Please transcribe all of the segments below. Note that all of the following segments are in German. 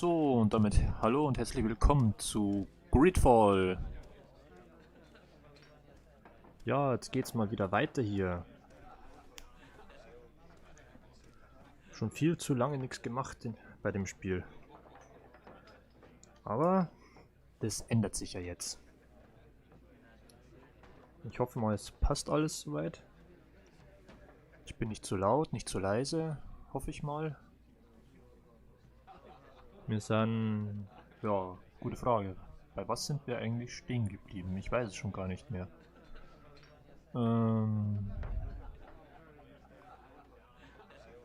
So, und damit hallo und herzlich willkommen zu GreedFall. Ja, jetzt geht's mal wieder weiter hier. Schon viel zu lange nichts gemacht bei dem Spiel. Aber das ändert sich ja jetzt. Ich hoffe mal, es passt alles soweit. Ich bin nicht zu laut, nicht zu leise, hoffe ich mal. Wir sind... Ja, gute Frage. Bei was sind wir eigentlich stehen geblieben? Ich weiß es schon gar nicht mehr.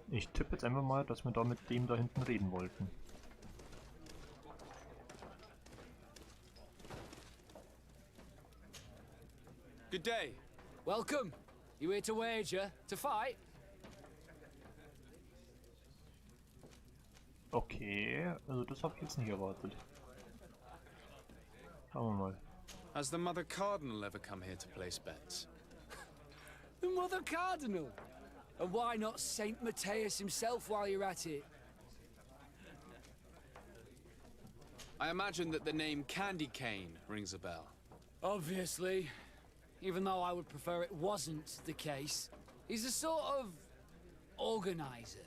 Ich tippe jetzt einfach mal, dass wir da mit dem da hinten reden wollten. Good day. Welcome. You here to wager? To fight? Okay, also das habe ich jetzt nicht erwartet. Schauen wir mal. Has the Mother Cardinal ever come here to place bets? The Mother Cardinal? And why not Saint Matthias himself while you're at it? I imagine that the name Candy Cane rings a bell. Obviously. Even though I would prefer it wasn't the case. He's a sort of... organizer.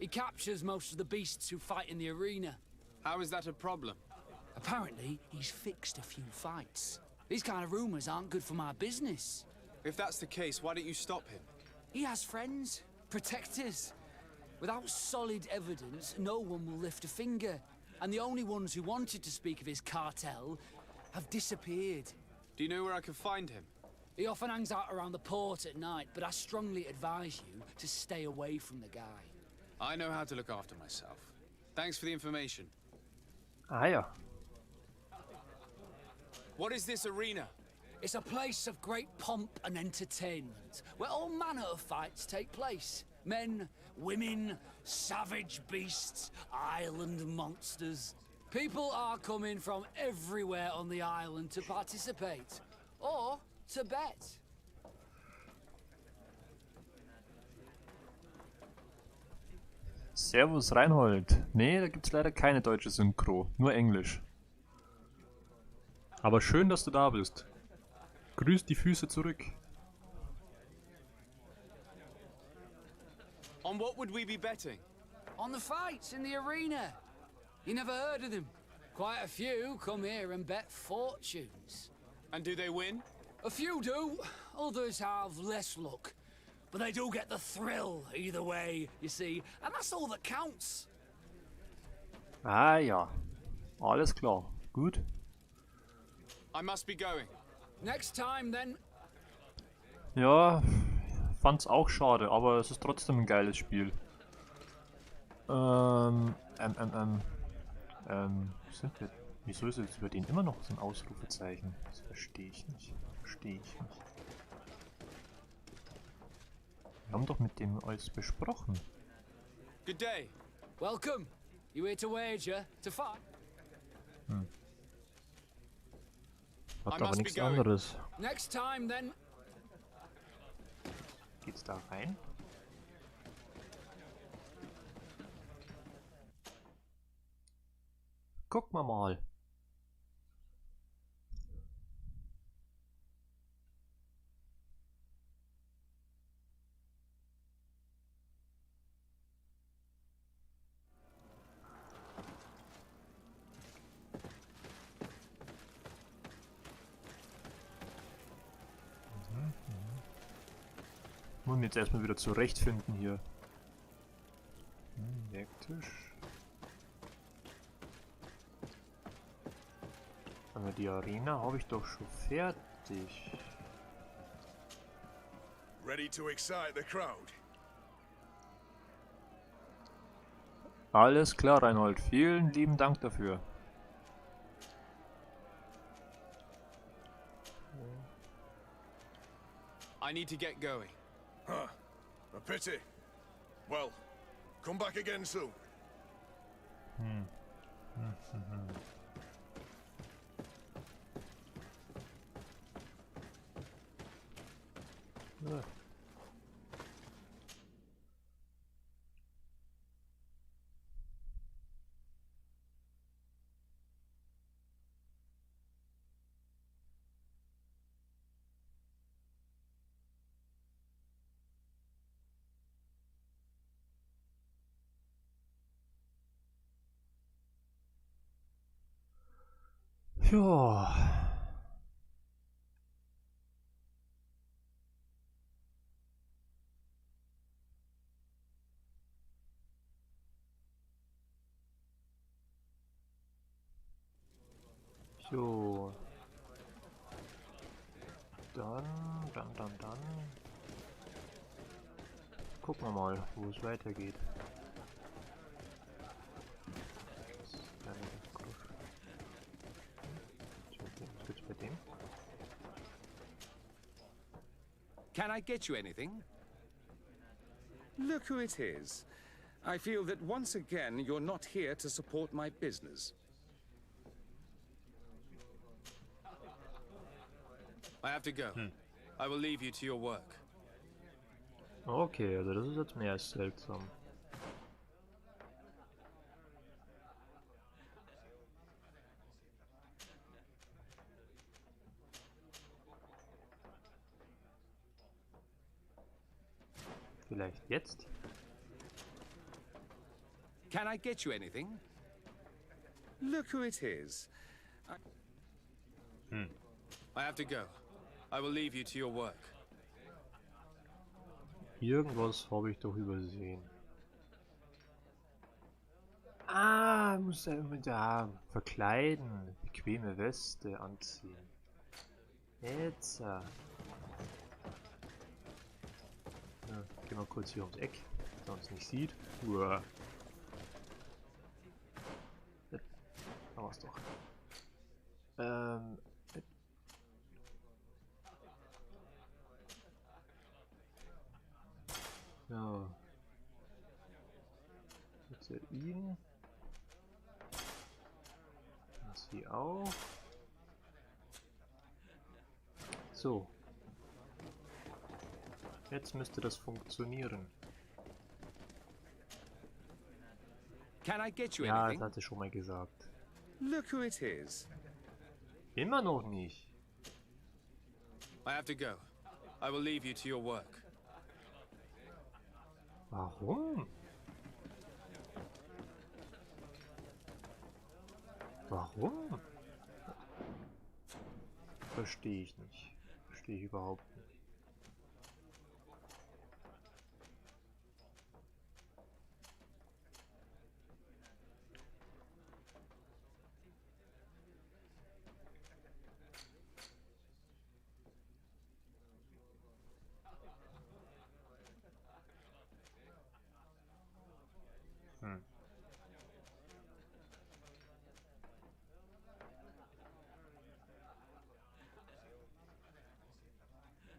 He captures most of the beasts who fight in the arena. How is that a problem? Apparently, he's fixed a few fights. These kind of rumors aren't good for my business. If that's the case, why don't you stop him? He has friends, protectors. Without solid evidence, no one will lift a finger. And the only ones who wanted to speak of his cartel have disappeared. Do you know where I can find him? He often hangs out around the port at night, but I strongly advise you to stay away from the guy. I know how to look after myself. Thanks for the information. Ah ja. What is this arena? It's a place of great pomp and entertainment, where all manner of fights take place. Men, women, savage beasts, island monsters. People are coming from everywhere on the island to participate, or to bet. Servus Reinhold. Nee, da gibt's leider keine deutsche Synchro, nur Englisch. Aber schön, dass du da bist. Grüß die Füße zurück. On what would we be betting? On the fights in the arena. You never heard of them? Quite a few come here and bet fortunes. And do they win? A few do. Others have less luck. But they do get the thrill either way, you see. And that's all that counts. Ah ja. Alles klar. Gut. I must be going. Next time then. Ja, fand's auch schade, aber es ist trotzdem ein geiles Spiel. Sind wir... Wieso ist jetzt über den immer noch so ein Ausrufezeichen? Das verstehe ich nicht. Verstehe ich nicht. Wir haben doch mit dem alles besprochen. Good day. Welcome. You here to wager? To fight? Hat aber nichts anderes. Next time then. Geht's da rein? Guck mal. Muss mich jetzt erstmal wieder zurechtfinden hier. Werktisch. Aber die Arena habe ich doch schon fertig. Ready to excite the crowd? Alles klar, Reinhold. Vielen lieben Dank dafür. I need to get going. Huh. A pity. Well, come back again soon. Ja. Ja. So. Dann. Gucken wir mal, wo es weitergeht. Was gibt's bei dem? Can I get you anything? Look who it is. I feel that once again you're not here to support my business. I have to go. I will leave you to your work. Okay, also das ist jetzt mehr als seltsam. Vielleicht jetzt? Can I get you anything? Look who it is. I have to go. I will leave you to your work. Irgendwas habe ich doch übersehen. Ah, muss er immer da verkleiden. Bequeme Weste anziehen. Jetzt. Ja, gehen wir kurz hier ums Eck, dass er uns nicht sieht. Uah. Da war's doch. Ja. Jetzt ihn. Und sie auch. So. Jetzt müsste das funktionieren. Can I get you Ja, das anything? hatte ich schon mal gesagt. Look who it is. Immer noch nicht. I have to go. I will leave you to your work. Warum? Warum? Verstehe ich nicht. Verstehe ich überhaupt nicht.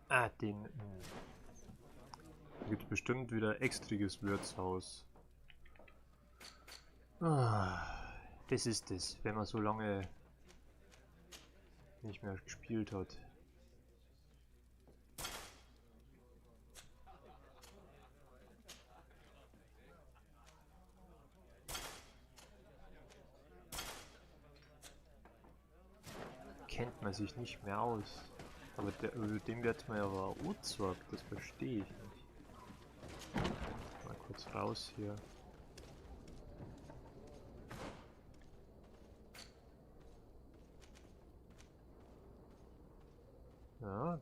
Ah, den. Da gibt es bestimmt wieder extriges Wirtshaus. Ah, das ist es, wenn man so lange nicht mehr gespielt hat. Kennt man sich nicht mehr aus. Aber über dem wird man ja aber angezeigt, das verstehe ich nicht. Mal kurz raus hier. Ja.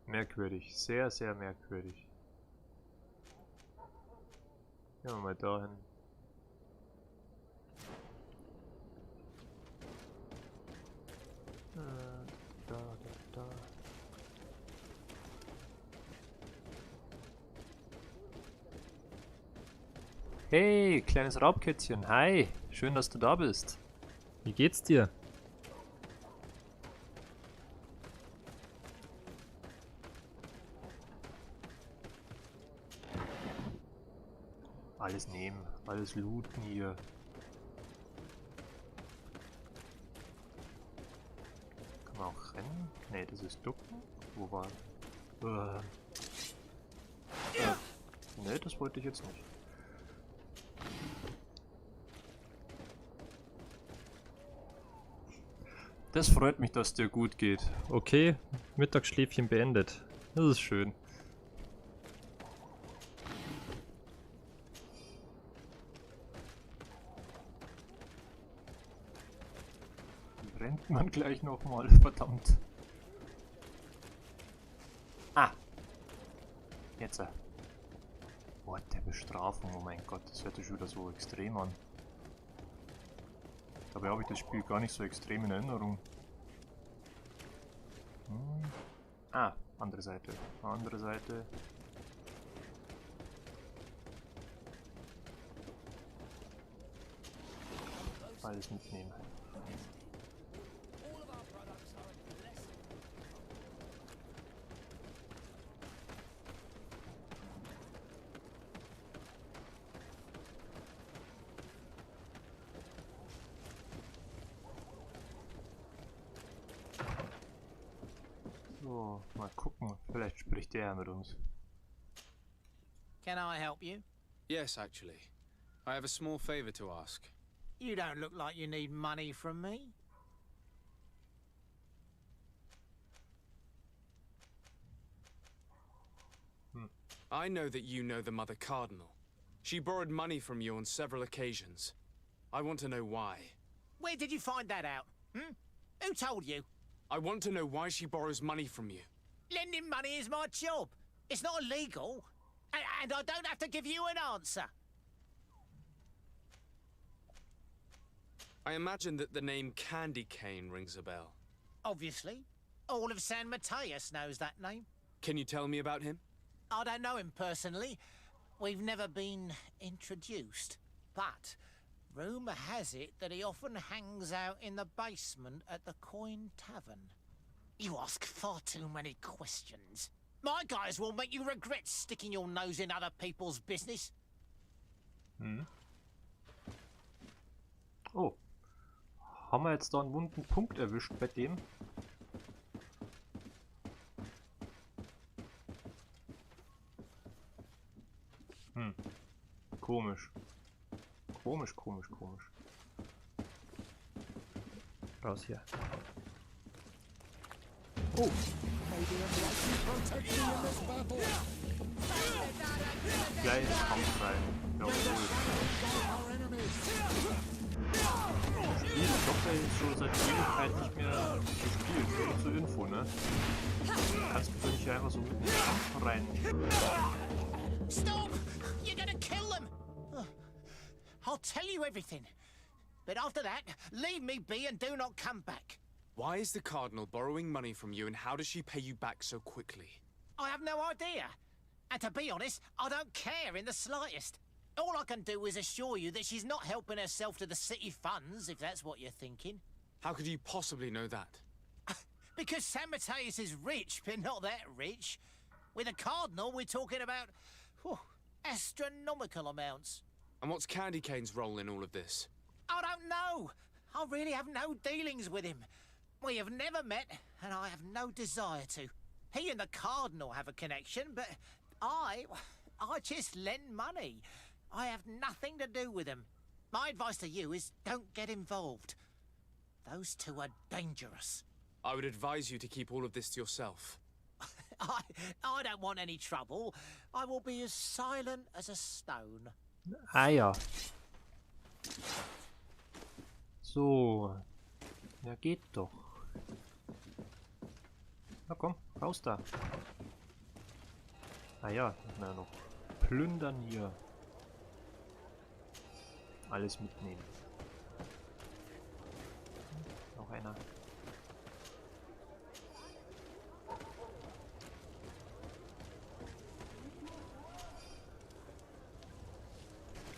Merkwürdig, sehr, sehr merkwürdig. Gehen wir mal dahin. Da. Hey, kleines Raubkätzchen, hi, schön, dass du da bist. Wie geht's dir? Alles nehmen, alles looten hier. Kann man auch rennen? Ne, das ist ducken. Wo war? Ne, das wollte ich jetzt nicht. Das freut mich, dass dir gut geht. Okay, Mittagsschläfchen beendet. Das ist schön. Brennt man gleich nochmal, verdammt. Ah! Jetzt. Wort der Bestrafung, oh mein Gott, das hört sich schon wieder so extrem an. Dabei habe ich das Spiel gar nicht so extrem in Erinnerung. Ah, andere Seite. Andere Seite. Alles mitnehmen. So, mal gucken. Vielleicht spricht der mit uns. Can I help you? Yes, actually. I have a small favor to ask. You don't look like you need money from me. I know that you know the Mother Cardinal. She borrowed money from you on several occasions. I want to know why. Where did you find that out? Who told you? I want to know why she borrows money from you. Lending money is my job. It's not illegal. And I don't have to give you an answer. I imagine that the name Candy Cane rings a bell. Obviously. All of San Mateus knows that name. Can you tell me about him? I don't know him personally. We've never been introduced. But rumour has it that he often hangs out in the basement at the Coin Tavern. You ask far too many questions. My guys will make you regret sticking your nose in other people's business. Oh. Haben wir jetzt da einen wunden Punkt erwischt bei dem? Komisch. Komisch, komisch, komisch. Raus hier. Oh! Gleich Kampf rein. Jawohl. Ich glaube, er ist schon seit Ewigkeit nicht mehr gespielt. Nur zur Info, ne? Kannst du nicht einfach so mit dem Kampf rein. Stop! You're gonna kill them! I'll tell you everything. But after that, leave me be and do not come back. Why is the Cardinal borrowing money from you and how does she pay you back so quickly? I have no idea. And to be honest, I don't care in the slightest. All I can do is assure you that she's not helping herself to the city funds, if that's what you're thinking. How could you possibly know that? Because San Mateus is rich, but not that rich. With a Cardinal, we're talking about astronomical amounts. And what's Candy Cane's role in all of this? I don't know. I really have no dealings with him. We have never met, and I have no desire to. He and the Cardinal have a connection, but I just lend money. I have nothing to do with him. My advice to you is don't get involved. Those two are dangerous. I would advise you to keep all of this to yourself. I don't want any trouble. I will be as silent as a stone. Ah ja. So. Ja, geht doch. Na komm, raus da. Ah ja, na noch. Plündern hier. Alles mitnehmen. Noch einer.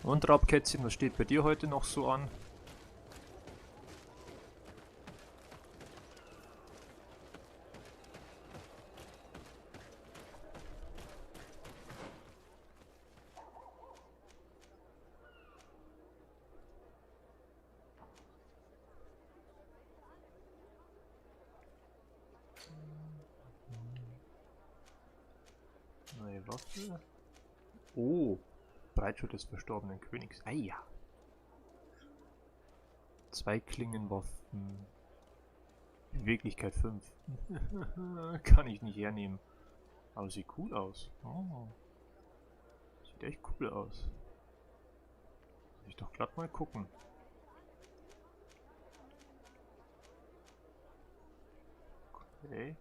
Und Raubkätzchen, was steht bei dir heute noch so an? Neue Waffe. Oh. Breitschild des verstorbenen Königs. Ah ja. 2 Klingenwaffen. Beweglichkeit 5. Kann ich nicht hernehmen. Aber sieht cool aus. Oh. Sieht echt cool aus. Soll ich doch glatt mal gucken. Okay.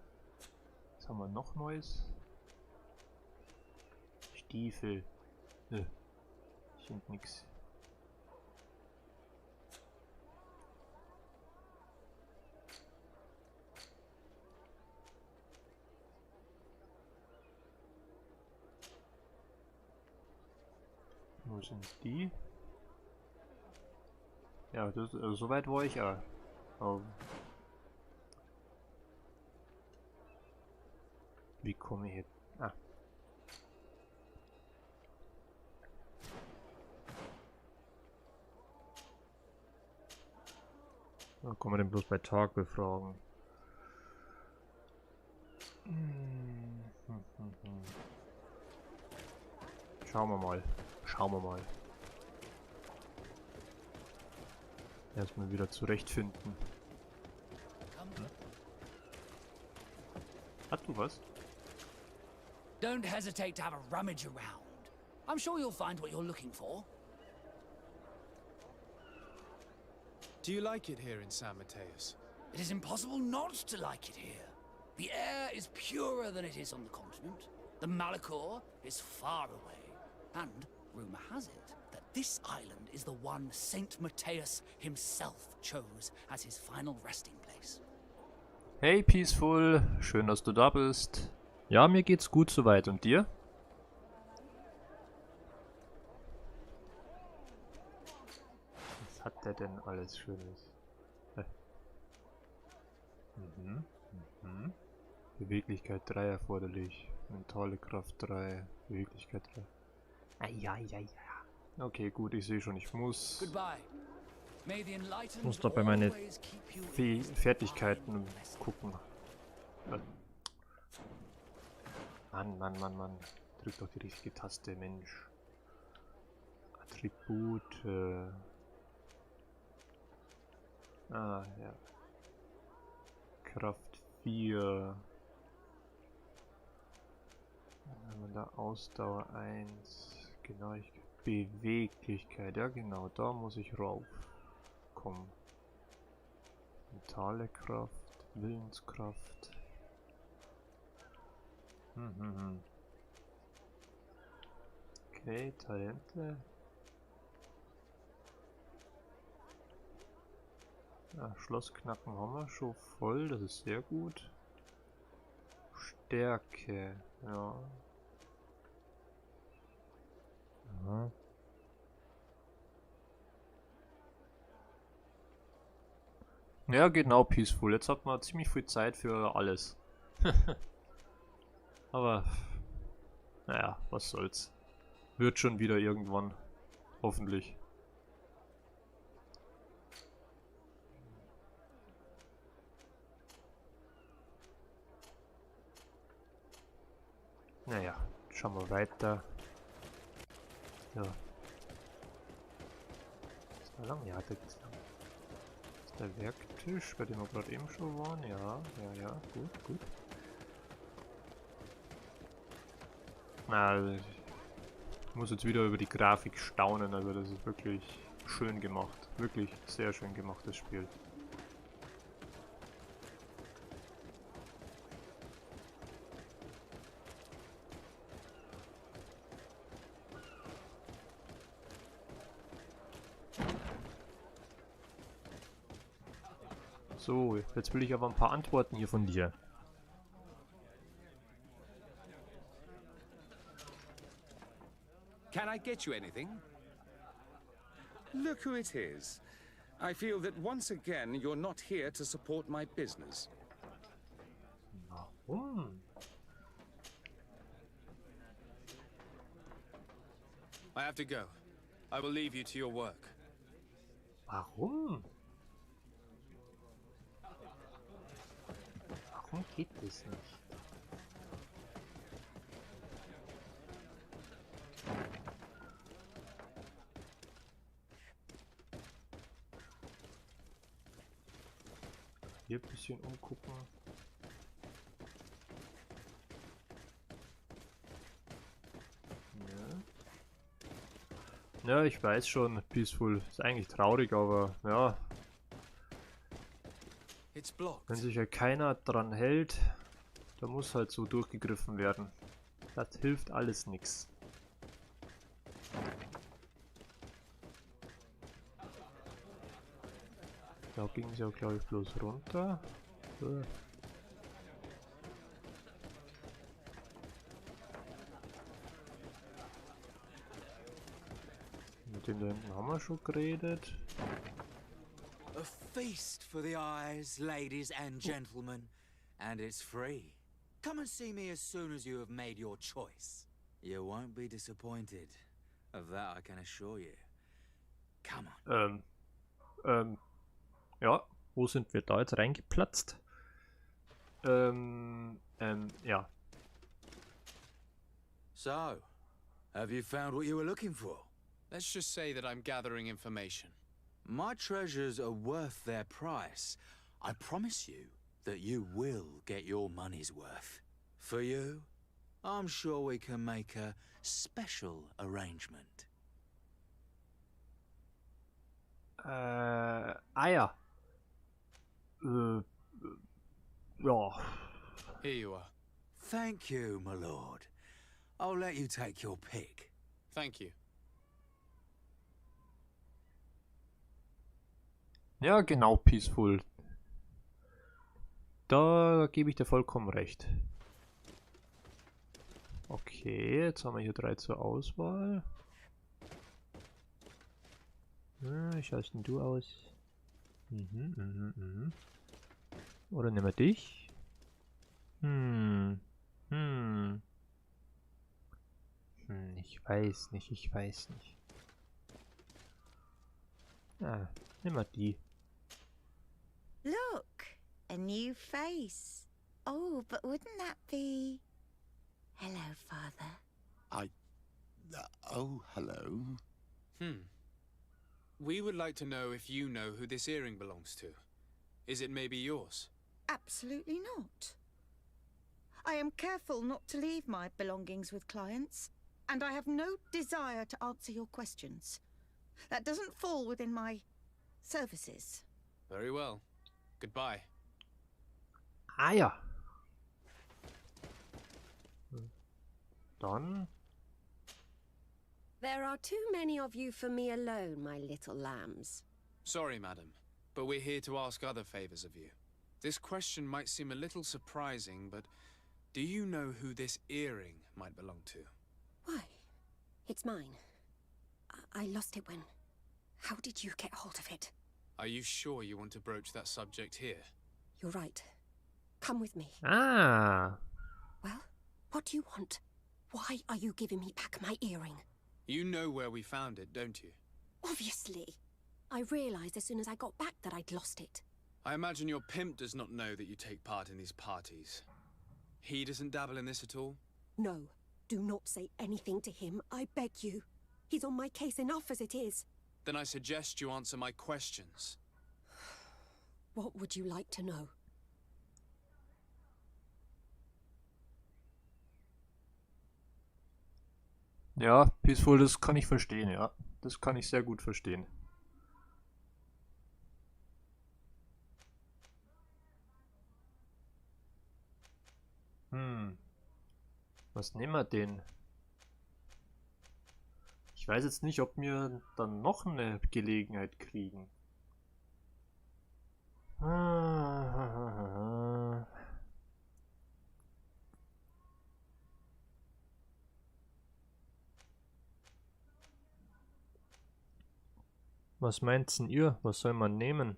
Was haben wir noch Neues? Stiefel. Ich finde nix. Wo sind die? Ja, das, also so weit war ich ja. Aber wie komme ich jetzt? Ah. Da kann man den bloß bei Tag befragen. Schauen wir mal. Schauen wir mal. Erstmal wieder zurechtfinden. Hast du was? Don't hesitate to have a rummage around. I'm sure you'll find what you're looking for. Do you like it here in San Mateus? It is impossible not to like it here. The air is purer than it is on the continent. The Malachor is far away. And rumor has it that this island is the one Saint Mateus himself chose as his final resting place. Hey Peaceful, schön, dass du da bist. Ja, mir geht's gut soweit. Und dir? Was hat der denn alles Schönes? Beweglichkeit 3 erforderlich. Mentale Kraft 3. Beweglichkeit 3. Ah, ja. Okay, gut, ich sehe schon, ich muss da bei meine Fertigkeiten gucken. Mann. Drück doch die richtige Taste, Mensch. Attribute. Ah, ja. Kraft 4. Dann haben wir da Ausdauer 1. Genau, Beweglichkeit. Ja, genau, da muss ich rauf kommen. Mentale Kraft, Willenskraft. Okay, Talente. Ja, Schlossknacken haben wir schon voll, das ist sehr gut. Stärke, ja. Aha. Ja, genau, Peaceful. Jetzt hat man ziemlich viel Zeit für alles. Aber, naja, was soll's. Wird schon wieder irgendwann. Hoffentlich. Naja, schauen wir weiter. Ja. Ist da lang? Ja, da geht's lang. Ist der Werktisch, bei dem wir gerade eben schon waren? Ja, gut. Na, ich muss jetzt wieder über die Grafik staunen, also das ist wirklich schön gemacht. Wirklich sehr schön gemacht, das Spiel. So, jetzt will ich aber ein paar Antworten hier von dir. Can I get you anything? Look who it is. I feel that once again you're not here to support my business. Warum? I have to go. I will leave you to your work. Warum? Warum geht das nicht? Hier ein bisschen umgucken. Ja, ich weiß schon, Peaceful ist eigentlich traurig, aber ja, It's blocked. wenn sich ja keiner dran hält, da muss halt so durchgegriffen werden. Das hilft alles nix. Da ging es ja, glaube ich, bloß runter. So. Mit dem da hinten haben wir schon geredet. A feast for the eyes, ladies and gentlemen, and it's free. Come and see me as soon as you have made your choice. You won't be disappointed. Of that I can assure you. Come on. Ja, wo sind wir da jetzt reingeplatzt? Ja. So, have you found what you were looking for? Let's just say that I'm gathering information. My treasures are worth their price. I promise you that you will get your money's worth. For you, I'm sure we can make a special arrangement. Ja. Ja. Here you are. Thank you, my lord. I'll let you take your pick. Thank you. Ja, genau, Peaceful. Da gebe ich dir vollkommen recht. Okay, jetzt haben wir hier 3 zur Auswahl. Wie schaust denn du aus? Oder nehmen wir dich? Ich weiß nicht, Ah, nehmen wir die. Look, a new face. Oh, but wouldn't that be... Hello, Father. Oh, hello. We would like to know if you know who this earring belongs to. Is it maybe yours? Absolutely not. I am careful not to leave my belongings with clients, and I have no desire to answer your questions. That doesn't fall within my services. Very well. Goodbye. Ah ja. Dann. There are too many of you for me alone, my little lambs. Sorry, madam, but we're here to ask other favors of you. This question might seem a little surprising, but do you know who this earring might belong to? Why? It's mine. I lost it when... How did you get hold of it? Are you sure you want to broach that subject here? You're right. Come with me. Ah. Well, what do you want? Why are you giving me back my earring? You know where we found it, don't you? Obviously. I realized as soon as I got back that I'd lost it. I imagine your pimp does not know that you take part in these parties. He doesn't dabble in this at all? No. Do not say anything to him, I beg you. He's on my case enough as it is. Then I suggest you answer my questions. What would you like to know? Ja, Peaceful, das kann ich verstehen, ja. Das kann ich sehr gut verstehen. Was nehmen wir denn? Ich weiß jetzt nicht, ob wir dann noch eine Gelegenheit kriegen. Was meint denn ihr? Was soll man nehmen?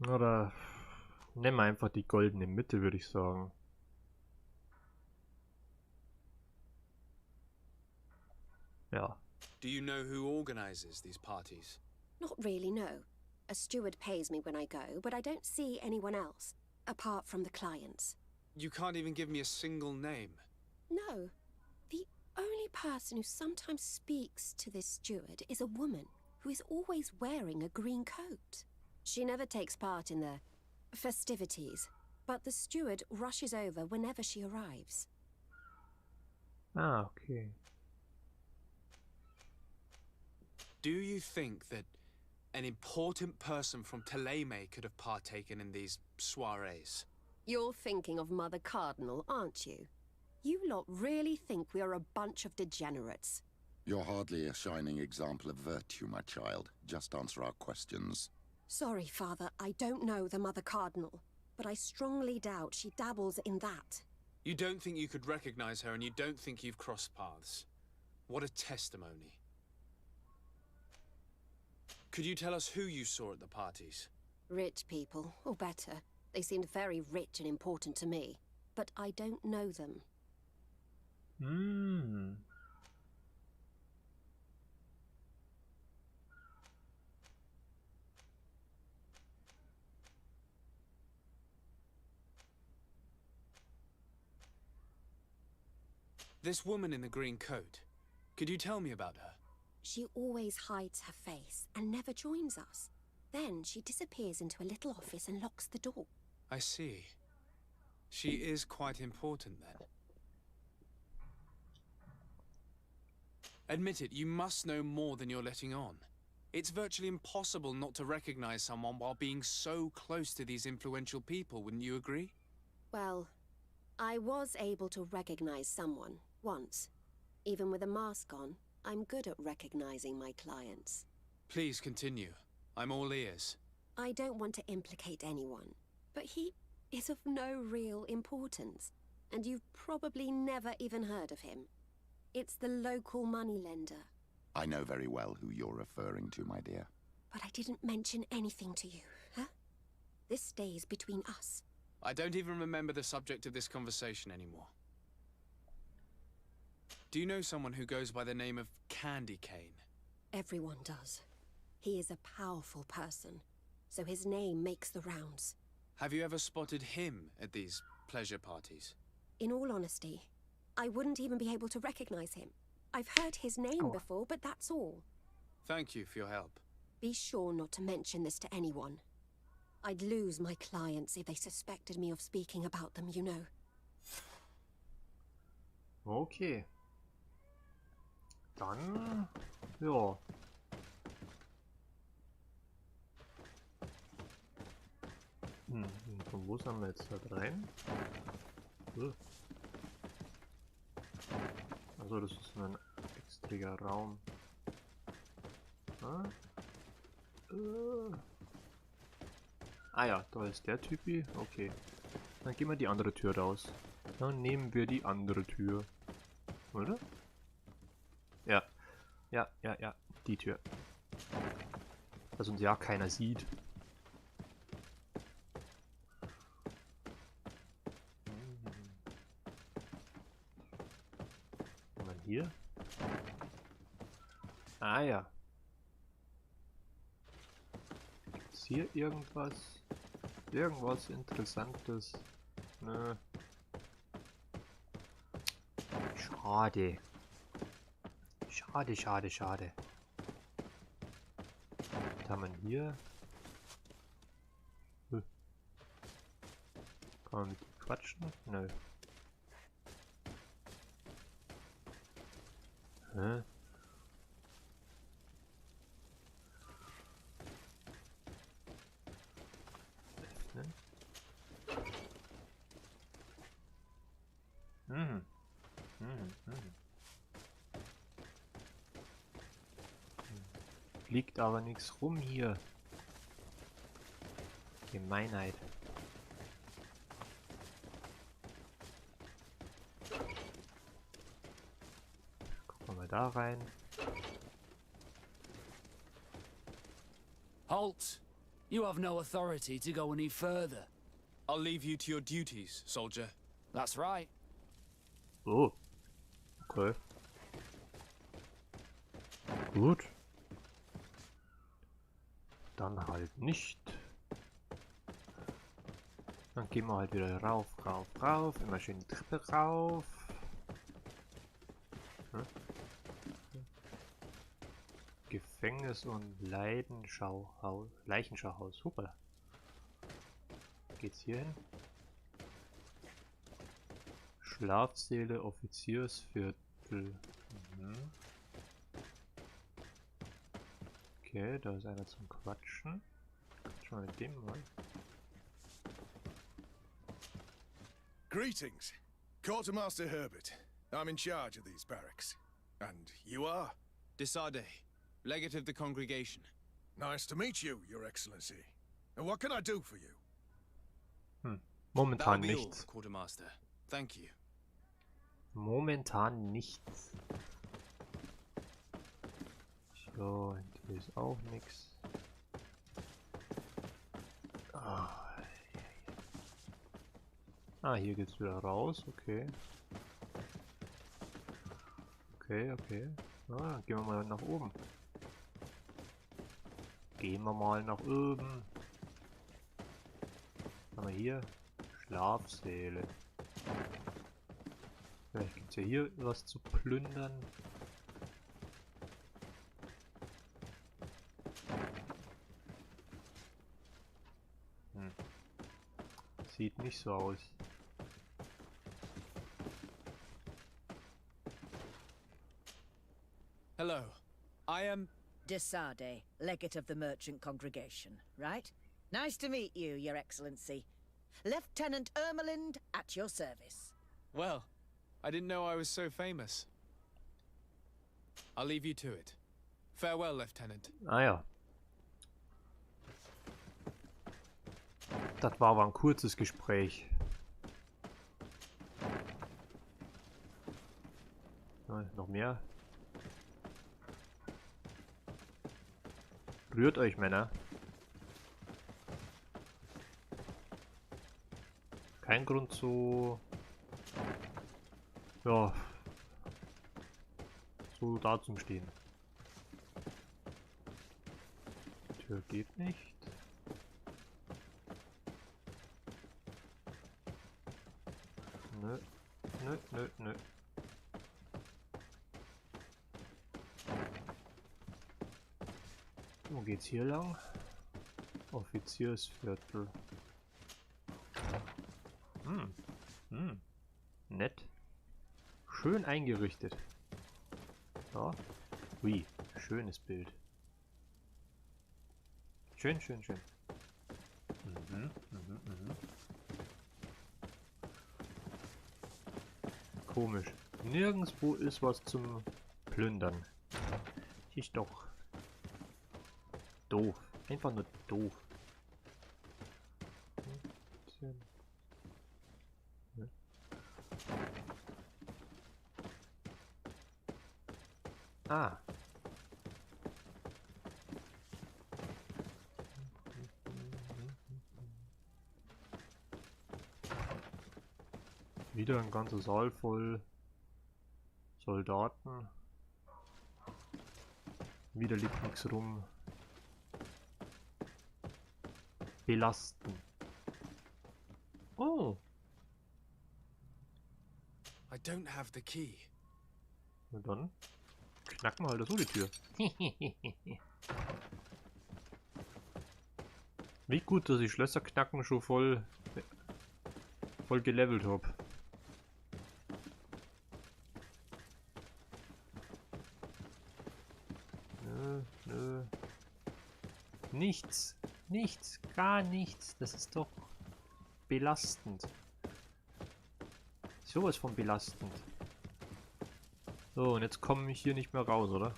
Oder nehmen wir einfach die goldene Mitte, würde ich sagen. Ja. Do you know who organizes these parties? Not really, no. A steward pays me when I go, but I don't see anyone else, apart from the clients. You can't even give me a single name. No. The only person who sometimes speaks to this steward is a woman who is always wearing a green coat. She never takes part in the festivities, but the steward rushes over whenever she arrives. Ah, okay. Do you think that an important person from Teleme could have partaken in these soirees? You're thinking of Mother Cardinal, aren't you? You lot really think we are a bunch of degenerates. You're hardly a shining example of virtue, my child. Just answer our questions. Sorry, Father, I don't know the Mother Cardinal, but I strongly doubt she dabbles in that. You don't think you could recognize her, and you don't think you've crossed paths. What a testimony. Could you tell us who you saw at the parties? Rich people, or better. They seemed very rich and important to me, but I don't know them. This woman in the green coat, could you tell me about her? She always hides her face and never joins us. Then she disappears into a little office and locks the door. I see. She is quite important then. Admit it, you must know more than you're letting on. It's virtually impossible not to recognize someone while being so close to these influential people, wouldn't you agree? Well, I was able to recognize someone, once. Even with a mask on, I'm good at recognizing my clients. Please continue. I'm all ears. I don't want to implicate anyone, but he is of no real importance, and you've probably never even heard of him. It's the local moneylender. I know very well who you're referring to, my dear. But I didn't mention anything to you, huh? This stays between us. I don't even remember the subject of this conversation anymore. Do you know someone who goes by the name of Candy Cane? Everyone does. He is a powerful person, so his name makes the rounds. Have you ever spotted him at these pleasure parties? In all honesty, I wouldn't even be able to recognize him. I've heard his name before, but that's all. Thank you for your help. Be sure not to mention this to anyone. I'd lose my clients if they suspected me of speaking about them, you know. Okay. Dann, ja. Von wo sind wir jetzt halt rein? Also das ist ein extriger Raum. Ah ja, da ist der Typi. Okay. Dann gehen wir die andere Tür raus. Dann nehmen wir die andere Tür. Oder? Ja. Ja, ja, ja. Die Tür. Dass uns ja keiner sieht. Und dann hier. Ah ja. Gibt's hier irgendwas? Irgendwas Interessantes? Nö. Schade. Schade, schade, schade. Was haben wir hier? Kann man mit ihm quatschen? Nö. Hä? Öffnen? Liegt aber nichts rum hier. Gemeinheit. Gucken wir mal da rein. Halt! You have no authority to go any further. I'll leave you to your duties, soldier. That's right. Oh. Okay. Gut. Dann halt nicht. Dann gehen wir halt wieder rauf, rauf, rauf. Immer schön die Treppe rauf. Hm? Gefängnis und Leichenschauhaus. Hoppala. Geht's hier hin? Schlafsäle, Offiziersviertel. Mhm. Okay, da ist einer zum Quatschen. Quatsch mal mit dem mal. Greetings. Quartermaster ERHEBT. I'm in charge of these barracks. And you are? DeSardet, legate of the congregation. Nice to meet you, Your Excellency. And what can I do for you? Momentan That'll be all, nichts. Quartermaster. Thank you. Momentan nichts. So, und hier ist auch nichts. Hier geht's wieder raus, okay. Okay. Dann gehen wir mal nach oben. Gehen wir mal nach oben. Was haben wir hier? Schlafsäle. Vielleicht gibt es ja hier was zu plündern. Sieht nicht so aus. Hello. I am... DeSardet, legate of the merchant congregation, right? Nice to meet you, Your Excellency. Lieutenant Ermelind at your service. Well, I didn't know I was so famous. I'll leave you to it. Farewell, Lieutenant. Ja. Das war aber ein kurzes Gespräch. Noch mehr. Rührt euch, Männer. Kein Grund so... Ja... so da zum Stehen. Die Tür geht nicht. Nö. Wo geht's hier lang? Offiziersviertel. Nett. Schön eingerichtet. Ja. Ui, schönes Bild. Schön. Komisch. Nirgendwo ist was zum Plündern. Ist doch doof. Einfach nur doof. Wieder ein ganzer Saal voll Soldaten. Wieder liegt nichts rum. Belasten. Oh. I don't have the key. Na dann knacken wir halt so die Tür. Wie gut, dass ich Schlösser knacken schon voll gelevelt habe. Nö. Nichts, gar nichts. Das ist doch belastend. Sowas von belastend. So, und jetzt komme ich hier nicht mehr raus, oder?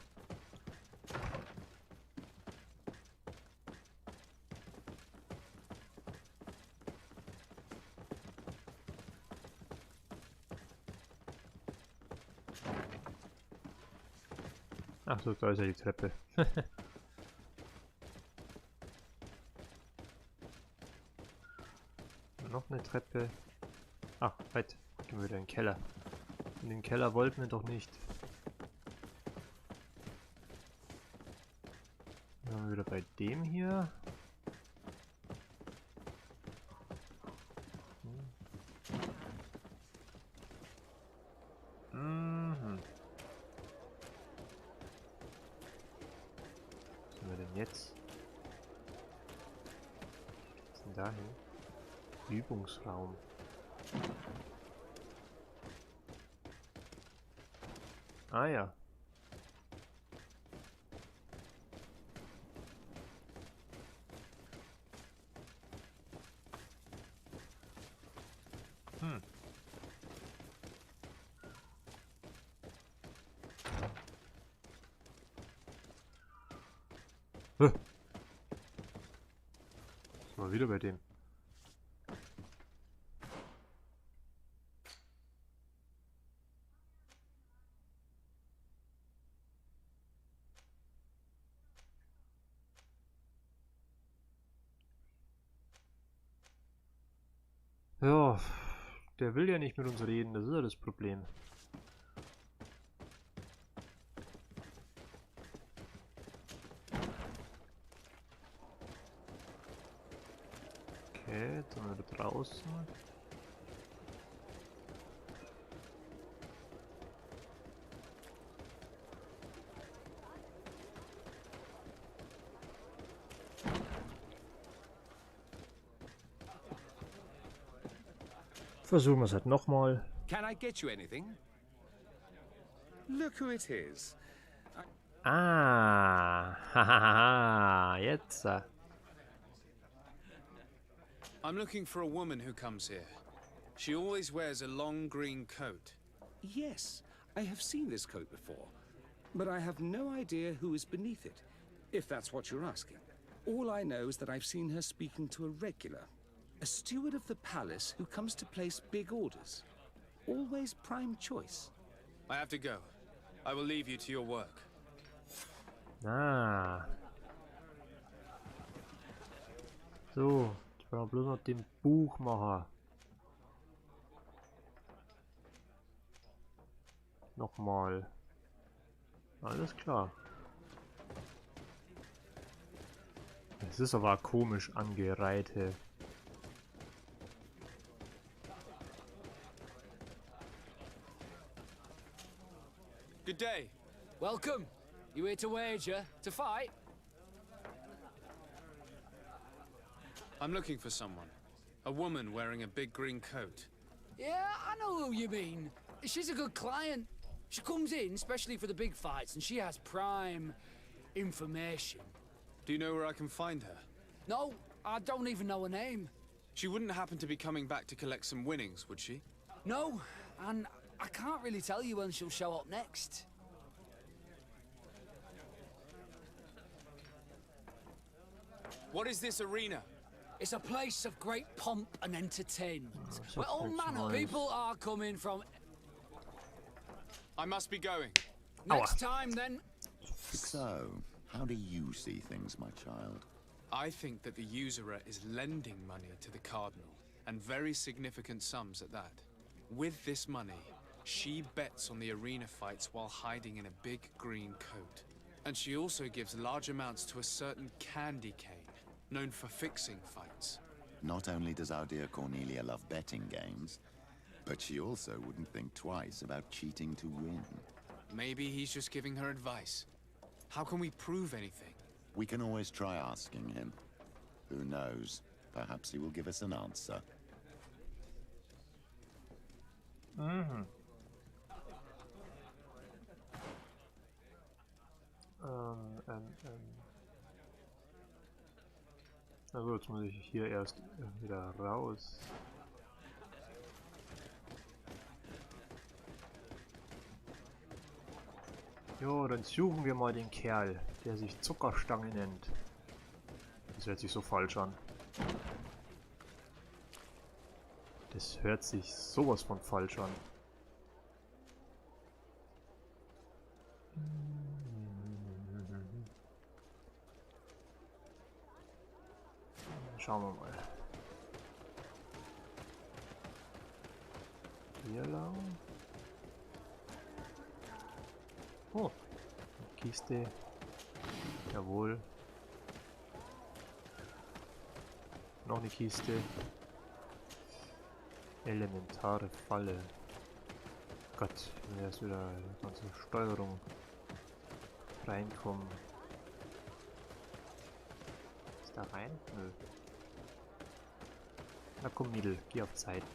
Ach so, da ist ja die Treppe. Noch eine Treppe. Ach, weit. Gehen wir wieder in den Keller. In den Keller wollten wir doch nicht. Dann sind wir wieder bei dem hier. denn dahin? Übungsraum. Ah ja. Mal wieder bei dem. Ja, der will ja nicht mit uns reden, das ist ja das Problem. Okay, jetzt sind wir da draußen. Versuchen wir es halt nochmal. Can I get you anything? Look who it is. Ah, hahaha, jetzt. I'm looking for a woman who comes here. She always wears a long green coat. Yes, I have seen this coat before, but I have no idea who is beneath it, if that's what you're asking. All I know is that I've seen her speaking to a regular, a steward of the palace who comes to place big orders. Always prime choice. I have to go. I will leave you to your work. Ah. So, ich brauche bloß noch den Buchmacher. Nochmal. Alles klar. Es ist aber komisch angereiht. Hey. Good day. Welcome. You here to wager? To fight? I'm looking for someone. A woman wearing a big green coat. Yeah, I know who you mean. She's a good client. She comes in especially for the big fights and she has prime information. Do you know where I can find her? No, I don't even know her name. She wouldn't happen to be coming back to collect some winnings, would she? No, and I can't really tell you when she'll show up next. What is this arena? It's a place of great pomp and entertainment, Oh, where all manner of people are coming from. I must be going. Next time, then. So, how do you see things, my child? I think that the usurer is lending money to the Cardinal, and very significant sums at that. With this money, she bets on the arena fights while hiding in a big green coat. And she also gives large amounts to a certain candy cane, known for fixing fights. Not only does our dear Cornelia love betting games, but she also wouldn't think twice about cheating to win. Maybe he's just giving her advice. How can we prove anything? We can always try asking him. Who knows? Perhaps he will give us an answer. Mhm. Also jetzt muss ich hier erst wieder raus. Jo, dann suchen wir mal den Kerl, der sich Zuckerstange nennt. Das hört sich so falsch an. Das hört sich sowas von falsch an. Schauen wir mal. Hier lang. Oh, eine Kiste. Jawohl. Noch eine Kiste. Elementare Falle. Gott, wenn erst wieder die ganze Steuerung reinkommen. Ist da rein? Nö. Na komm, Mädel, geh auf Zeiten.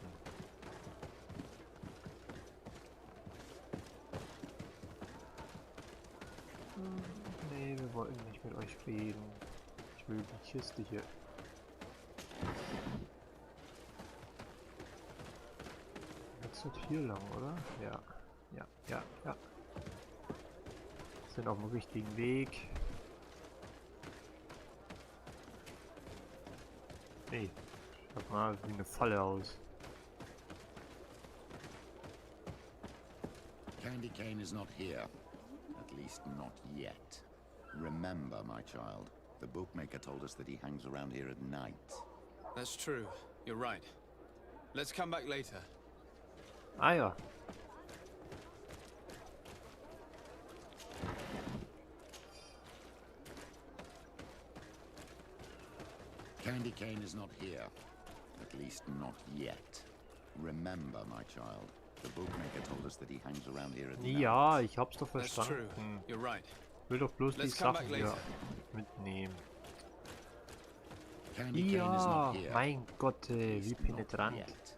Nee, wir wollten nicht mit euch reden. Ich will die Kiste hier. Jetzt wird hier lang, oder? Ja. Ja. Sind auf dem richtigen Weg. Hey, schaut mal wie eine Falle aus. Candy Cane is not here. At least not yet. Remember, my child, the bookmaker told us that he hangs around here at night. That's true. You're right. Let's come back later. Ah ja. Candy Cane is not here. At least not yet. Remember, my child, the bookmaker told us that he hangs around here at night. Ja, ich hab's doch That's true. verstanden. You're right. Will doch bloß die Let's come back Sachen hier later. mitnehmen. Candy Cane is Ja, not here. mein Gott, At wie least not penetrant. yet.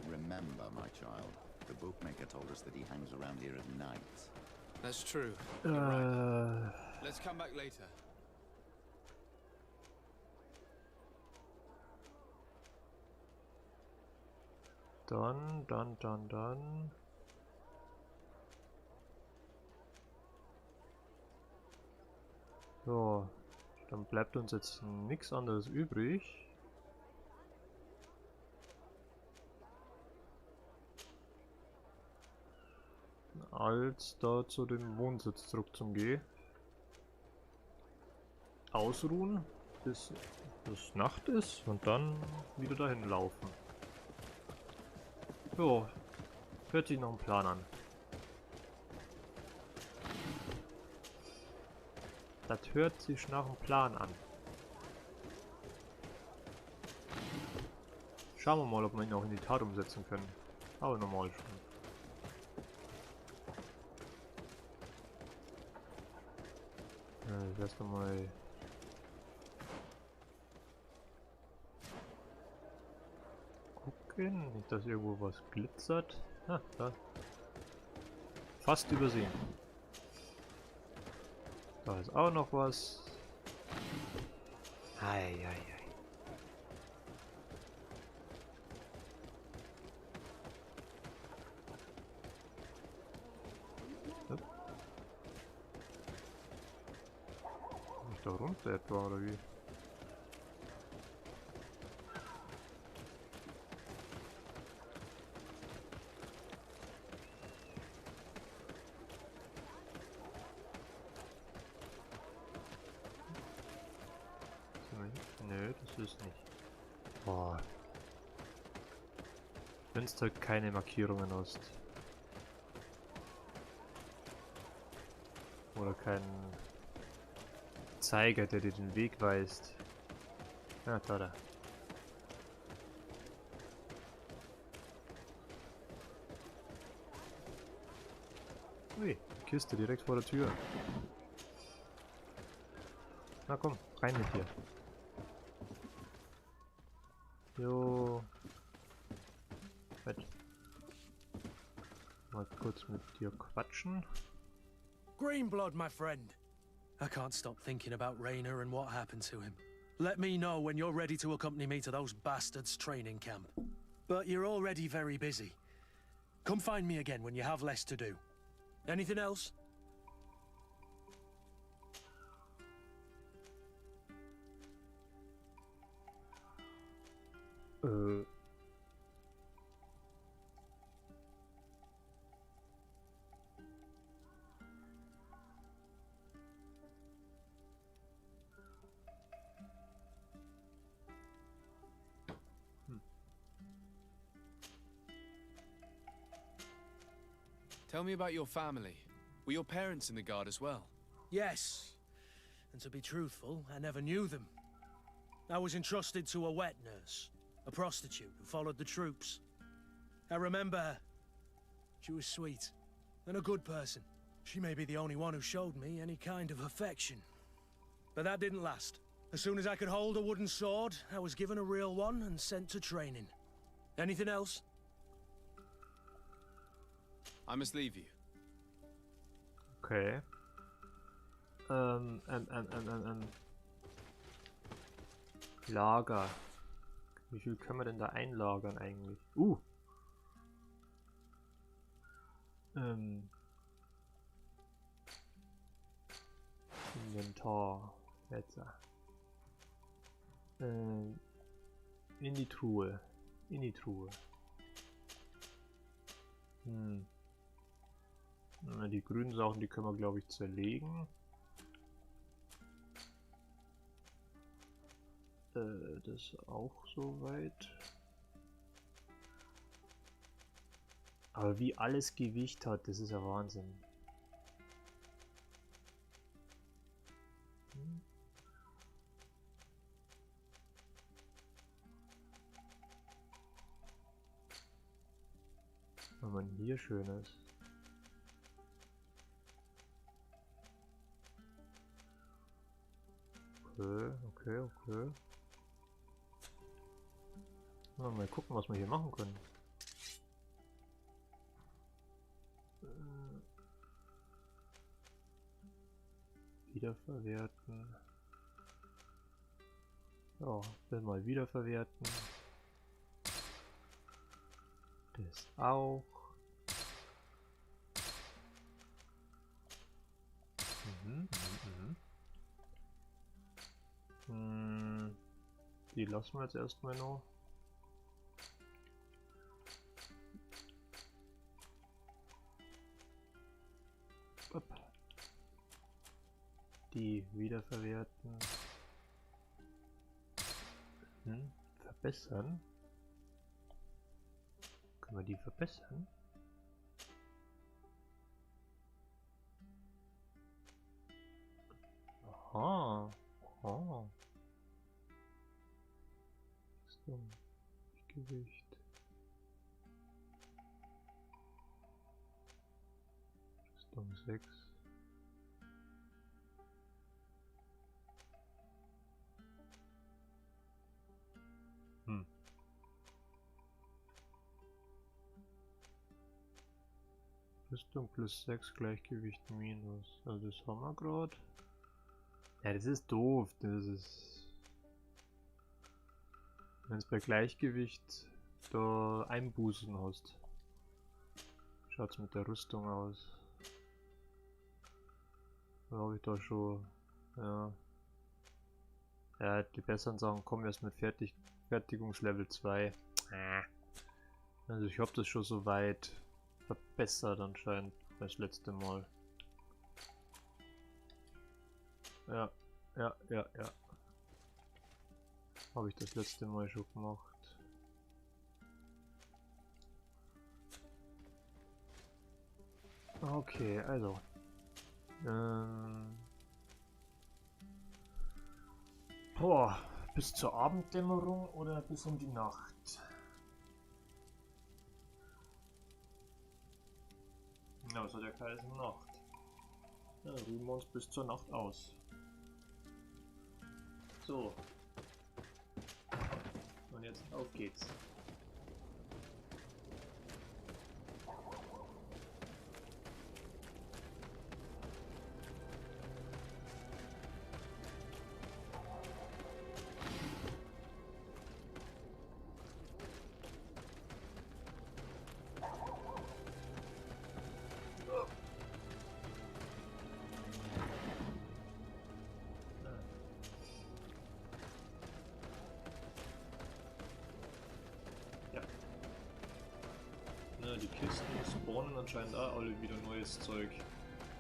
Remember, my child, the bookmaker told us that he hangs around here at night. That's true. You're right. Äh, Let's come back later. dann. So, dann bleibt uns jetzt nichts anderes übrig. Als da zu dem Wohnsitz zurückzugehen. Ausruhen, bis es Nacht ist und dann wieder dahin laufen. Jo, hört sich noch ein Plan an. Das hört sich nach einem Plan an. Schauen wir mal, ob wir ihn auch in die Tat umsetzen können. Aber normal schon. Ja, erst einmal gucken, nicht dass irgendwo was glitzert. Ah, da. Fast übersehen. Da ist auch noch was. Ei. Hup. Nicht da runter etwa, oder wie? Nö, das ist nicht. Boah. Wenn es halt keine Markierungen hast. Oder kein Zeiger, der dir den Weg weist. Ja, da. Ui, Kiste direkt vor der Tür. Na komm, rein mit dir. Jo. Mal kurz mit dir quatschen. Greenblood, my friend. I can't stop thinking about Raynor and what happened to him. Let me know when you're ready to accompany me to those bastards' training camp. But you're already very busy. Come find me again when you have less to do. Anything else? Tell me about your family. Were your parents in the guard as well? Yes. And to be truthful, I never knew them. I was entrusted to a wet nurse, a prostitute who followed the troops. I remember her. She was sweet and a good person. She may be the only one who showed me any kind of affection. But that didn't last. As soon as I could hold a wooden sword, I was given a real one and sent to training. Anything else? I must leave you. Okay. Lager. Wie viel können wir denn da einlagern eigentlich? Inventar. Jetzt. In die Truhe. In die Truhe. Die grünen Sachen, die können wir, glaube ich, zerlegen. Das auch soweit. Aber wie alles Gewicht hat, das ist ja Wahnsinn. Wenn man hier schön ist. Okay. Mal gucken, was wir hier machen können. Wiederverwerten. Ja, will mal wiederverwerten. Das auch. Die lassen wir jetzt erstmal noch. Die wiederverwerten. Verbessern. Können wir die verbessern? Aha. Oh. Gewicht. Rüstung 6. Rüstung plus 6, Gleichgewicht minus. Also das haben wir gerade. Ja, das ist doof. Das ist... Wenn es bei Gleichgewicht da Einbußen hast. Schaut's mit der Rüstung aus. Da habe ich da schon... Ja. Ja, die besseren Sachen kommen erst mit Fertigungslevel 2. Also ich habe das schon so weit verbessert anscheinend das letzte Mal. Ja. Habe ich das letzte Mal schon gemacht. Okay, also. Bis zur Abenddämmerung oder bis in die Nacht? Ja, was hat der Kaiser Nacht? Ja, ruhen wir uns bis zur Nacht aus. So. Und jetzt auf geht's. Die Kisten spawnen anscheinend auch alle wieder neues Zeug,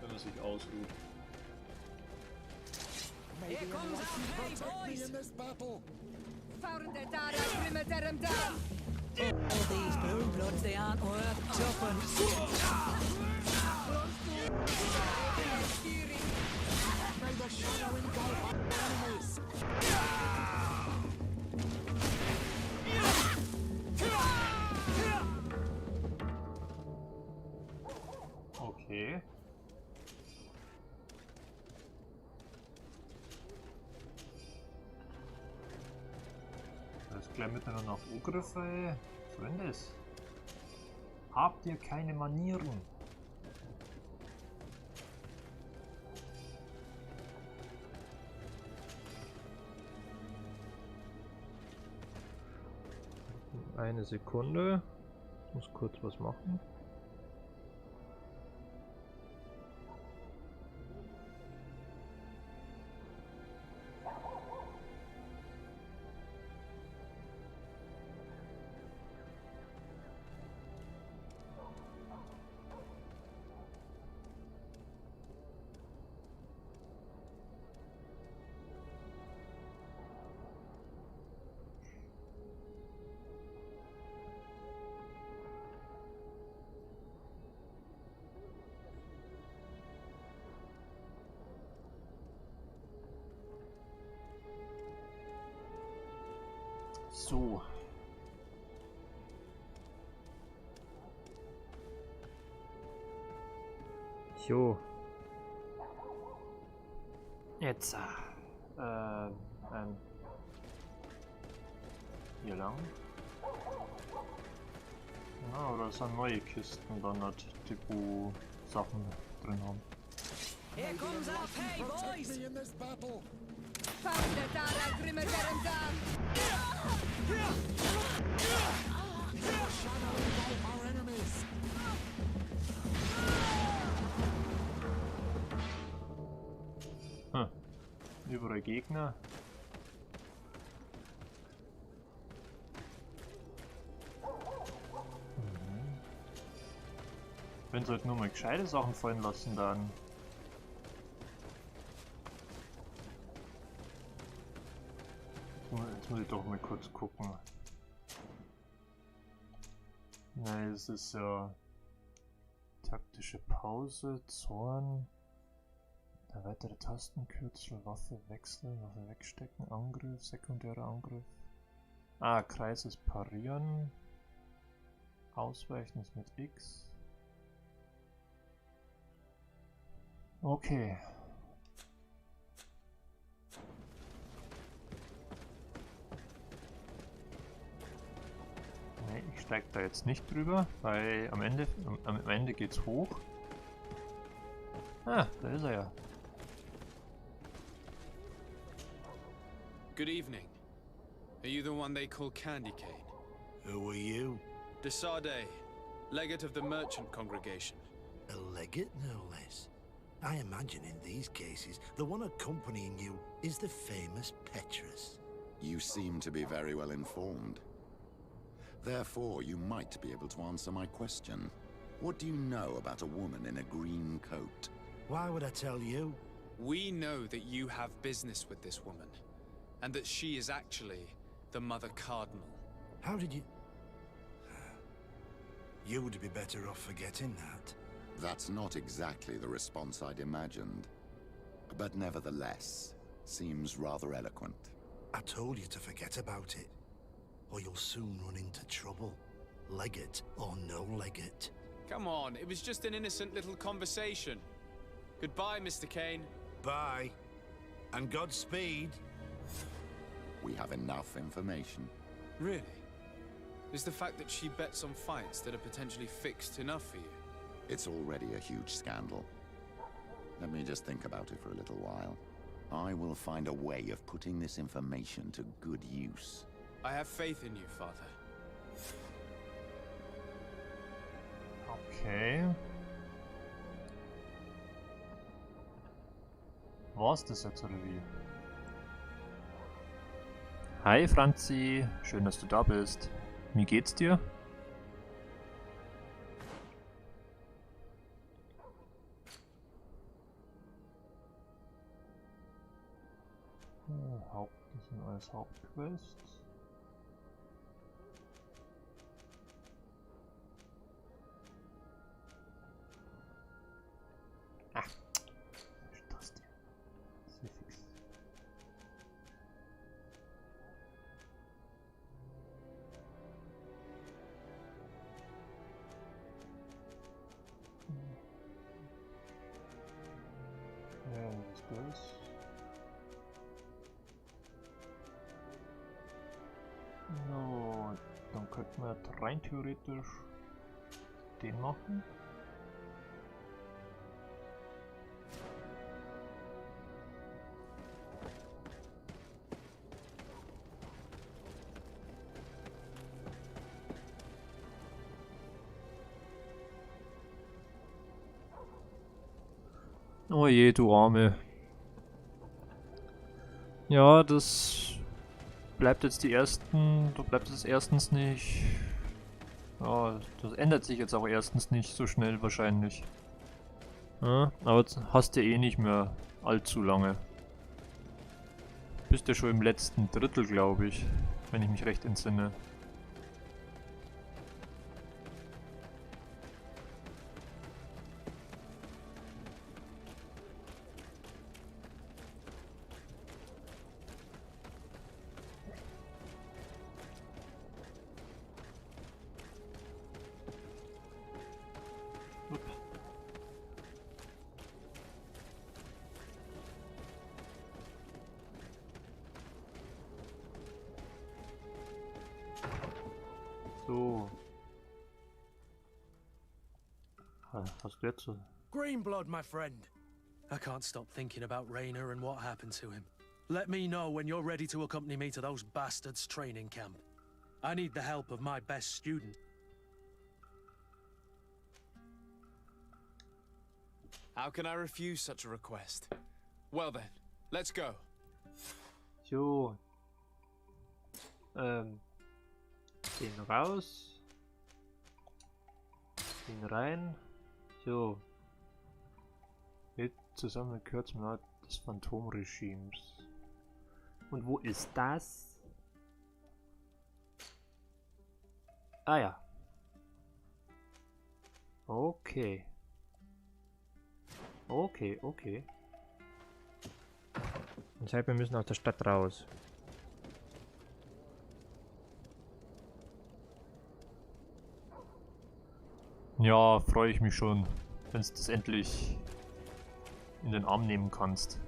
wenn man sich ausruht. Here comes our hey, boys! Found the data, perimeter them down! All these blue bloods, they aren't worth tuppence. May the shadow engulf our enemies! Okay. Jetzt gleich miteinander auf Angriffe, ey. Was soll denn das? Habt ihr keine Manieren? Eine Sekunde. Ich muss kurz was machen. So. Jo. Jetzt. Hier lang. Ja, oder es sind neue Kisten dann halt, die wo Sachen drin haben. Here comes our pay, boys! Found the Dara Grimmer Derendam! Our enemies. Überall Gegner. Wenn sie halt nur mal gescheite Sachen fallen lassen, dann. Jetzt muss ich doch mal kurz gucken. Nein, es ist ja taktische Pause, Zorn, erweitere Tastenkürzel, Waffe wechseln, Waffe wegstecken, Angriff, sekundärer Angriff. Ah, Kreis ist parieren, Ausweichen ist mit X. Okay. Nee, ich steige da jetzt nicht drüber, weil am Ende geht's hoch. Ah, da ist er ja. Good evening. Are you the one they call Candy Cane? Who are you? DeSardet, legate of the merchant congregation. A legate, no less. I imagine in these cases, the one accompanying you is the famous Petrus. You seem to be very well informed. Therefore, you might be able to answer my question. What do you know about a woman in a green coat? Why would I tell you? We know that you have business with this woman, and that she is actually the Mother Cardinal. How did you... You would be better off forgetting that. That's not exactly the response I'd imagined. But nevertheless, seems rather eloquent. I told you to forget about it, or you'll soon run into trouble. Legate or no legate. Come on, it was just an innocent little conversation. Goodbye, Mr. Kane. Bye. And Godspeed. We have enough information. Really? Is the fact that she bets on fights that are potentially fixed enough for you? It's already a huge scandal. Let me just think about it for a little while. I will find a way of putting this information to good use. I have faith in you, Father. Okay. War's das jetzt oder wie? Hi Franzi, schön, dass du da bist. Wie geht's dir? Das sind alles Hauptquests. Ah, das ist sehr fix. Ja, was ist das? So, dann könnten wir rein theoretisch den machen. Oh je, du Arme. Ja, das bleibt jetzt bleibt es erstens nicht. Ja, das ändert sich jetzt auch erstens nicht so schnell wahrscheinlich. Ja, aber jetzt hast du eh nicht mehr allzu lange. Bist ja schon im letzten Drittel, glaube ich, wenn ich mich recht entsinne. So. Hast du jetzt so? Green blood, my friend. I can't stop thinking about Rainer and what happened to him. Let me know when you're ready to accompany me to those bastards' training camp. I need the help of my best student. How can I refuse such a request? Well then, let's go. So. Den raus. Den rein. So. Jetzt zusammen gehört zum Rat des Phantomregimes. Und wo ist das? Ah ja. Okay. Okay. Das heißt, wir müssen aus der Stadt raus. Ja, freue ich mich schon, wenn du das endlich in den Arm nehmen kannst.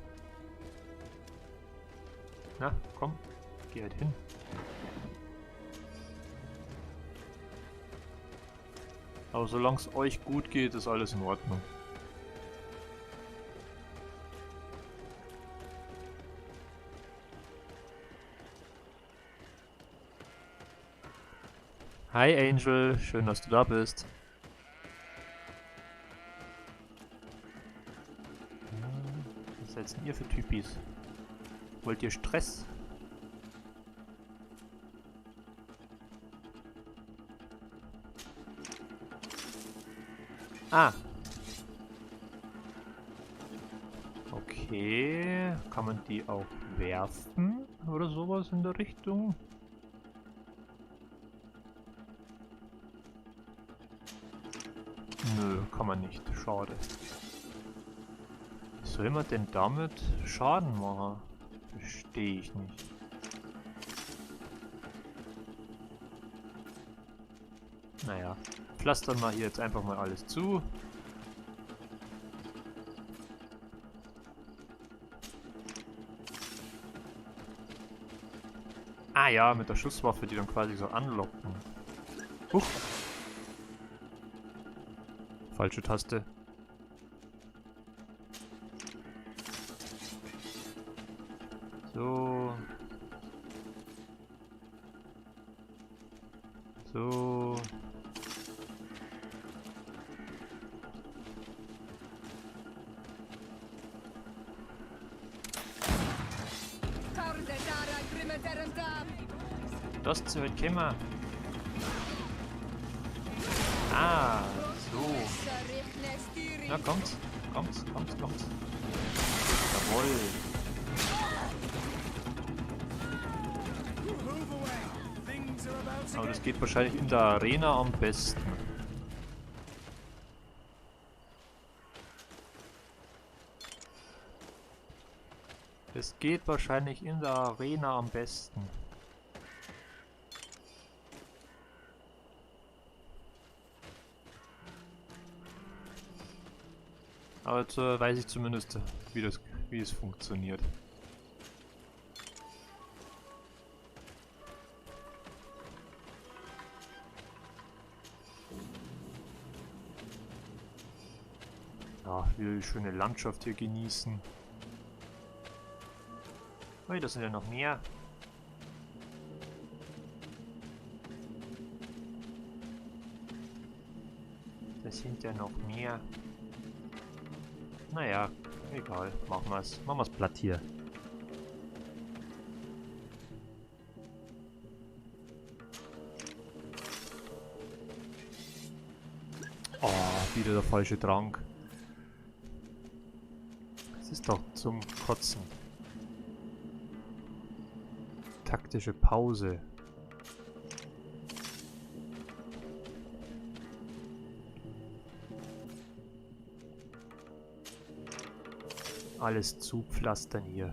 Na, komm, geh halt hin. Aber solange es euch gut geht, ist alles in Ordnung. Hi Angel, schön, dass du da bist. Was seid denn ihr für Typis? Wollt ihr Stress? Ah. Okay, kann man die auch werfen oder sowas in der Richtung? Nö, kann man nicht. Schade. Wie soll man denn damit Schaden machen? Verstehe ich nicht. Naja, pflastern wir hier jetzt einfach mal alles zu. Ah ja, mit der Schusswaffe, die dann quasi so anlocken. Huch. Falsche Taste. So. So. Das zu weit können wir. Ah, so. Na, kommt's. Jawohl. Aber das geht wahrscheinlich in der Arena am besten. Es geht wahrscheinlich in der Arena am besten. Aber jetzt weiß ich zumindest, wie es funktioniert. Ja, wir schöne Landschaft hier genießen. Oh, das sind ja noch mehr. Das sind ja noch mehr. Naja, egal. Machen wir's. Machen wir's platt hier. Oh, wieder der falsche Trank. Das ist doch zum Kotzen. Taktische Pause. Alles zupflastern hier.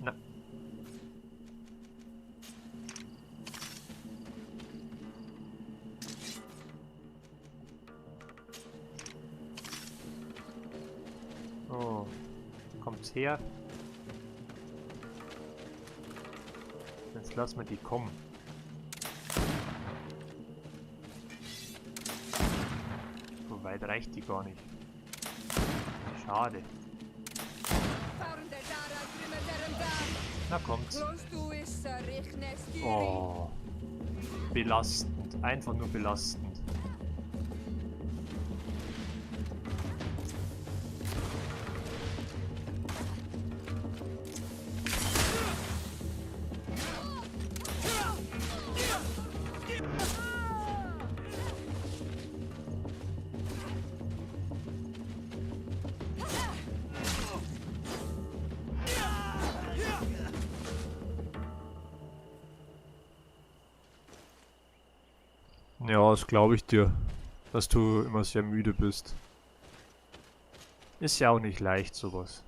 Na. Oh. Kommt's her? Jetzt lassen wir die kommen. So weit reicht die gar nicht. Schade. Na kommt's. Oh. Belastend. Einfach nur belastend. Ja, das glaube ich dir, dass du immer sehr müde bist. Ist ja auch nicht leicht, sowas.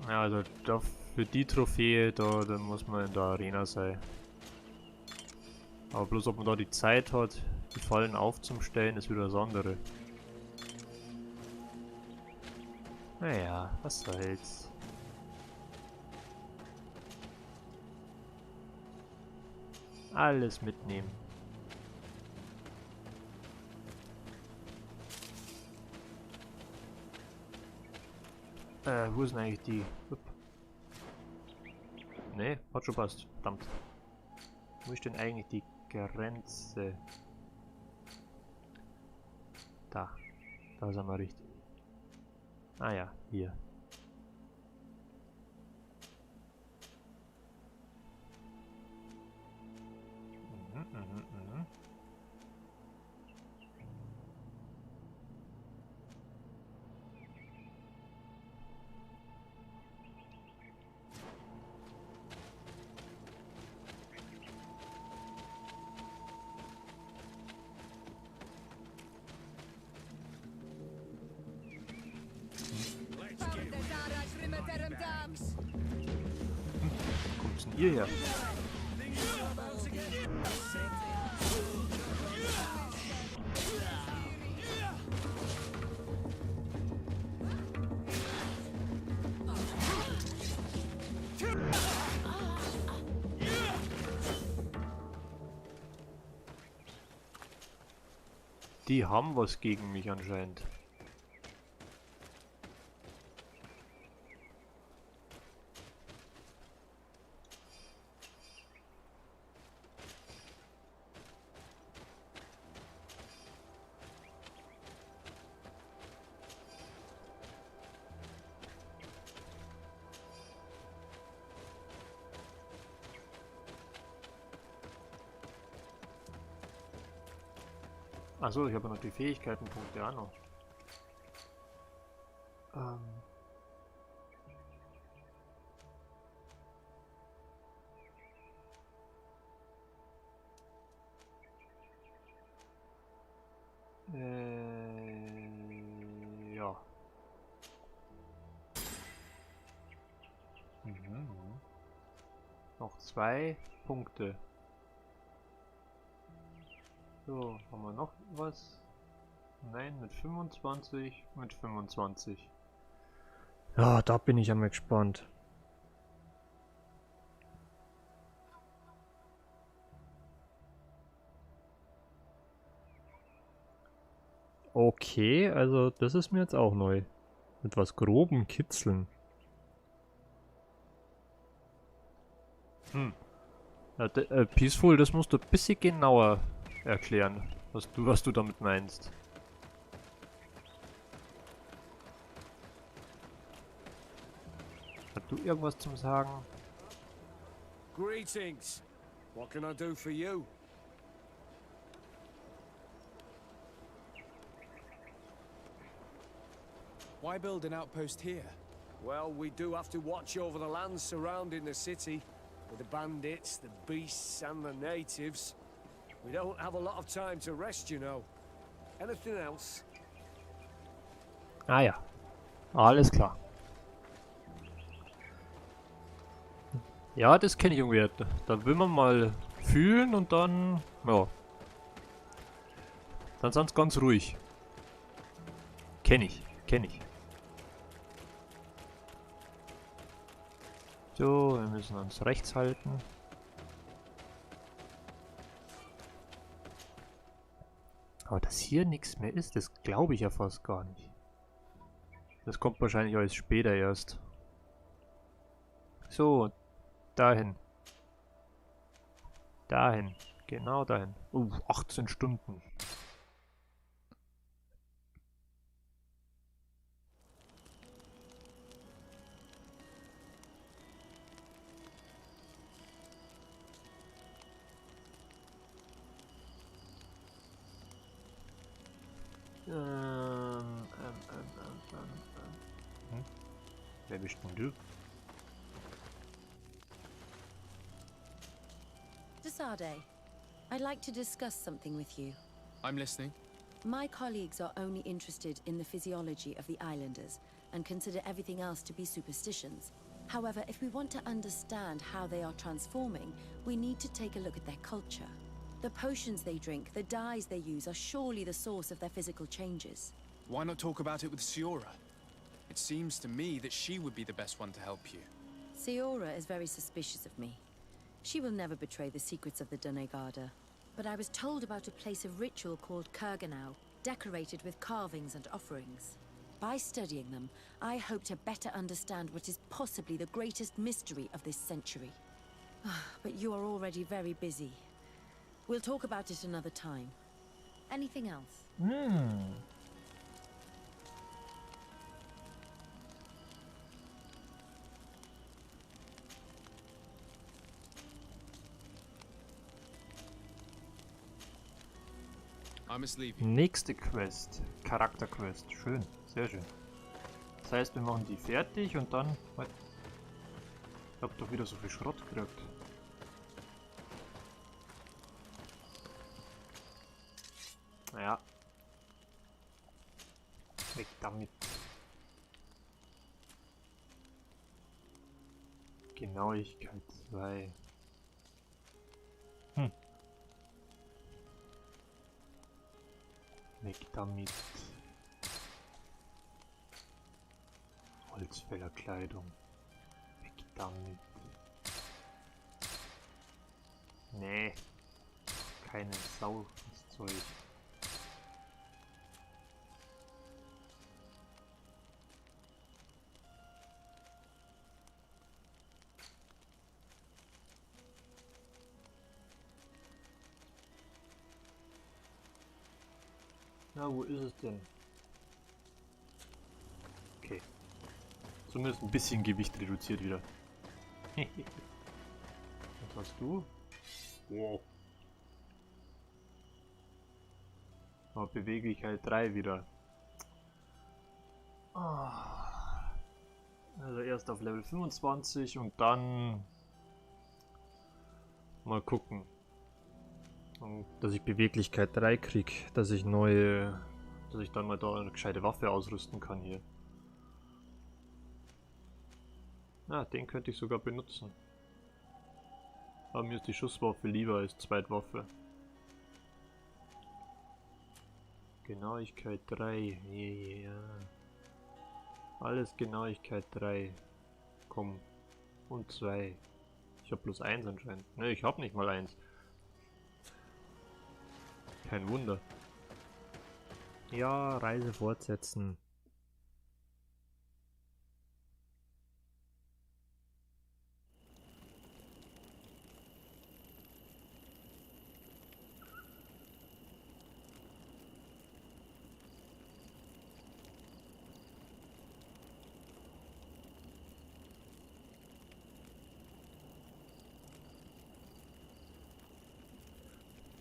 Ja, also für die Trophäe, da muss man in der Arena sein. Aber bloß ob man da die Zeit hat, die Fallen aufzustellen, ist wieder das andere. Naja, was soll's. Alles mitnehmen. Wo ist denn eigentlich die? Upp. Nee, hat schon passt. Verdammt. Wo ist denn eigentlich die Grenze? Da. Da sind wir richtig. Ah ja, hier. Kommst denn hierher? Die haben was gegen mich anscheinend. Achso, ich habe noch die Fähigkeitenpunkte auch noch. Ja. Noch 2 Punkte. So, haben wir noch was? Nein, mit 25, mit 25. Ja, da bin ich ja mal gespannt. Okay, also das ist mir jetzt auch neu. Mit was grobem Kitzeln. Ja, Peaceful, das musst du ein bisschen genauer erklären, was du damit meinst. Hast du irgendwas zum Sagen? Greetings. What can I do for you? Why build an outpost here? Well, we do have to watch over the lands surrounding the city, with the bandits, the beasts, and the natives. We don't have a lot of time to rest, you know. Anything else? Ah ja, alles klar. Ja, das kenne ich irgendwie. Da will man mal fühlen und dann, ja. Dann sind ganz ruhig. Kenne ich, kenne ich. So, wir müssen uns rechts halten. Aber dass hier nichts mehr ist, das glaube ich ja fast gar nicht. Das kommt wahrscheinlich alles später erst. So, dahin. Dahin. Genau dahin. 18 Stunden. Wer bist denn du? DeSardet, I'd like to discuss something with you. I'm listening. My colleagues are only interested in the physiology of the islanders and consider everything else to be superstitions. However, if we want to understand how they are transforming, we need to take a look at their culture. The potions they drink, the dyes they use are surely the source of their physical changes. Why not talk about it with Siora? It seems to me that she would be the best one to help you. Siora is very suspicious of me. She will never betray the secrets of the Denegarda. But I was told about a place of ritual called Kurganau, decorated with carvings and offerings. By studying them, I hope to better understand what is possibly the greatest mystery of this century. But you are already very busy. We'll talk about it another time. Anything else? I must leave you. Nächste Quest. Charakterquest. Schön. Sehr schön. Das heißt, wir machen die fertig und dann... Ich hab doch wieder so viel Schrott gekriegt. Naja. Weg damit. Genauigkeit 2. Weg damit. Holzfällerkleidung. Weg damit. Nee. Keine Sau, das Zeug. Na, wo ist es denn? Okay. Zumindest ein bisschen Gewicht reduziert wieder. Was hast du? Wow. Oh, Beweglichkeit 3 wieder. Also erst auf Level 25 und dann mal gucken. Und dass ich Beweglichkeit 3 krieg, dass ich dann mal da eine gescheite Waffe ausrüsten kann hier. Ah, den könnte ich sogar benutzen. Aber mir ist die Schusswaffe lieber als Zweitwaffe. Genauigkeit 3, yeah. Alles Genauigkeit 3. Komm. Und 2. Ich hab bloß 1 anscheinend. Ne, ich hab nicht mal 1. Kein Wunder. Ja, Reise fortsetzen.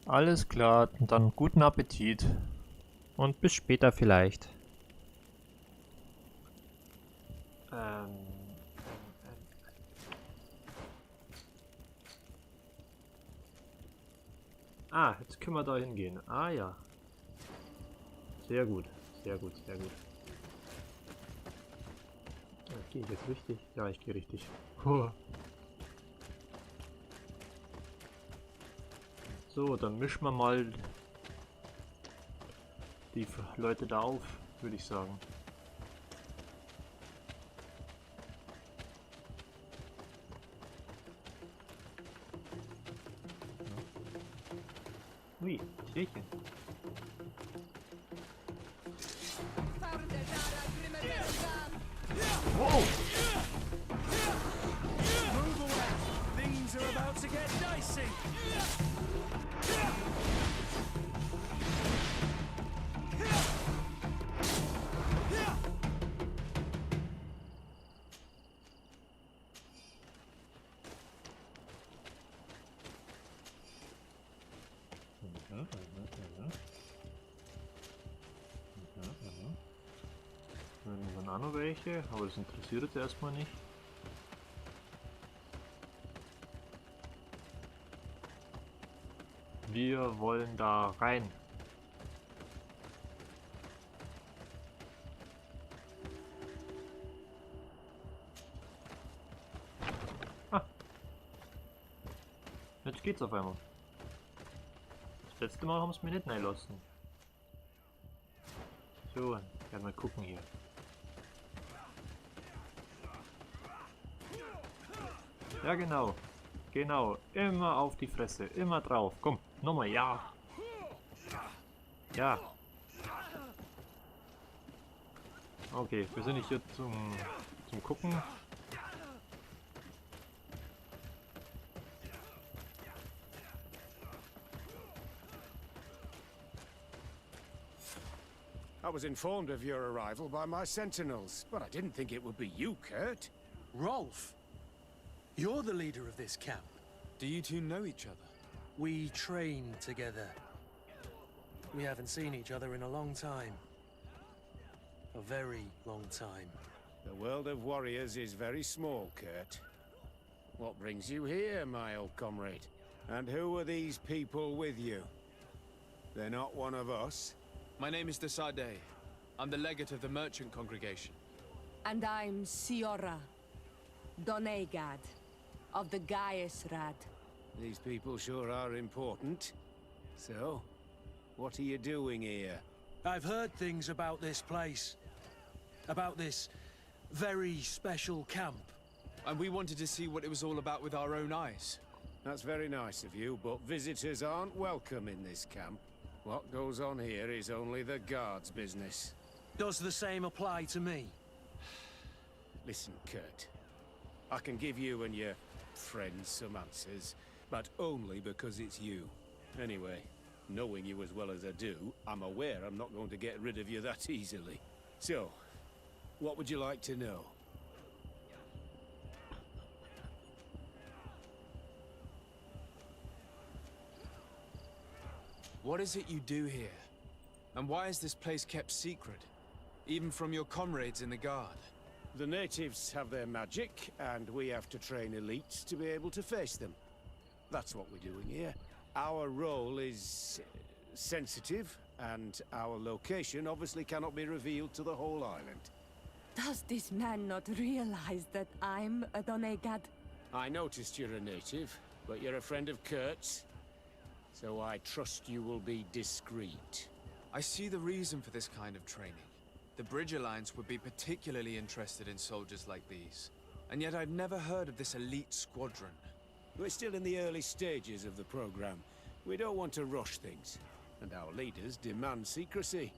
Alles klar, dann guten Appetit. Und bis später vielleicht. Ah, jetzt können wir da hingehen. Ah ja. Sehr gut, sehr gut, sehr gut. Gehe ich jetzt richtig? Ja, ich gehe richtig. Huh. So, dann mischen wir mal die Leute da auf, würde ich sagen. Ui, Tierchen. Wow! Move away! Things are about to get dicey! Dann auch noch welche, aber das interessiert jetzt erstmal nicht. Wir wollen da rein. Ah. Jetzt geht's auf einmal. Das letzte Mal haben sie mir nicht reingelassen. So, werden wir gucken hier. Ja genau, genau, immer auf die Fresse, immer drauf, komm, nochmal, ja. Ja. Okay, wir sind nicht hier zum Gucken. I was informed of your arrival by my sentinels, but I didn't think it would be you, Kurt. Rolf, you're the leader of this camp. Do you two know each other? We train together. We haven't seen each other in a long time. A very long time. The world of warriors is very small, Kurt. What brings you here, my old comrade? And who are these people with you? They're not one of us? My name is DeSardet. I'm the legate of the merchant congregation. And I'm Siora, Donegad, of the Gaesrad. These people sure are important. So, what are you doing here? I've heard things about this place. About this very special camp. And we wanted to see what it was all about with our own eyes. That's very nice of you, but visitors aren't welcome in this camp. What goes on here is only the guards' business. Does the same apply to me? Listen, Kurt. I can give you and your friends some answers, but only because it's you. Anyway, knowing you as well as I do, I'm aware I'm not going to get rid of you that easily. So, what would you like to know? What is it you do here? And why is this place kept secret? Even from your comrades in the guard? The natives have their magic, and we have to train elites to be able to face them. That's what we're doing here. Our role is sensitive, and our location obviously cannot be revealed to the whole island. Does this man not realize that I'm a Donegad? I noticed you're a native, but you're a friend of Kurt's. So I trust you will be discreet. I see the reason for this kind of training. The Bridge Alliance would be particularly interested in soldiers like these. And yet I'd never heard of this elite squadron. We're still in the early stages of the program. We don't want to rush things. And our leaders demand secrecy.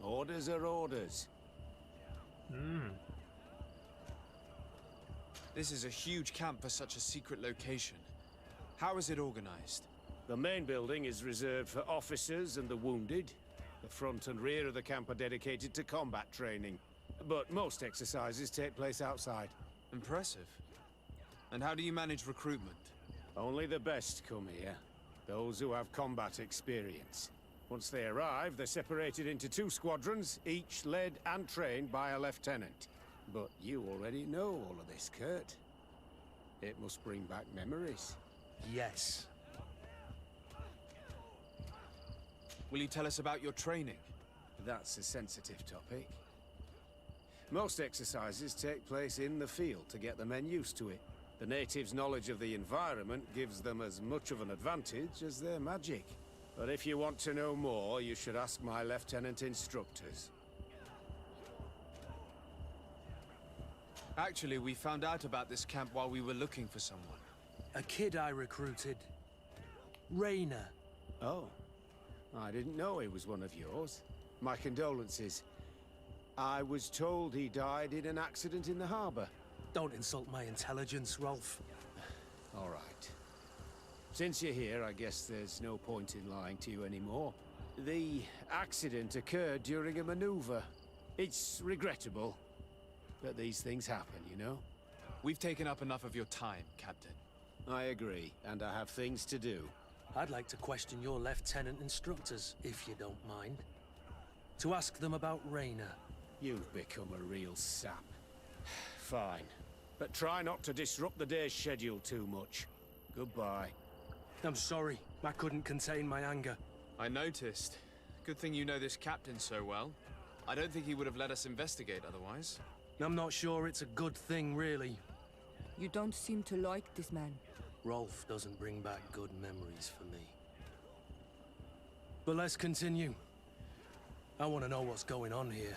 Orders are orders. This is a huge camp for such a secret location. How is it organized? The main building is reserved for officers and the wounded. The front and rear of the camp are dedicated to combat training. But most exercises take place outside. Impressive. And how do you manage recruitment? Only the best come here. Those who have combat experience. Once they arrive, they're separated into 2 squadrons, each led and trained by a lieutenant. But you already know all of this, Kurt. It must bring back memories. Yes. Will you tell us about your training? That's a sensitive topic. Most exercises take place in the field to get the men used to it. The natives' knowledge of the environment gives them as much of an advantage as their magic. But if you want to know more, you should ask my lieutenant instructors. Actually, we found out about this camp while we were looking for someone. A kid I recruited. Rainer. Oh. I didn't know he was one of yours. My condolences. I was told he died in an accident in the harbor. Don't insult my intelligence, Rolf. All right. Since you're here, I guess there's no point in lying to you anymore. The accident occurred during a maneuver. It's regrettable, but these things happen, you know? We've taken up enough of your time, Captain. I agree, and I have things to do. I'd like to question your lieutenant instructors, if you don't mind. To ask them about Rainer. You've become a real sap. Fine. But try not to disrupt the day's schedule too much. Goodbye. I'm sorry. I couldn't contain my anger. I noticed. Good thing you know this captain so well. I don't think he would have let us investigate otherwise. I'm not sure it's a good thing, really. You don't seem to like this man. Rolf doesn't bring back good memories for me. But let's continue. I want to know what's going on here.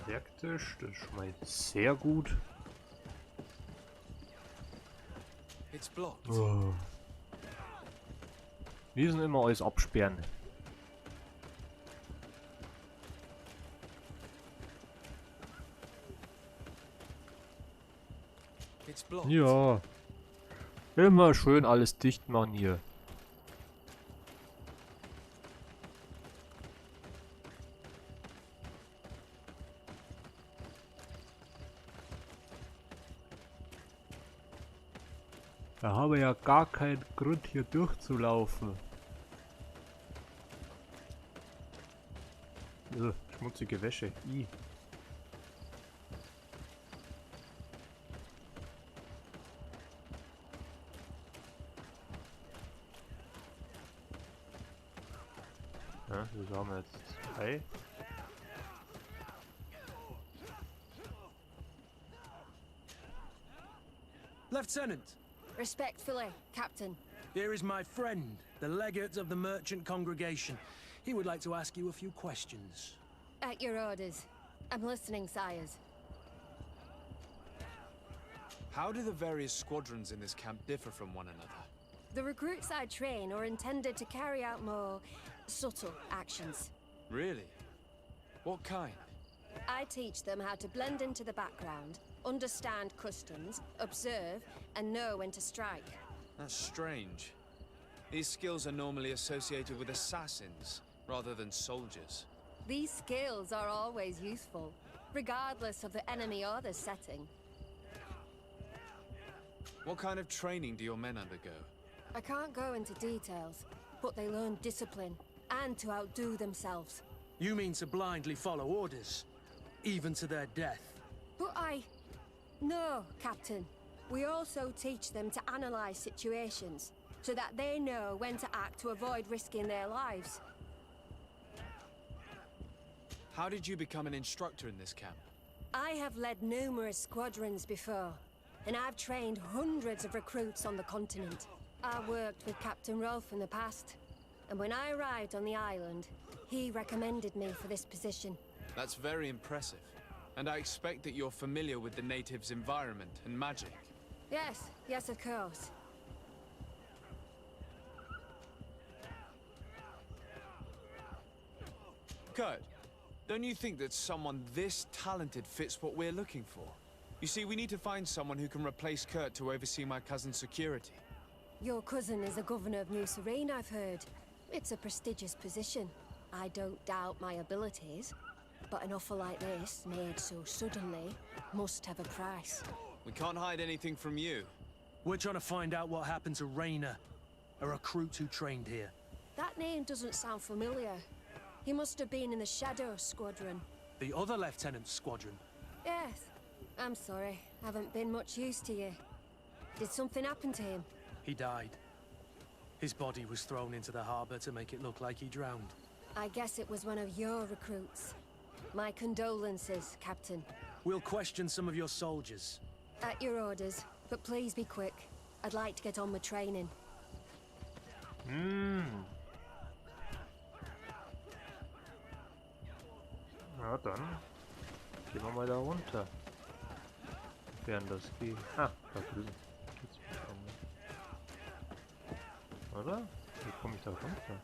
Werktisch, das ist schon mal sehr gut. It's blocked. Oh. Wir müssen immer alles absperren. It's blocked. Ja. Immer schön alles dicht machen hier. Da haben wir ja gar keinen Grund hier durchzulaufen. Schmutzige Wäsche. I. Ja, das haben wir jetzt 2. Lieutenant! Respectfully, Captain. Here is my friend, the legate of the merchant congregation. He would like to ask you a few questions. At your orders. I'm listening, sires. How do the various squadrons in this camp differ from one another? The recruits I train are intended to carry out more subtle actions. Really? What kind? I teach them how to blend into the background, understand customs, observe, and know when to strike. That's strange. These skills are normally associated with assassins, rather than soldiers. These skills are always useful, regardless of the enemy or the setting. What kind of training do your men undergo? I can't go into details, but they learn discipline, and to outdo themselves. You mean to blindly follow orders, even to their death? But No, Captain. We also teach them to analyze situations, so that they know when to act to avoid risking their lives. How did you become an instructor in this camp? I have led numerous squadrons before, and I've trained hundreds of recruits on the continent. I worked with Captain Rolfe in the past, and when I arrived on the island, he recommended me for this position. That's very impressive. And I expect that you're familiar with the natives' environment and magic. Yes, yes, of course. Kurt, don't you think that someone this talented fits what we're looking for? You see, we need to find someone who can replace Kurt to oversee my cousin's security. Your cousin is the governor of New Serene, I've heard. It's a prestigious position. I don't doubt my abilities, but an offer like this, made so suddenly, must have a price. We can't hide anything from you. We're trying to find out what happened to Rainer, a recruit who trained here. That name doesn't sound familiar. He must have been in the Shadow Squadron. The other lieutenant's squadron? Yes. I'm sorry, haven't been much use to you. Did something happen to him? He died. His body was thrown into the harbor to make it look like he drowned. I guess it was one of your recruits. My condolences, Captain. We'll question some of your soldiers. At your orders, but please be quick. I'd like to get on with training. Na dann, gehen wir mal da runter. Während das geht. Ah, da drüben. Geht's oder? Wie komme ich da runter?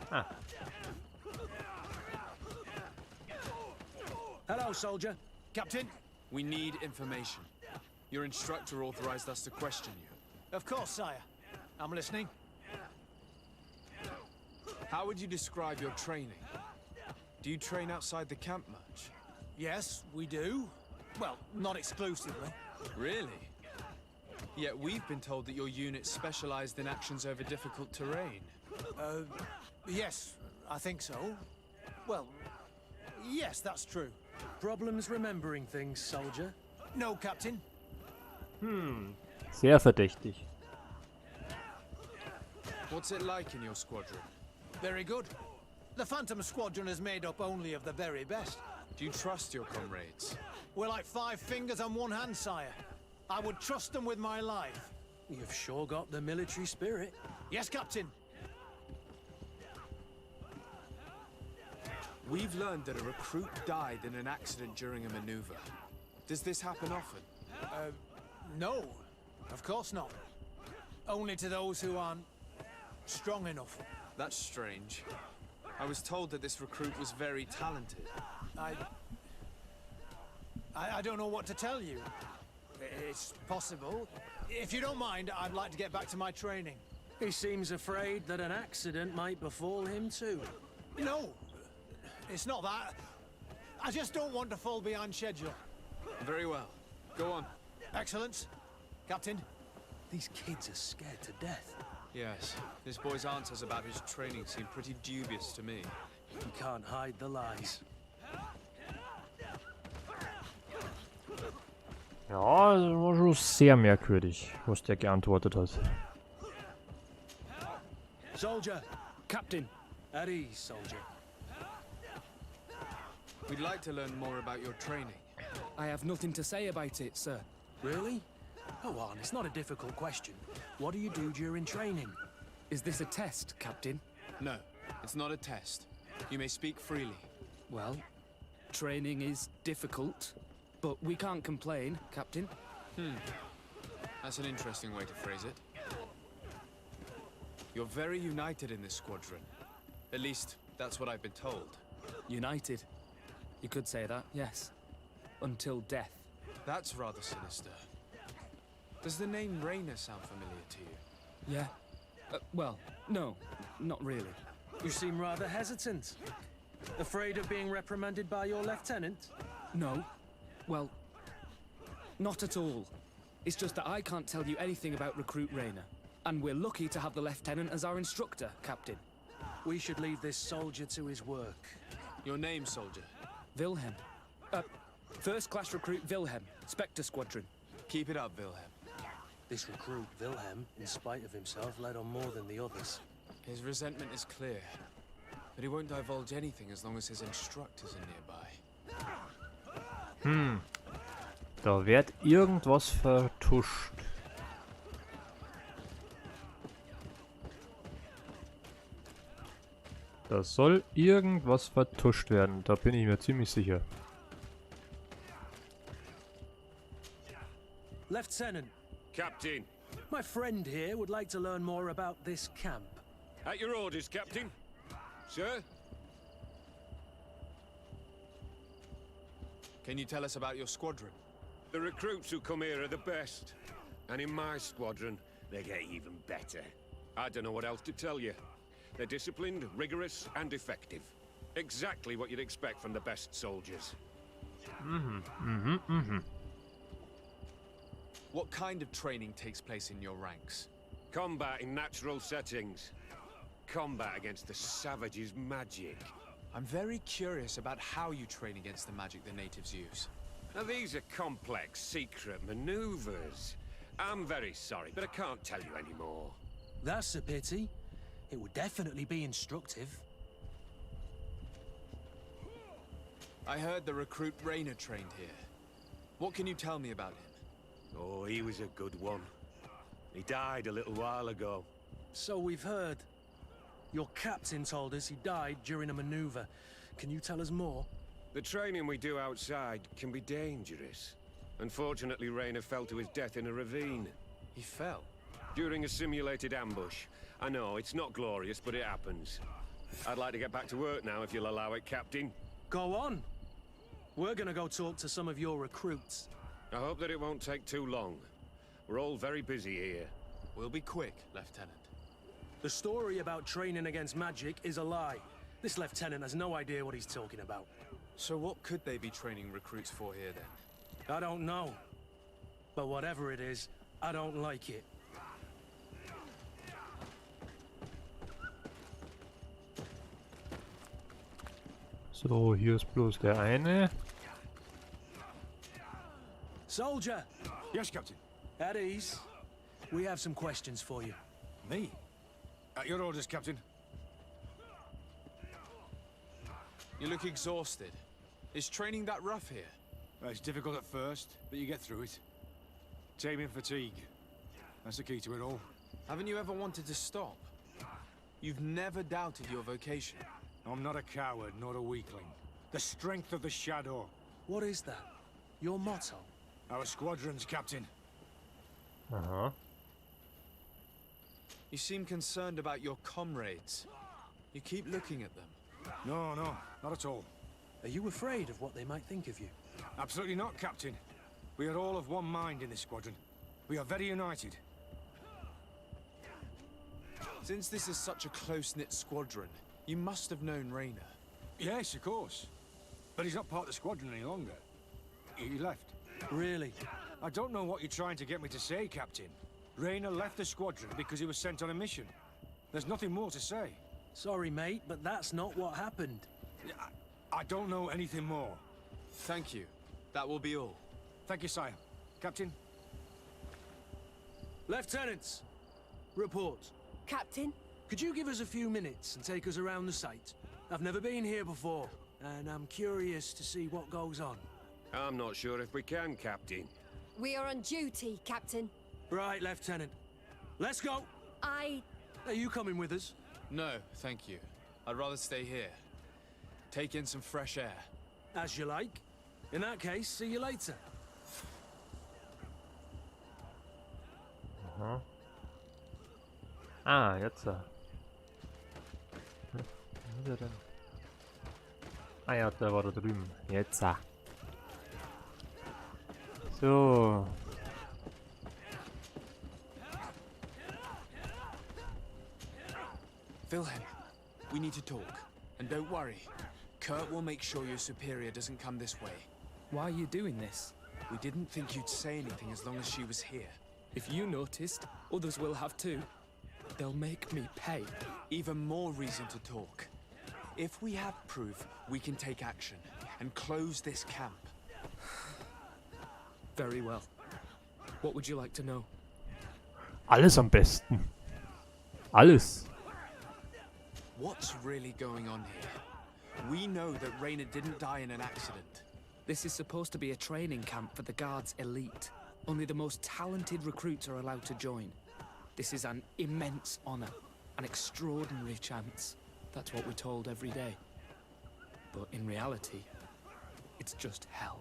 Ah. Hello, soldier. Captain? We need information. Your instructor authorized us to question you. Of course, sire. I'm listening. How would you describe your training? Do you train outside the camp much? Yes, we do. Well, not exclusively. Really? Yet we've been told that your unit specialized in actions over difficult terrain. Yes, I think so. Well, yes, that's true. Problems remembering things, soldier? No, Captain. Sehr verdächtig. What's it like in your squadron? Very good. The Phantom Squadron is made up only of the very best. Do you trust your comrades? We're like 5 fingers on one hand, sire. I would trust them with my life. You've sure got the military spirit. Yes, Captain. We've learned that a recruit died in an accident during a maneuver. Does this happen often? No. Of course not. Only to those who aren't strong enough. That's strange. I was told that this recruit was very talented. I don't know what to tell you. It's possible. If you don't mind, I'd like to get back to my training. He seems afraid that an accident might befall him too. No, it's not that. I just don't want to fall behind schedule. Very well. Go on. Excellence. Captain. These kids are scared to death. Yes. This boy's answers about his training seem pretty dubious to me. You can't hide the lies. Ja, das war schon sehr merkwürdig, was der geantwortet hat. Soldier! Captain! At ease, soldier. We'd like to learn more about your training. I have nothing to say about it, sir. Really? Go on, it's not a difficult question. What do you do during training? Is this a test, Captain? No, it's not a test. You may speak freely. Well, training is difficult, but we can't complain, Captain. That's an interesting way to phrase it. You're very united in this squadron. At least, that's what I've been told. United. You could say that, yes. Until death. That's rather sinister. Does the name Rainer sound familiar to you? Yeah. Well, no, not really. You seem rather hesitant. Afraid of being reprimanded by your lieutenant? No. Well, not at all. It's just that I can't tell you anything about Recruit Rainer. And we're lucky to have the lieutenant as our instructor, Captain. We should leave this soldier to his work. Your name, soldier? Wilhelm. First class recruit Wilhelm, Spectre Squadron. Keep it up, Wilhelm. This recruit, Wilhelm, in spite of himself, led on more than the others. His resentment is clear, but he won't divulge anything as long as his instructors are nearby. Da wird irgendwas vertuscht. Da soll irgendwas vertuscht werden, da bin ich mir ziemlich sicher. Lieutenant. Captain. My friend here would like to learn more about this camp. At your orders, Captain. Sir? Can you tell us about your squadron? The recruits who come here are the best. And in my squadron, they get even better. I don't know what else to tell you. They're disciplined, rigorous, and effective. Exactly what you'd expect from the best soldiers. What kind of training takes place in your ranks? Combat in natural settings. Combat against the savages' magic. I'm very curious about how you train against the magic the natives use. Now these are complex, secret maneuvers. I'm very sorry, but I can't tell you anymore. That's a pity. It would definitely be instructive. I heard the recruit Rainer trained here. What can you tell me about him? Oh, he was a good one. He died a little while ago. So we've heard. Your captain told us he died during a maneuver. Can you tell us more? The training we do outside can be dangerous. Unfortunately, Rainer fell to his death in a ravine. He fell? During a simulated ambush. I know, it's not glorious, but it happens. I'd like to get back to work now, if you'll allow it, Captain. Go on. We're gonna go talk to some of your recruits. I hope that it won't take too long. We're all very busy here. We'll be quick, Lieutenant. The story about training against magic is a lie. This lieutenant has no idea what he's talking about. So what could they be training recruits for here, then? I don't know. But whatever it is, I don't like it. So, hier ist bloß der eine. Soldier! Yes, Captain. At ease. We have some questions for you. Me? At your orders, Captain. You look exhausted. Is training that rough here? It's difficult at first, but you get through it. Taming fatigue. That's the key to it all. Haven't you ever wanted to stop? You've never doubted your vocation. I'm not a coward, nor a weakling. The strength of the shadow. What is that? Your motto? Our squadron's, Captain. Aha. You seem concerned about your comrades. You keep looking at them. No, not at all. Are you afraid of what they might think of you? Absolutely not, Captain. We are all of one mind in this squadron. We are very united. Since this is such a close-knit squadron, you must have known Rainer. Yes, of course. But he's not part of the squadron any longer. He left. Really? I don't know what you're trying to get me to say, Captain. Rainer left the squadron because he was sent on a mission. There's nothing more to say. Sorry, mate, but that's not what happened. I don't know anything more. Thank you. That will be all. Thank you, sire. Captain? Lieutenants, report. Captain? Could you give us a few minutes and take us around the site? I've never been here before, and I'm curious to see what goes on. I'm not sure if we can, Captain. We are on duty, Captain. Right, Lieutenant. Let's go! Are you coming with us? No, thank you. I'd rather stay here. Take in some fresh air. As you like. In that case, see you later. Aha. Ah, jetzt. Wo ist er denn? Ah ja, der war da drüben. Jetzt. So. Wilhelm, we need to talk. And don't worry. Kurt will make sure your superior doesn't come this way. Why are you doing this? We didn't think you'd say anything as long as she was here. If you noticed, others will have too. They'll make me pay. Even more reason to talk. If we have proof, we can take action and close this camp. Very well. What would you like to know? Alles am besten. Alles. What's really going on here? We know that Rainer didn't die in an accident. This is supposed to be a training camp for the Guard's elite. Only the most talented recruits are allowed to join. This is an immense honor, an extraordinary chance. That's what we're told every day. But in reality, it's just hell.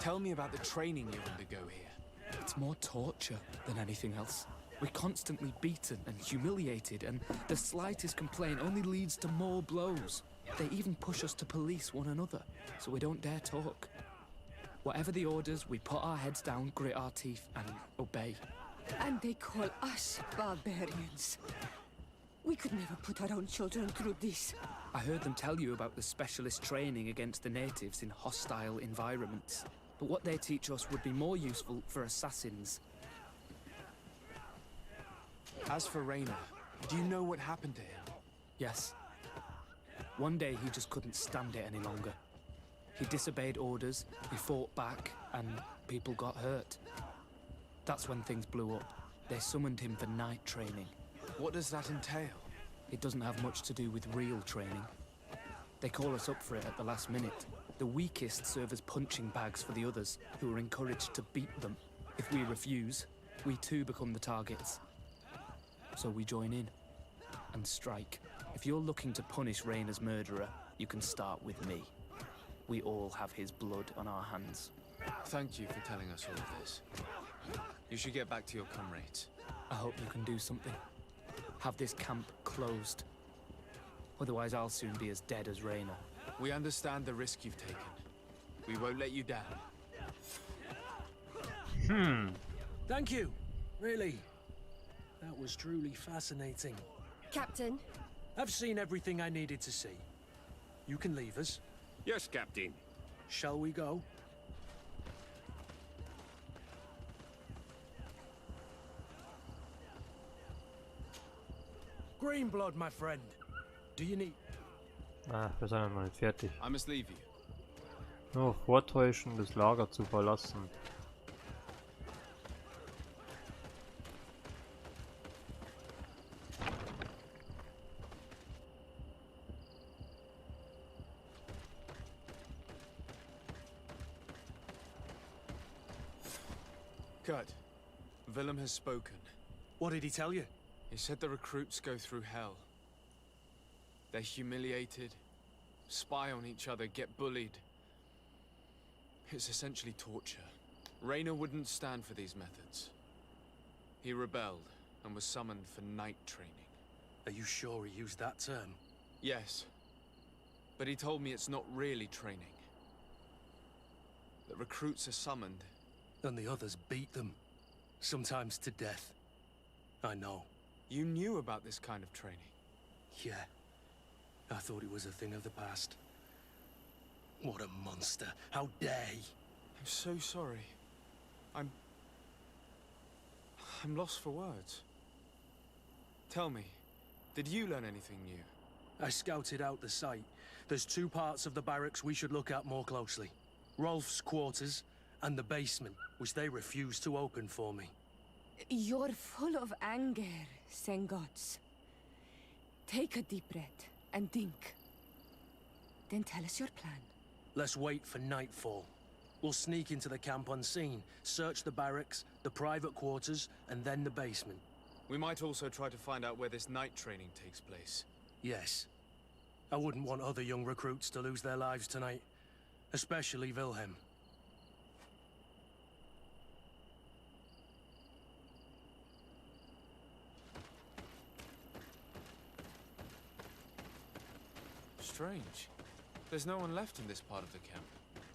Tell me about the training you undergo here. It's more torture than anything else. We're constantly beaten and humiliated, and the slightest complaint only leads to more blows. They even push us to police one another, so we don't dare talk. Whatever the orders, we put our heads down, grit our teeth, and obey. And they call us barbarians. We could never put our own children through this. I heard them tell you about the specialist training against the natives in hostile environments. But what they teach us would be more useful for assassins. As for Rainer, do you know what happened to him? Yes. One day he just couldn't stand it any longer. He disobeyed orders, he fought back, and people got hurt. That's when things blew up. They summoned him for night training. What does that entail? It doesn't have much to do with real training. They call us up for it at the last minute. The weakest serve as punching bags for the others, who are encouraged to beat them. If we refuse, we too become the targets. So we join in and strike. If you're looking to punish Rainer's murderer, you can start with me. We all have his blood on our hands. Thank you for telling us all of this. You should get back to your comrades. I hope you can do something. Have this camp closed. Otherwise I'll soon be as dead as Rainer. We understand the risk you've taken. We won't let you down. Thank you. Really. That was truly fascinating. Captain? I've seen everything I needed to see. You can leave us. Yes, Captain. Shall we go? Green blood, my friend. Do you need... Ah, wir sind noch nicht fertig. I must leave you. Nur vortäuschen, das Lager zu verlassen. Kurt, Willem has spoken. What did he tell you? He said the recruits go through hell. They're humiliated, spy on each other, get bullied. It's essentially torture. Rainer wouldn't stand for these methods. He rebelled and was summoned for night training. Are you sure he used that term? Yes, but he told me it's not really training. The recruits are summoned. And the others beat them, sometimes to death. I know. You knew about this kind of training? Yeah. I thought it was a thing of the past. What a monster. How dare he? I'm so sorry. I'm lost for words. Tell me, did you learn anything new? I scouted out the site. There's two parts of the barracks we should look at more closely. Rolf's quarters and the basement, which they refused to open for me. You're full of anger, Sengots. Take a deep breath and think. Then tell us your plan. Let's wait for nightfall. We'll sneak into the camp unseen, search the barracks, the private quarters, and then the basement. We might also try to find out where this night training takes place. Yes. I wouldn't want other young recruits to lose their lives tonight. Especially Wilhelm. Strange. There's no one left in this part of the camp.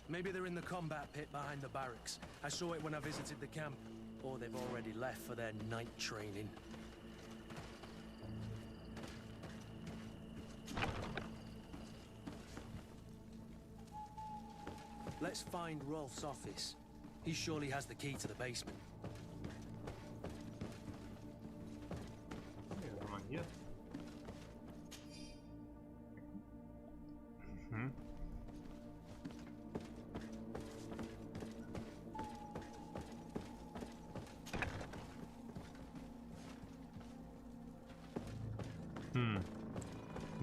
Maybe they're in the combat pit behind the barracks. I saw it when I visited the camp. Or they've already left for their night training. Let's find Rolf's office. He surely has the key to the basement. Ja, mal hier.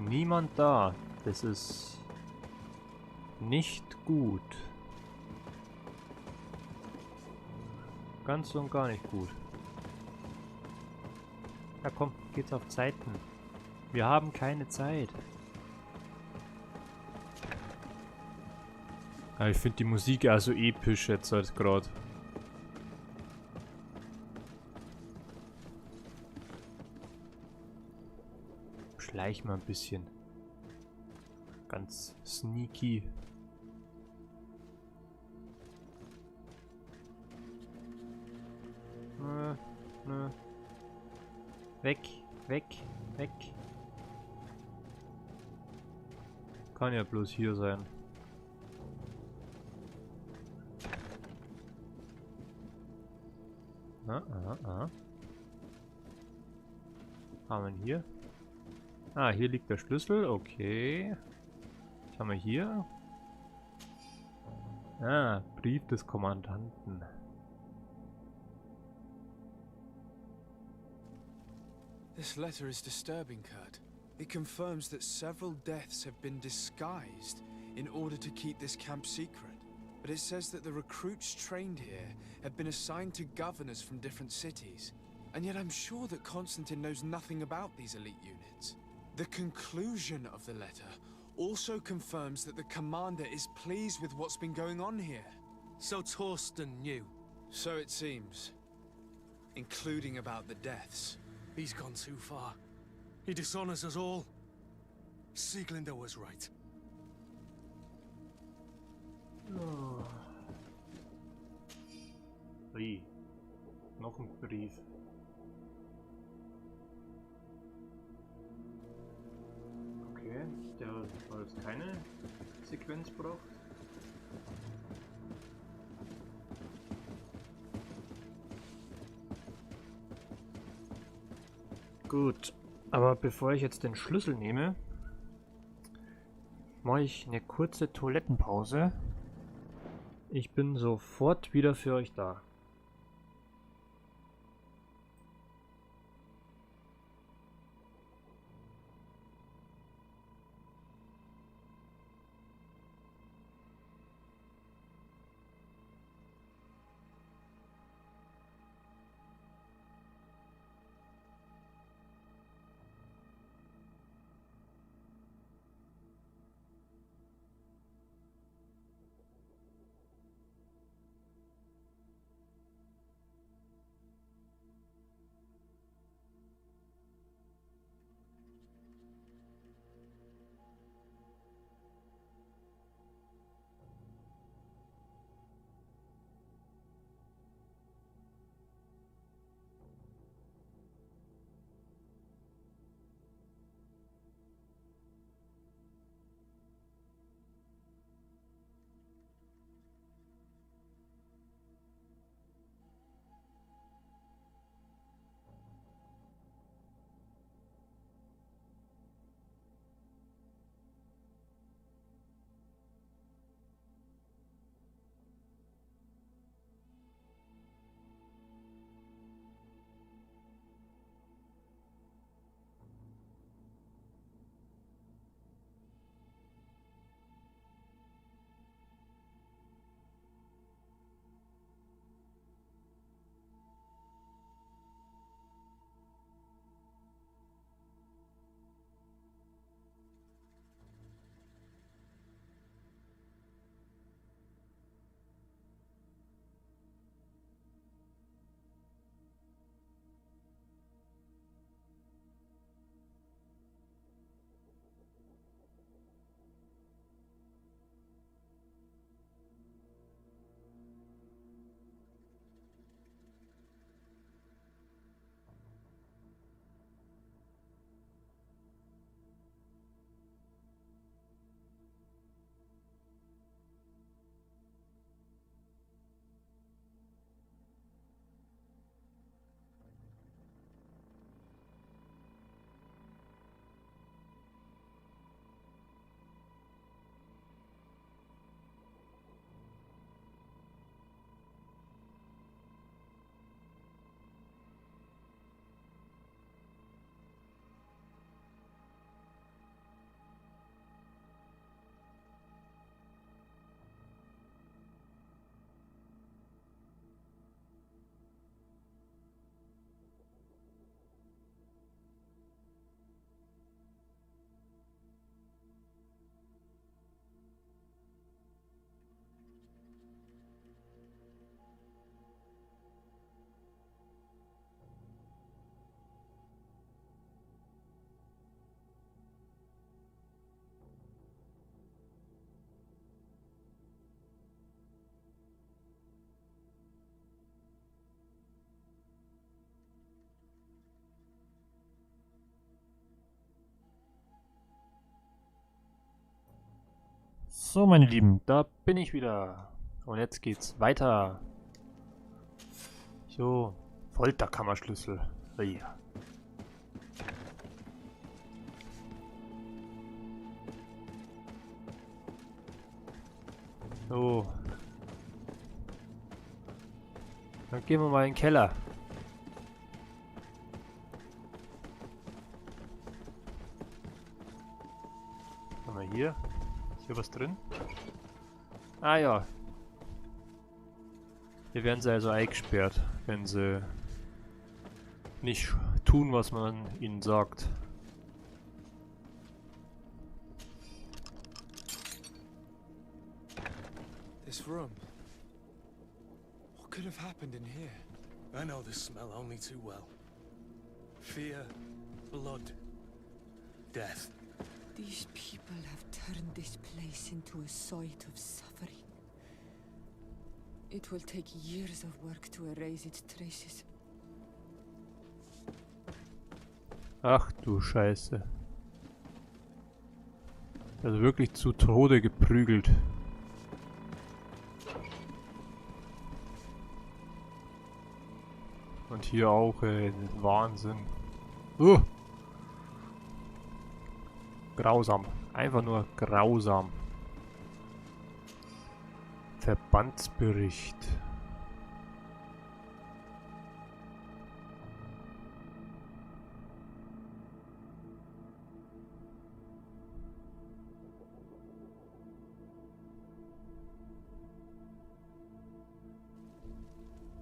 Niemand da. Das ist Nicht gut. Ganz und gar nicht gut. Ja komm, geht's auf Zeiten. Wir haben keine Zeit. Ja, ich finde die Musik ja so episch jetzt halt gerade. Schleich mal ein bisschen. Ganz sneaky. Nö. Weg, weg, weg. Kann ja bloß hier sein. Haben wir hier? Ah, hier liegt der Schlüssel. Okay. Was haben wir hier? Ah, Brief des Kommandanten. This letter is disturbing, Kurt. It confirms that several deaths have been disguised in order to keep this camp secret. But it says that the recruits trained here have been assigned to governors from different cities. And yet I'm sure that Constantine knows nothing about these elite units. The conclusion of the letter also confirms that the commander is pleased with what's been going on here. So Torsten knew. So it seems. Including about the deaths. He's gone too far. He dishonors us all. Sieglinder was right. Oh. Ui. Noch ein Brief. Okay, der war jetzt keine Sequenz braucht. Gut, aber bevor ich jetzt den Schlüssel nehme, mache ich eine kurze Toilettenpause. Ich bin sofort wieder für euch da. So, meine Lieben, da bin ich wieder. Und jetzt geht's weiter. So, Folterkammerschlüssel. Hier. So. Dann gehen wir mal in den Keller. Was haben wir hier? Ist hier was drin? Ah ja. Hier werden sie also eingesperrt, wenn sie nicht tun, was man ihnen sagt. This room. What could have happened in here? I know this smell only too well. Fear, blood, death. These people have turned this place into a site of suffering. It will take years of work to erase its traces. Ach du Scheiße. Also wirklich zu Tode geprügelt. Und hier auch, Wahnsinn. Grausam. Einfach nur grausam. Verbandsbericht.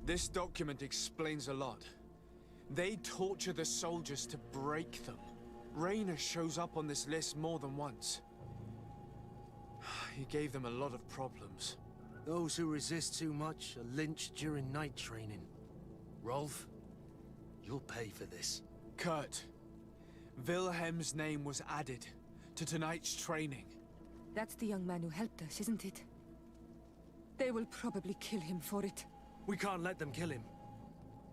This document explains a lot. They torture the soldiers to break them. Rainer shows up on this list more than once. He gave them a lot of problems. Those who resist too much are lynched during night training. Rolf, you'll pay for this. Kurt, Wilhelm's name was added to tonight's training. That's the young man who helped us, isn't it? They will probably kill him for it. We can't let them kill him.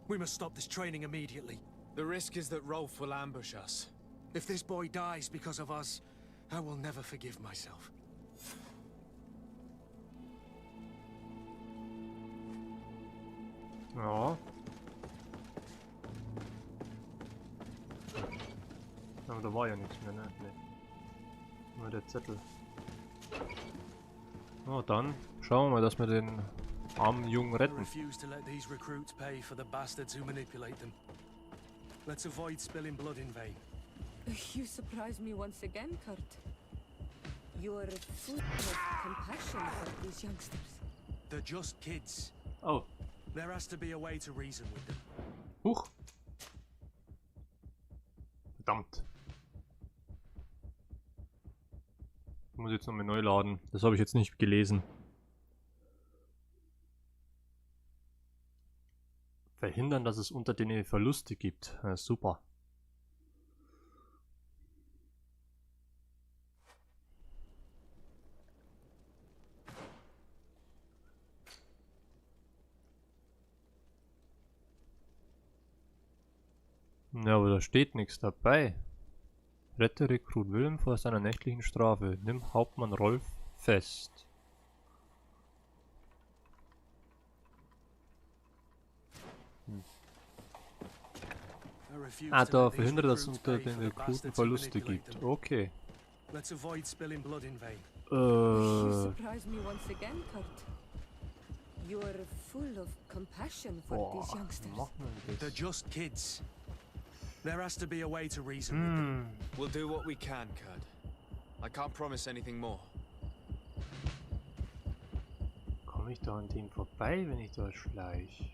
We must stop this training immediately. The risk is that Rolf will ambush us. If this boy dies because of us, I will never forgive myself. Ja. Aber da war ja nichts mehr, ne? Nee. Nur der Zettel. Na dann schauen wir mal, dass wir den armen Jungen retten. Refuse to let these recruits pay for the bastards who manipulate them. Let's avoid spilling blood in vain. You surprise me once again, Kurt. You're full of compassion for these youngsters. They're just kids. Oh. There has to be a way to reason with them. Huch. Verdammt. Ich muss jetzt nochmal neu laden. Das habe ich jetzt nicht gelesen. Verhindern, dass es unter denen Verluste gibt. Ja, super. Ja, aber da steht nichts dabei. Rette Rekrut Wilhelm vor seiner nächtlichen Strafe. Nimm Hauptmann Rolf fest. Ah, da verhindert, dass es unter den Rekruten Verluste gibt. Okay. Let's avoid spilling blood in vain. You surprise me once again, Kurt. You're full of compassion for these youngsters. They're just kids. There has to be a way to reason with them. We'll do what we can, Kurt. I can't promise anything more. Komme ich da an denen vorbei, wenn ich da schleiche?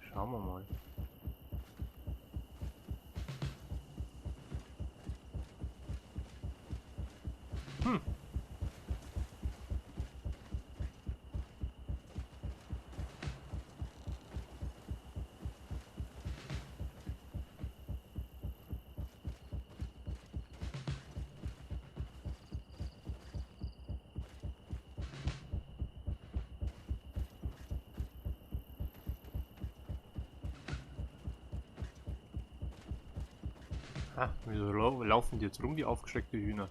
Schauen wir mal. Ah, wieso laufen die jetzt rum, die aufgeschreckte Hühner?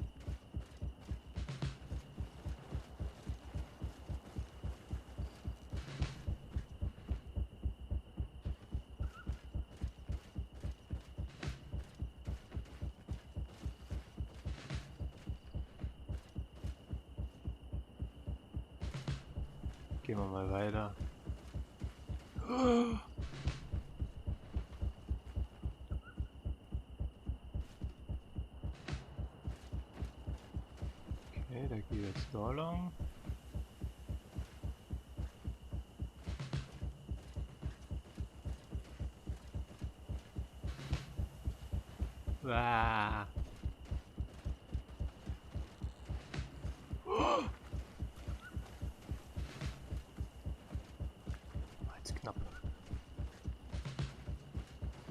Gehen wir mal weiter. Okay, da geht jetzt da lang. Ah. Jetzt knapp.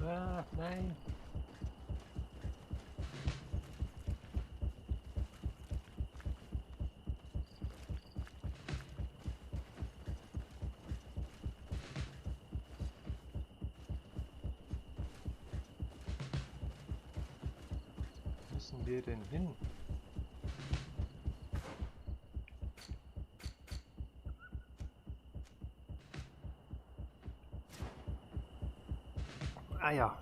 Ah, nein. Wo müssen wir denn hin? Ah ja.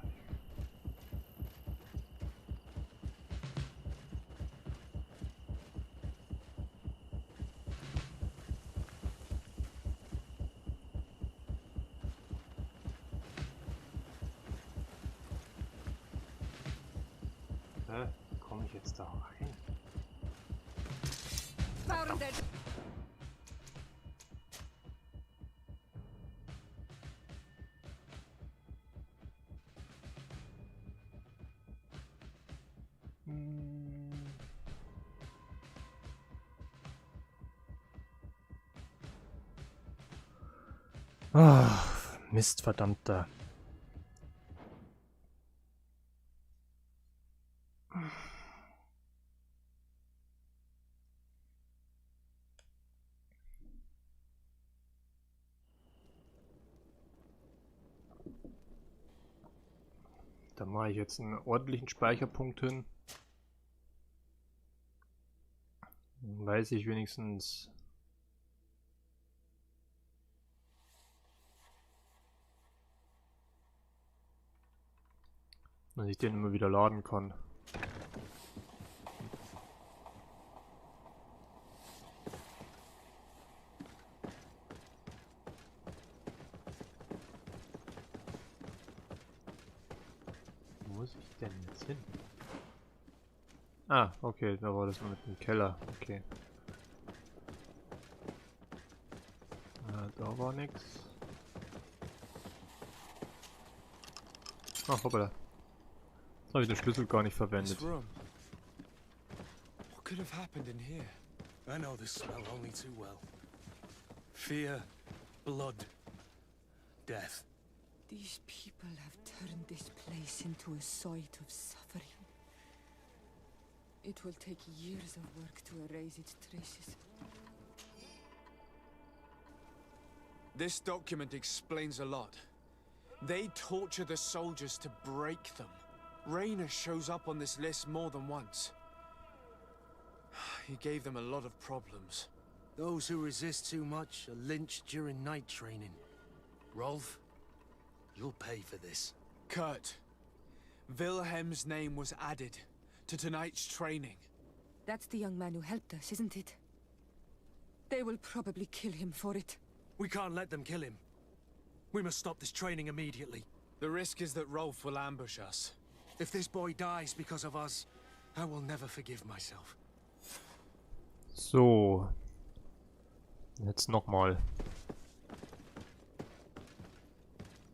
Komme ich jetzt da rein? Ah, Mist, verdammter. Da mache ich jetzt einen ordentlichen Speicherpunkt hin. Dann weiß ich wenigstens, dass ich den immer wieder laden kann. Wo muss ich denn jetzt hin? Ah, okay, da war das nur mit dem Keller. Okay. Da war nix. Ach, hoppala. Jetzt habe ich den Schlüssel gar nicht verwendet. What could have happened in here? I know this smell only too well. Fear, blood, death. These people have turned this place into a site of suffering. It will take years of work to erase its traces. This document explains a lot. They torture the soldiers to break them. Rainer shows up on this list more than once. He gave them a lot of problems. Those who resist too much are lynched during night training. Rolf, you'll pay for this. Kurt, Wilhelm's name was added to tonight's training. That's the young man who helped us, isn't it? They will probably kill him for it. We can't let them kill him. We must stop this training immediately. The risk is that Rolf will ambush us. If this boy dies because of us, I will never forgive myself. So. Jetzt nochmal.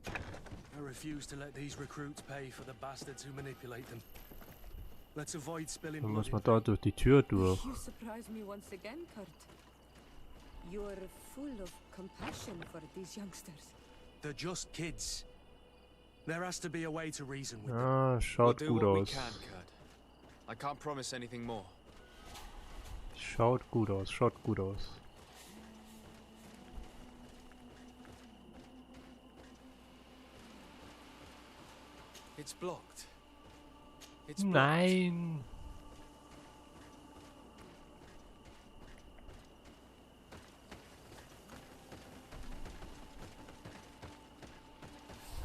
I refuse to let these recruits pay for the bastards who manipulate them. Let's avoid spilling Dann blood. muss man da durch die Tür durch. You surprise me once again, Kurt. You're full of compassion for these youngsters. They're just kids. There has to be a way to reason with them. Ah, schaut We'll gut do what we aus. can, Kurt. I can't promise anything more. Schaut gut aus, schaut gut aus. It's blocked. Nein.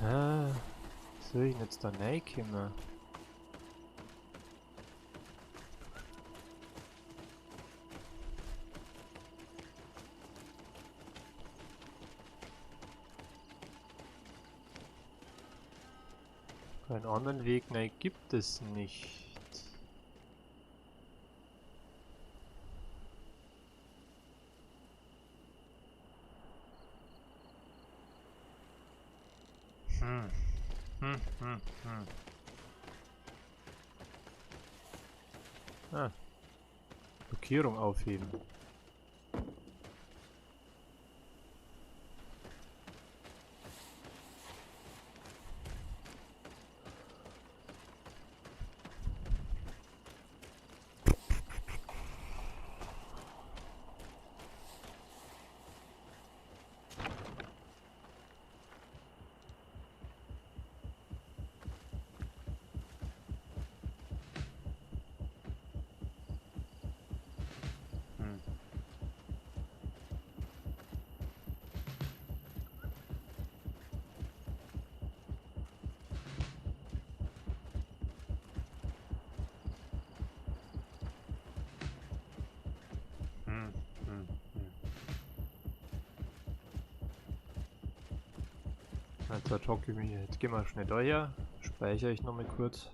Ah, soll ich jetzt da reinkommen? Einen anderen Weg rein gibt es nicht. Ah. Blockierung aufheben. Jetzt hocke ich mich, jetzt gehen wir schnell daher, speichere ich noch mal kurz.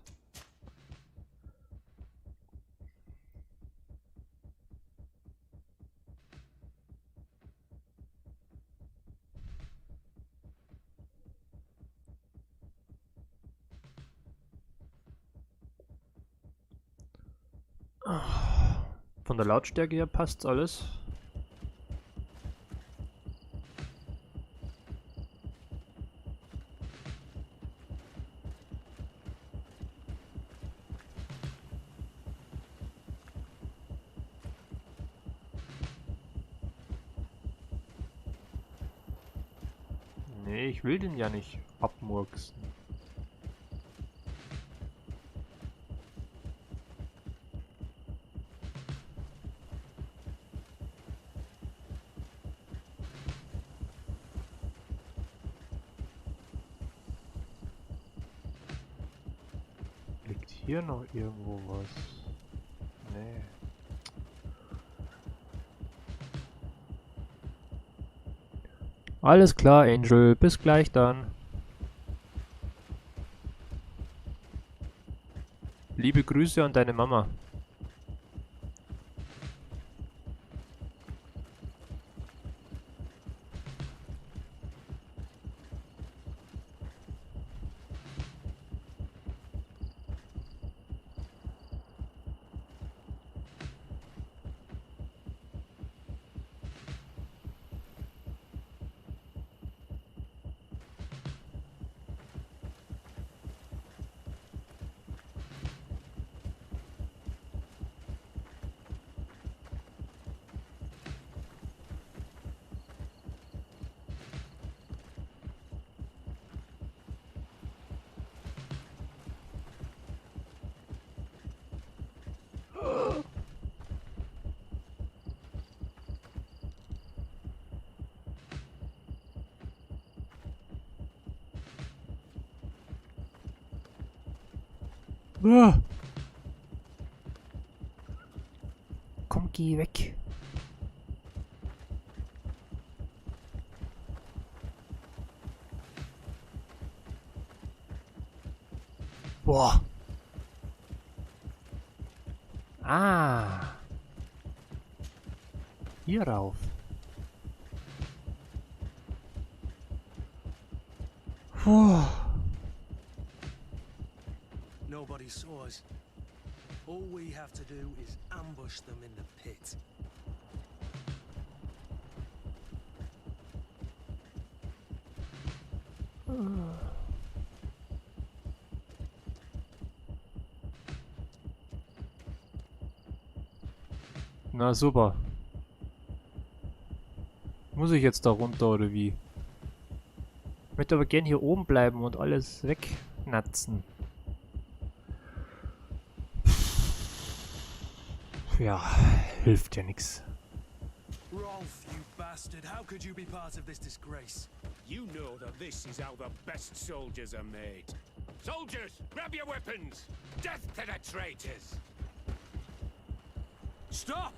Von der Lautstärke her passt alles. Nee, ich will den ja nicht abmurksen. Liegt hier noch irgendwo was? Nee. Alles klar, Angel. Bis gleich dann. Liebe Grüße an deine Mama. Komm, geh weg. Boah. Ah. Hier rauf. Puh. Nobody saw us. All we have to do is ambush them in the pit. Na super. Muss ich jetzt da runter oder wie? Ich möchte aber gern hier oben bleiben und alles wegnatzen. Ja, hilft ja nix. Rolf, you bastard, how could you be part of this disgrace? You know that this is how the best soldiers are made. Soldiers, grab your weapons! Death to the traitors! Stop!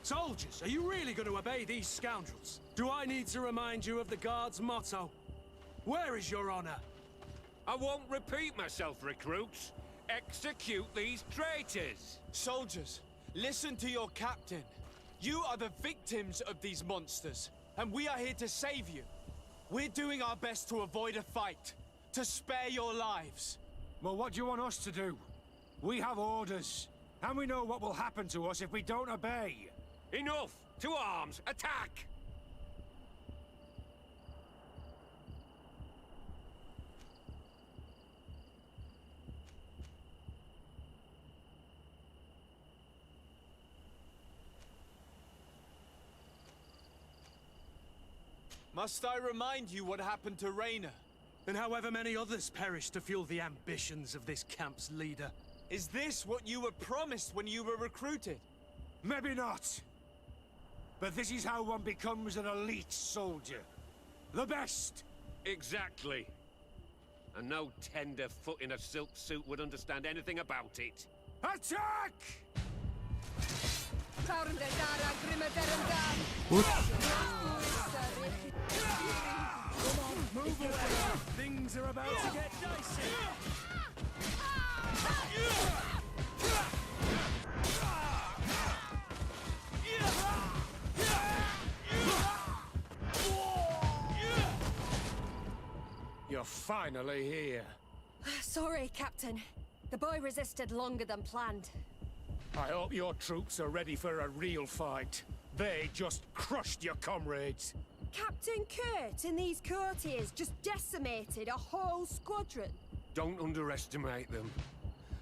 Soldiers, are you really going to obey these scoundrels? Do I need to remind you of the Guard's motto? Where is your honor? I won't repeat myself, recruits. Execute these traitors! Soldiers, listen to your captain. You are the victims of these monsters, and we are here to save you. We're doing our best to avoid a fight, to spare your lives. Well, what do you want us to do? We have orders, and we know what will happen to us if we don't obey. Enough! To arms! Attack! Must I remind you what happened to Raynor? And however many others perished to fuel the ambitions of this camp's leader. Is this what you were promised when you were recruited? Maybe not. But this is how one becomes an elite soldier. The best! Exactly. And no tenderfoot in a silk suit would understand anything about it. Attack! Gut. Move away! Things are about to get dicey! You're finally here. Sorry, Captain. The boy resisted longer than planned. I hope your troops are ready for a real fight. They just crushed your comrades. Captain Kurt and these courtiers just decimated a whole squadron. Don't underestimate them.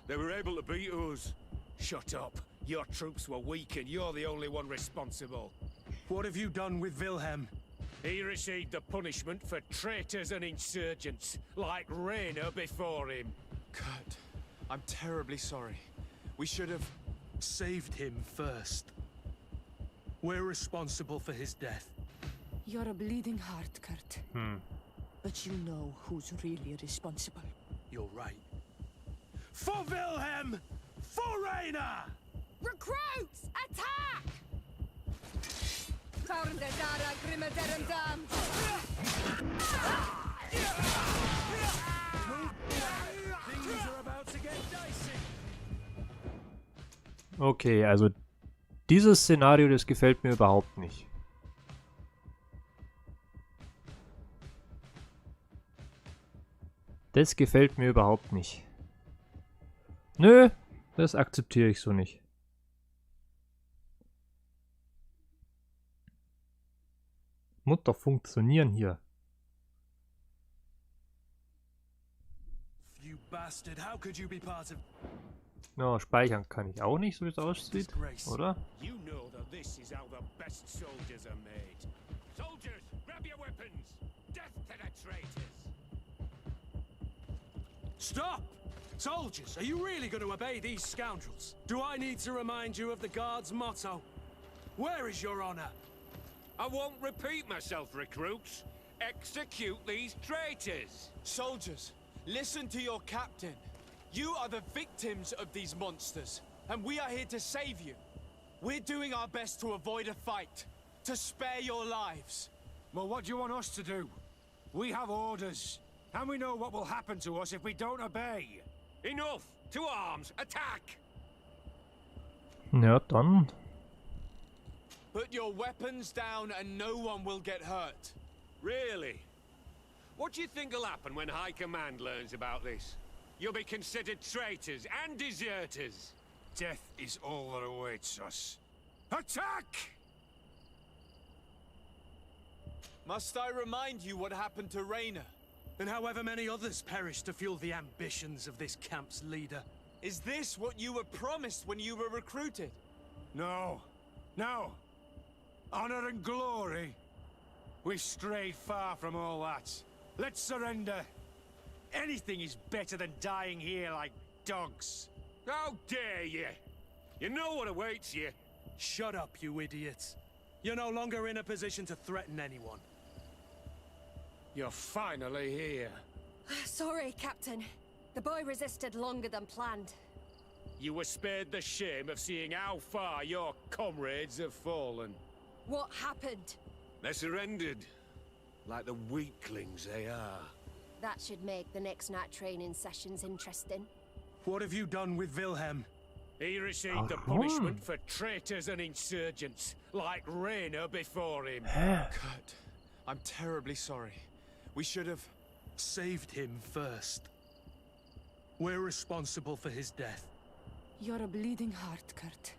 They were able to beat us. Shut up. Your troops were weak and you're the only one responsible. What have you done with Wilhelm? He received the punishment for traitors and insurgents, like Raynor before him. Kurt, I'm terribly sorry. We should have... saved him first. We're responsible for his death. You're a bleeding heart, Kurt. But you know who's really responsible. You're right. For Wilhelm! For Raynor! Recruits! Attack! Things are about to get dicey. Okay, also dieses Szenario, das gefällt mir überhaupt nicht. Das gefällt mir überhaupt nicht. Nö, das akzeptiere ich so nicht. Muss doch funktionieren hier. You bastard, how could you be part of... Ja, speichern kann ich auch nicht, so wie es aussieht, oder? You know that this is how the best soldiers are made. Soldiers, grab your weapons! Death to the traitors! Stop! Soldiers, are you really going to obey these scoundrels? Do I need to remind you of the Guard's motto? Where is your honor? I won't repeat myself, recruits. Execute these traitors! Soldiers, listen to your captain. You are the victims of these monsters, and we are here to save you. We're doing our best to avoid a fight, to spare your lives. Well, what do you want us to do? We have orders, and we know what will happen to us if we don't obey. Enough! To arms! Attack! Ja, dann. Put your weapons down and no one will get hurt. Really? What do you think will happen when High Command learns about this? You'll be considered traitors and deserters. Death is all that awaits us. Attack! Must I remind you what happened to Raynor? And however many others perished to fuel the ambitions of this camp's leader. Is this what you were promised when you were recruited? No. No. Honor and glory. We've strayed far from all that. Let's surrender. Anything is better than dying here like dogs. How dare you! You know what awaits you. Shut up, you idiots. You're no longer in a position to threaten anyone. You're finally here. Sorry, Captain. The boy resisted longer than planned. You were spared the shame of seeing how far your comrades have fallen. What happened? They surrendered, like the weaklings they are. That should make the next night training sessions interesting. What have you done with Wilhelm? He received the punishment for traitors and insurgents, like Rainer before him. Kurt, I'm terribly sorry. We should have... saved him first. We're responsible for his death. You're a bleeding heart, Kurt.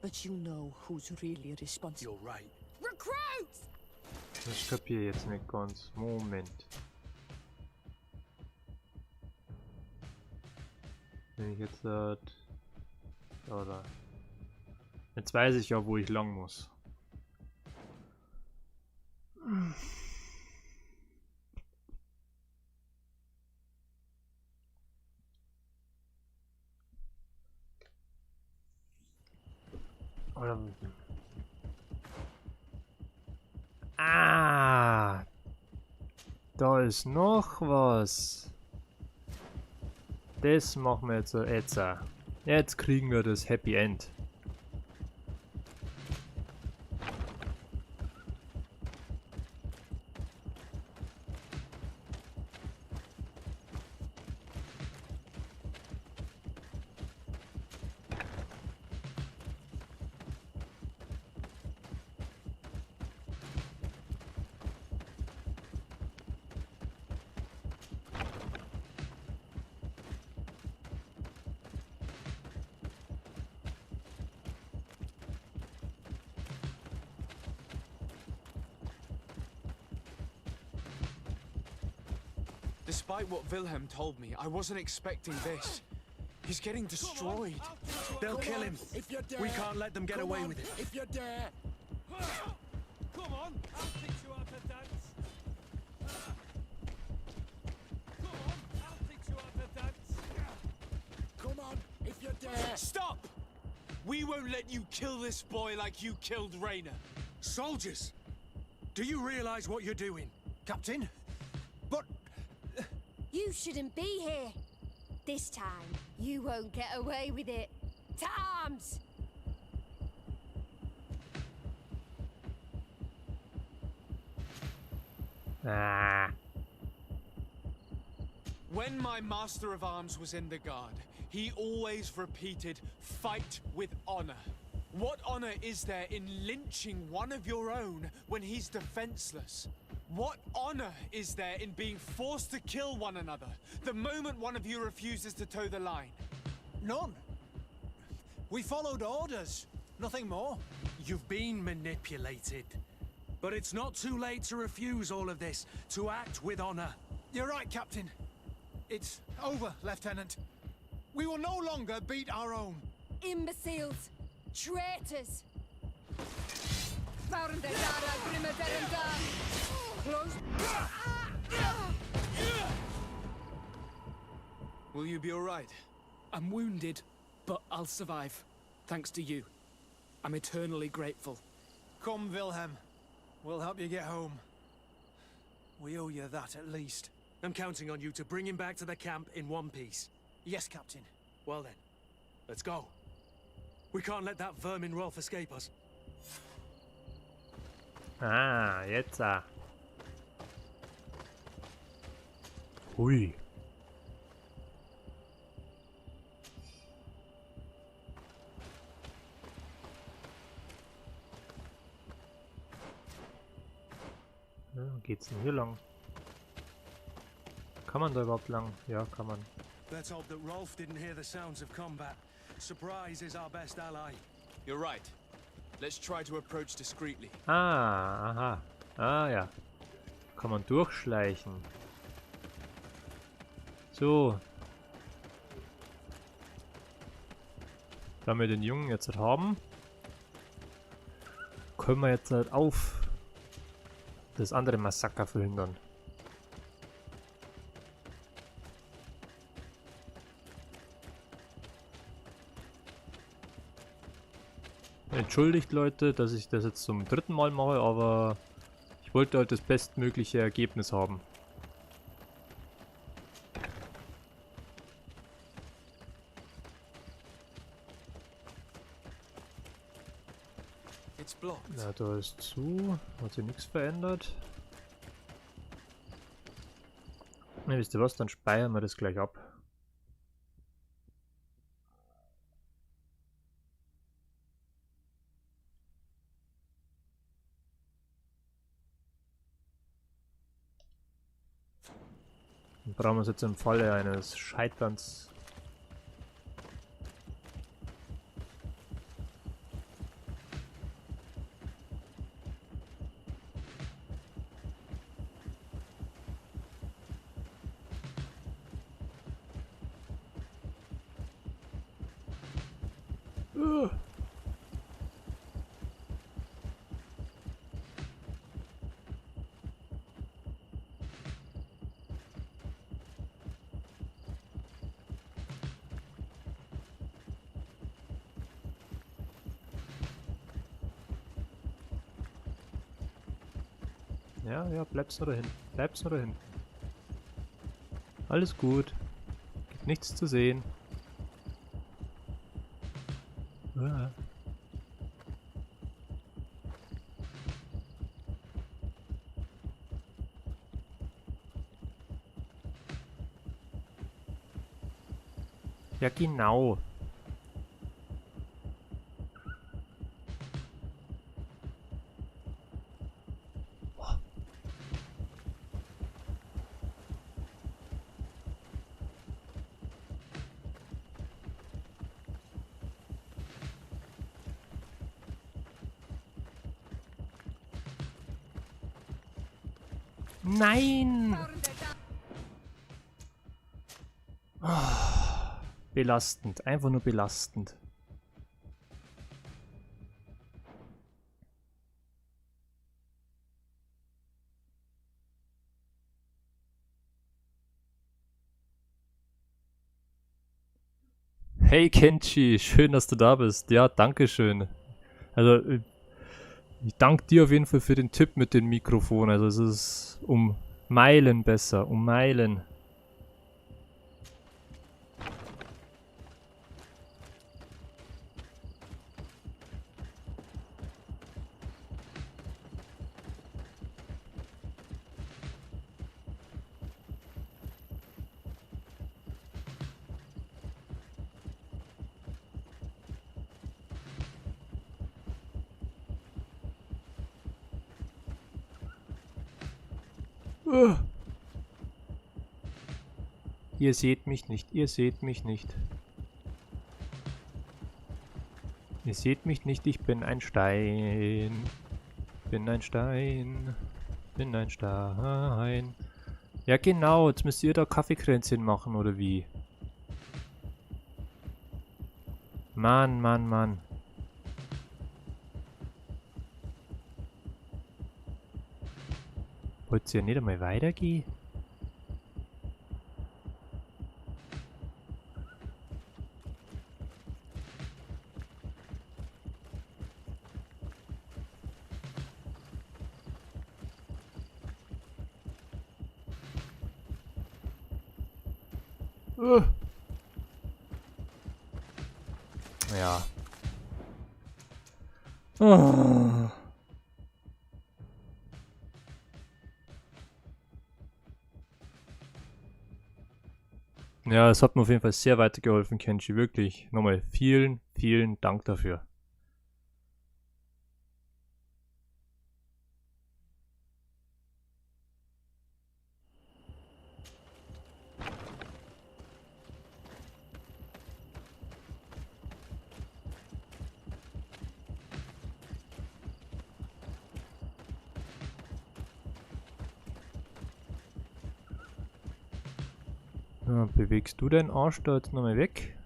But you know who's really responsible. You're right. Recruits! Ich kapiere jetzt nicht ganz. Moment. Wenn ich jetzt oder jetzt weiß ich ja, wo ich lang muss. Oder da ist noch was. Das machen wir jetzt jetzt. Jetzt kriegen wir das Happy End. Despite what Wilhelm told me, I wasn't expecting this. He's getting destroyed. They'll kill him. We can't let them get away with it. If you dare. Come on, I'll teach you how to dance. Come on, I'll teach you how to dance. Come on, if you dare. Stop! We won't let you kill this boy like you killed Rainer. Soldiers! Do you realize what you're doing? Captain? But... You shouldn't be here. This time, you won't get away with it. Times! When my Master of Arms was in the Guard, he always repeated, fight with honor. What honor is there in lynching one of your own when he's defenseless? What honor is there in being forced to kill one another the moment one of you refuses to toe the line? None. We followed orders. Nothing more. You've been manipulated. But it's not too late to refuse all of this, to act with honor. You're right, Captain. It's over, Lieutenant. We will no longer beat our own. Imbeciles! Traitors! Will you be alright? I'm wounded, but I'll survive. Thanks to you. I'm eternally grateful. Come, Wilhelm. We'll help you get home. We owe you that, at least. I'm counting on you to bring him back to the camp in one piece. Yes, Captain. Well then, let's go. We can't let that vermin Rolf escape us. Jetzt. Hui. Ja, wo geht's denn hier lang? Kann man da überhaupt lang? Ja, kann man. Let's hope that Rolf didn't hear the sounds of combat. Surprise is our best ally. You're right. Let's try to approach discreetly. Aha. Ja. Kann man durchschleichen. So. Da wir den Jungen jetzt haben, können wir jetzt halt auf das andere Massaker verhindern. Entschuldigt Leute, dass ich das jetzt zum 3. Mal mache, aber ich wollte halt das bestmögliche Ergebnis haben. Ja, da ist zu. Hat sich nichts verändert. Na, wisst ihr was? Dann speichern wir das gleich ab. Dann brauchen wir es jetzt im Falle eines Scheiterns. Ja, ja, bleibst nur dahin. Bleibst nur dahin. Alles gut. Gibt nichts zu sehen. Ah. Ja, genau. Nein! Oh, belastend, einfach nur belastend. Hey Kenchi, schön, dass du da bist. Ja, danke schön. Also, ich danke dir auf jeden Fall für den Tipp mit dem Mikrofon. Also, es ist um Meilen besser, um Meilen. Ihr seht mich nicht, ihr seht mich nicht. Ihr seht mich nicht, ich bin ein Stein. Bin ein Stein. Bin ein Stein. Ja genau, jetzt müsst ihr da Kaffeekränzchen machen, oder wie? Mann, Mann, Mann. Wollt ihr nicht einmal weitergehen? Ja. Oh. Ja, es hat mir auf jeden Fall sehr weitergeholfen, Kenji. Wirklich. Nochmal vielen, vielen Dank dafür. Ja, bewegst du deinen Arsch da jetzt nochmal weg?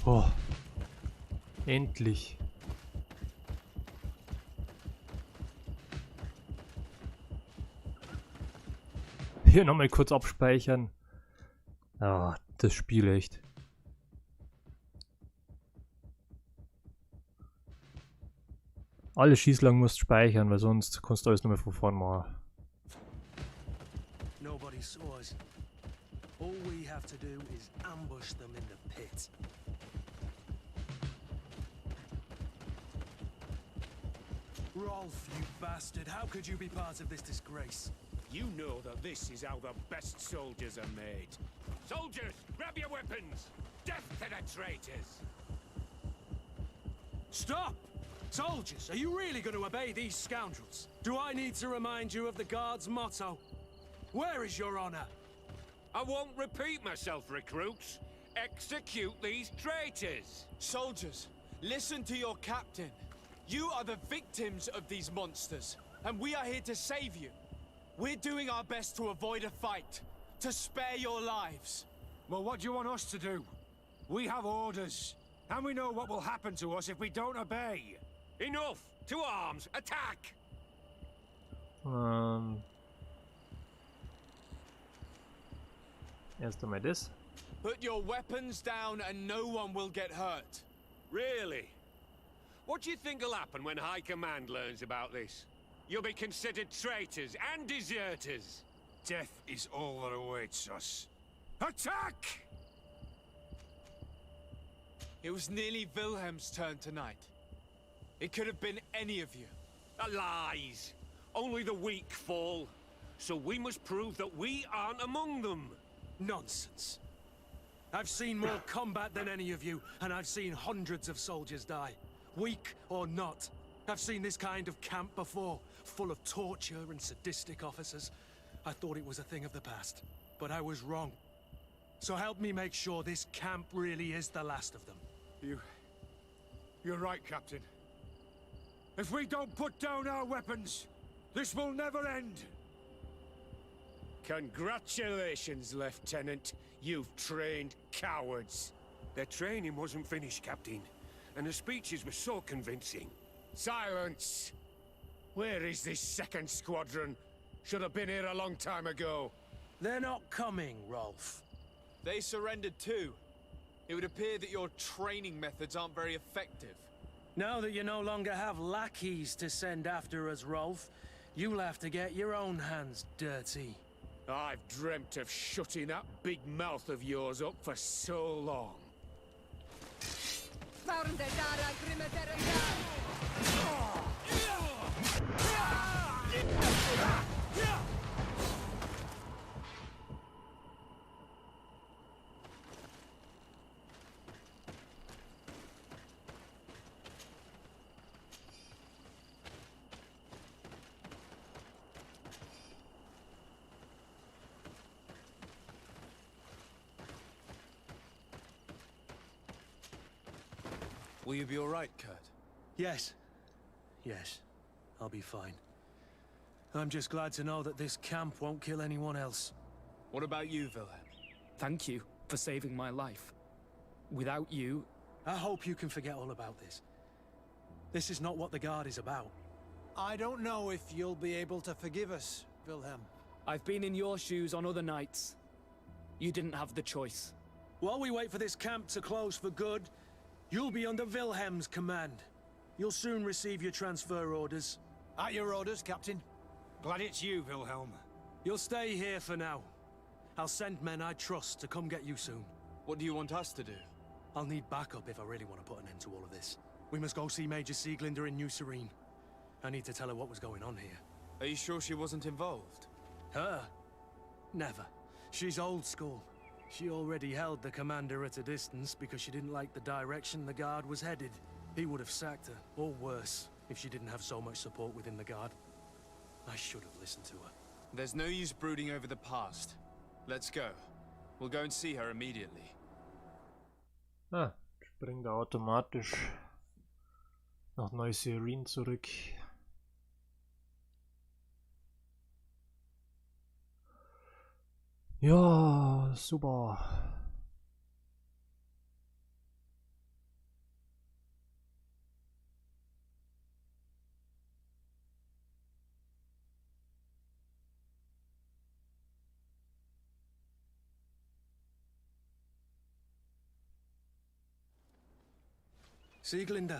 Oh. Endlich. Hier nochmal kurz abspeichern. Ah, das Spiel echt. Alle Schießlang musst speichern, weil sonst kannst du alles nochmal von vorn machen. Nobody saw us. All we have to do is ambush them in the pit. Rolf, you bastard, how could you be part of this disgrace? You know that this is how the best soldiers are made. Soldiers, grab your weapons! Death to the traitors! Stop! Soldiers, are you really going to obey these scoundrels? Do I need to remind you of the Guard's motto? Where is your honor? I won't repeat myself, recruits. Execute these traitors! Soldiers, listen to your captain. You are the victims of these monsters, and we are here to save you. We're doing our best to avoid a fight, to spare your lives. Well, what do you want us to do? We have orders, and we know what will happen to us if we don't obey. Enough! To arms! Attack! Erst einmal das. Put your weapons down and no one will get hurt. Really? What do you think will happen when High Command learns about this? You'll be considered traitors and deserters. Death is all that awaits us. Attack! It was nearly Wilhelm's turn tonight. It could have been any of you. Lies! Only the weak fall. So we must prove that we aren't among them. Nonsense. I've seen more combat than any of you, and I've seen hundreds of soldiers die. Weak or not. I've seen this kind of camp before, full of torture and sadistic officers. I thought it was a thing of the past, but I was wrong. So help me make sure this camp really is the last of them. You're right, Captain. If we don't put down our weapons, this will never end. Congratulations, Lieutenant. You've trained cowards. Their training wasn't finished, Captain. And the speeches were so convincing. Silence! Where is this second squadron? Should have been here a long time ago. They're not coming, Rolf. They surrendered too. It would appear that your training methods aren't very effective. Now that you no longer have lackeys to send after us, Rolf, you'll have to get your own hands dirty. I've dreamt of shutting that big mouth of yours up for so long. Will you be all right, Kurt? Yes. Yes. I'll be fine. I'm just glad to know that this camp won't kill anyone else. What about you, Wilhelm? Thank you for saving my life. Without you... I hope you can forget all about this. This is not what the Guard is about. I don't know if you'll be able to forgive us, Wilhelm. I've been in your shoes on other nights. You didn't have the choice. While we wait for this camp to close for good, you'll be under Wilhelm's command. You'll soon receive your transfer orders. At your orders, Captain. Glad it's you, Wilhelm. You'll stay here for now. I'll send men I trust to come get you soon. What do you want us to do? I'll need backup if I really want to put an end to all of this. We must go see Major Sieglinder in New Serene. I need to tell her what was going on here. Are you sure she wasn't involved? Her? Never. She's old school. She already held the commander at a distance because she didn't like the direction the Guard was headed. He would have sacked her, or worse, if she didn't have so much support within the Guard. I should have listened to her. There's no use brooding over the past. Let's go. We'll go and see her immediately. Ah, springt er automatisch nach New Serene zurück. Ja, super. Sieglinde,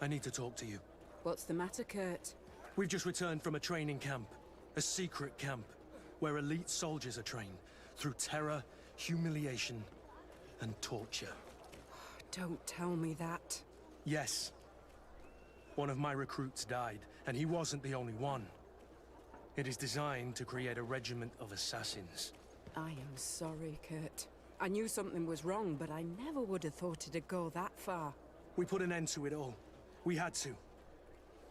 I need to talk to you. What's the matter, Kurt? We've just returned from a training camp. A secret camp, where elite soldiers are trained through terror, humiliation, and torture. Don't tell me that. Yes. One of my recruits died, and he wasn't the only one. It is designed to create a regiment of assassins. I am sorry, Kurt. I knew something was wrong, but I never would have thought it'd go that far. We put an end to it all. We had to.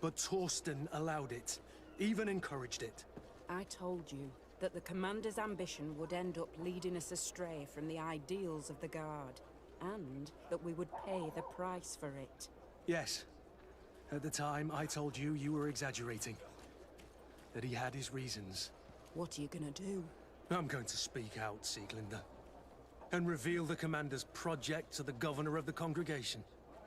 But Torsten allowed it, even encouraged it. I told you that the commander's ambition would end up leading us astray from the ideals of the Guard, and that we would pay the price for it. Yes. At the time, I told you you were exaggerating. That he had his reasons. What are you gonna do? I'm going to speak out, Sieglinde. And reveal the commander's project to the governor of the congregation.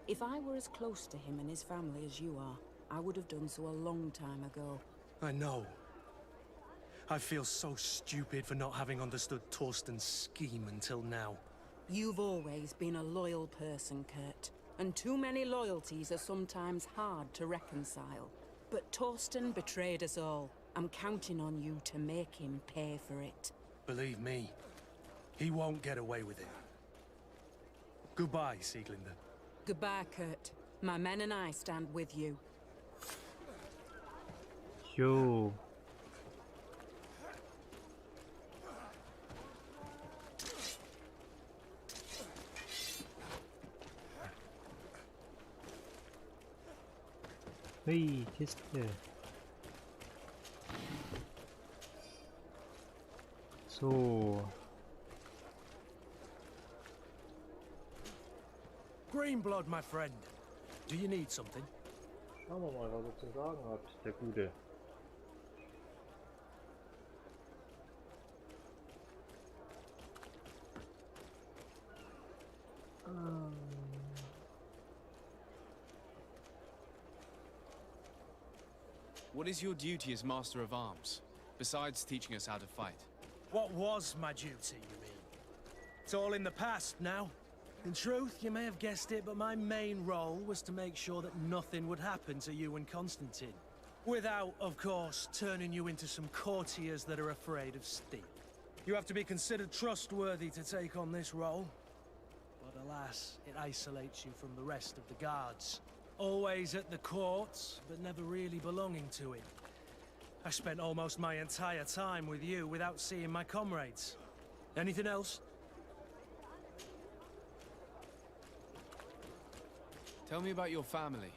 If I were as close to him and his family as you are, I would have done so a long time ago. I know. I feel so stupid for not having understood Torsten's scheme until now. You've always been a loyal person, Kurt. And too many loyalties are sometimes hard to reconcile. But Torsten betrayed us all. I'm counting on you to make him pay for it. Believe me, he won't get away with it. Goodbye, Sieglinde. Goodbye, Kurt. My men and I stand with you. Jo. Hey, Kiste. So. Green blood, my friend. Do you need something? Schauen wir mal, was er zu sagen hat, der Gute. What is your duty as Master of Arms, besides teaching us how to fight? What was my duty, you mean? It's all in the past now. In truth, you may have guessed it, but my main role was to make sure that nothing would happen to you and Constantine. Without, of course, turning you into some courtiers that are afraid of steel. You have to be considered trustworthy to take on this role. But alas, it isolates you from the rest of the guards. Always at the courts, but never really belonging to it. I spent almost my entire time with you without seeing my comrades. Anything else? Tell me about your family.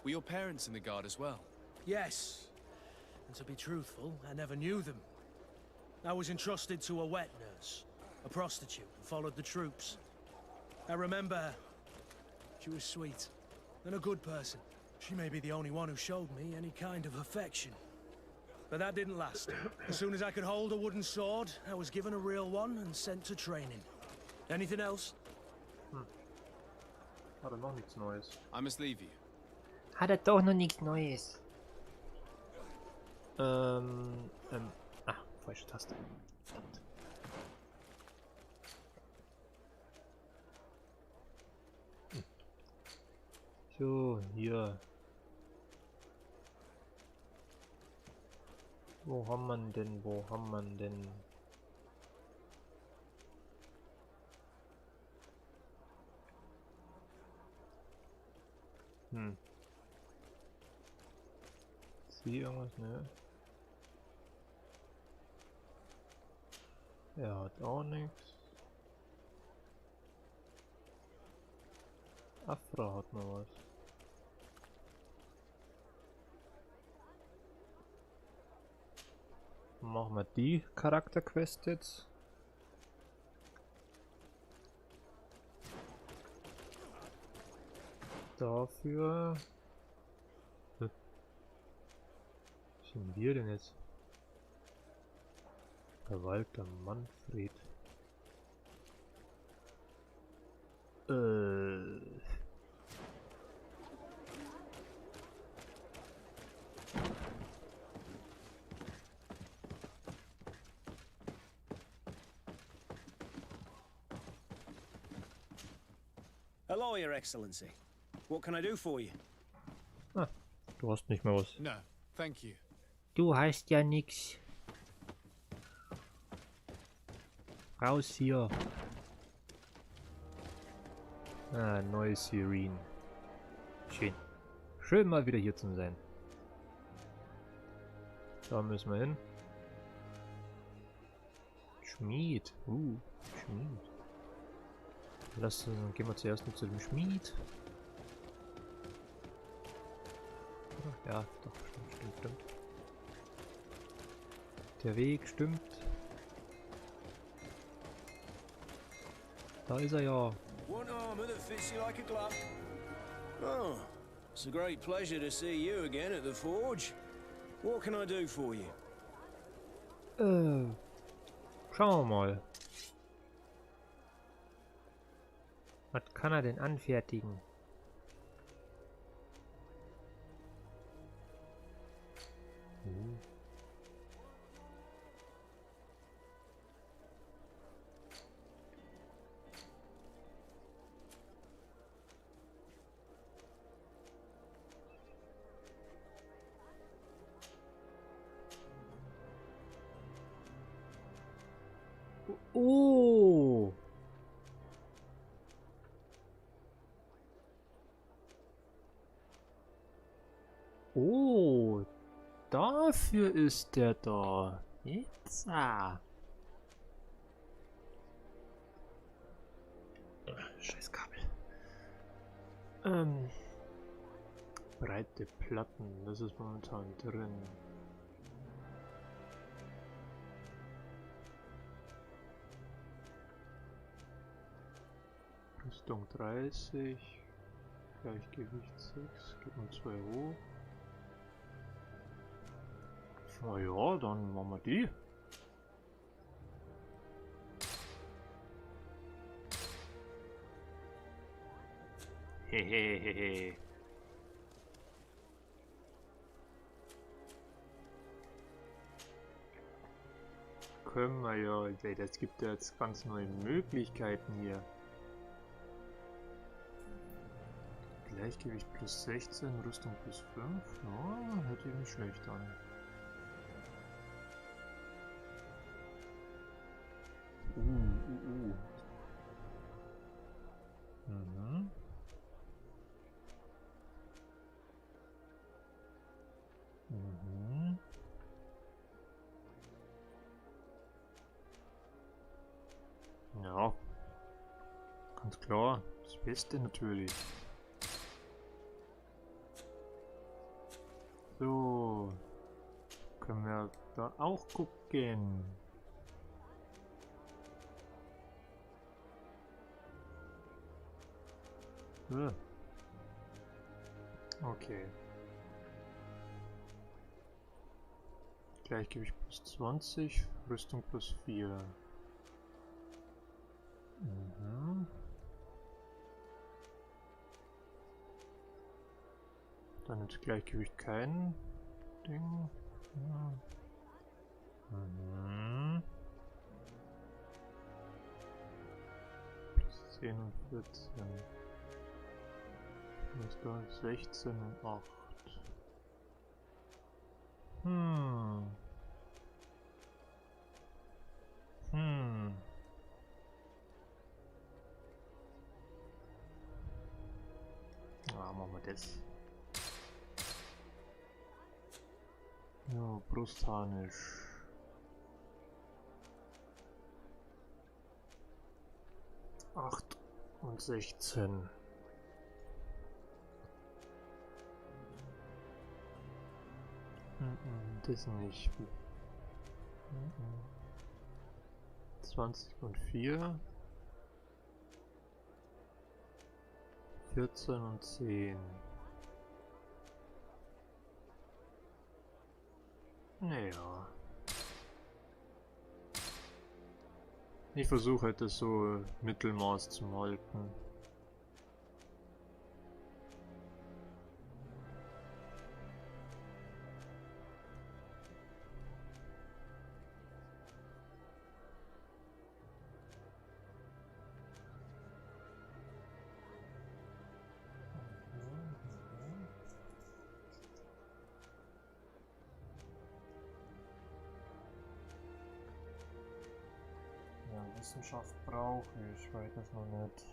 Were your parents in the Guard as well? Yes. And to be truthful, I never knew them. I was entrusted to a wet nurse, a prostitute, who followed the troops. I remember her. She was sweet, and a good person. She may be the only one who showed me any kind of affection. But that didn't last. As soon as I could hold a wooden sword, I was given a real one and sent to training. Anything else? Hat er noch nichts Neues. I must leave you. Hat er doch noch nichts Neues. Falsche Taste. Verdammt. So, hier. Wo haben wir denn? Wo haben wir denn? Ist hier irgendwas, ne? Er hat auch nichts. Afra hat noch was. Machen wir die Charakterquest jetzt. Dafür. Was sind wir denn jetzt? Verwalter Manfred. Hello, Your Excellency. What can I do for you? Ah, du hast nicht mehr was. No, thank you. Du hast ja nix. Raus hier. Ah, neues Sirene. Schön. Schön mal wieder hier zu sein. Da müssen wir hin. Schmied. Schmied. Dann gehen wir zuerst noch zu dem Schmied. Ja, doch, stimmt. Der Weg stimmt. Da ist er ja. One armor that fits you like a glove. Oh, it's a great pleasure to see you again at the forge. What can I do for you? Schauen wir mal. Was kann er denn anfertigen? Oh! Oh! Dafür ist der da. Jetzt. Scheiß Kabel. Breite Platten, das ist momentan drin. Rüstung 30, Gleichgewicht 6, geht um 2 hoch. Na ja, dann machen wir die. Hehehehe. Können wir ja, das gibt ja jetzt ganz neue Möglichkeiten hier. Gleichgewicht plus 16, Rüstung plus 5. Ja, hört sich nicht schlecht an. Mhm. Mhm. Ja, ganz klar, das Beste natürlich. So, können wir da auch gucken. Okay. Gleichgewicht plus 20, Rüstung plus 4. Mhm. Dann ist Gleichgewicht kein Ding. Ja. Mhm. Plus 10 und 14. Ist da 16 und 8. Ja, machen wir das. Ja, Brustharnisch. Acht und 16. Das nicht. 20 und 4. 14 und 10. Naja. Ich versuche halt das so Mittelmaß zu halten. Wissenschaft brauche ich, weil ich das noch nicht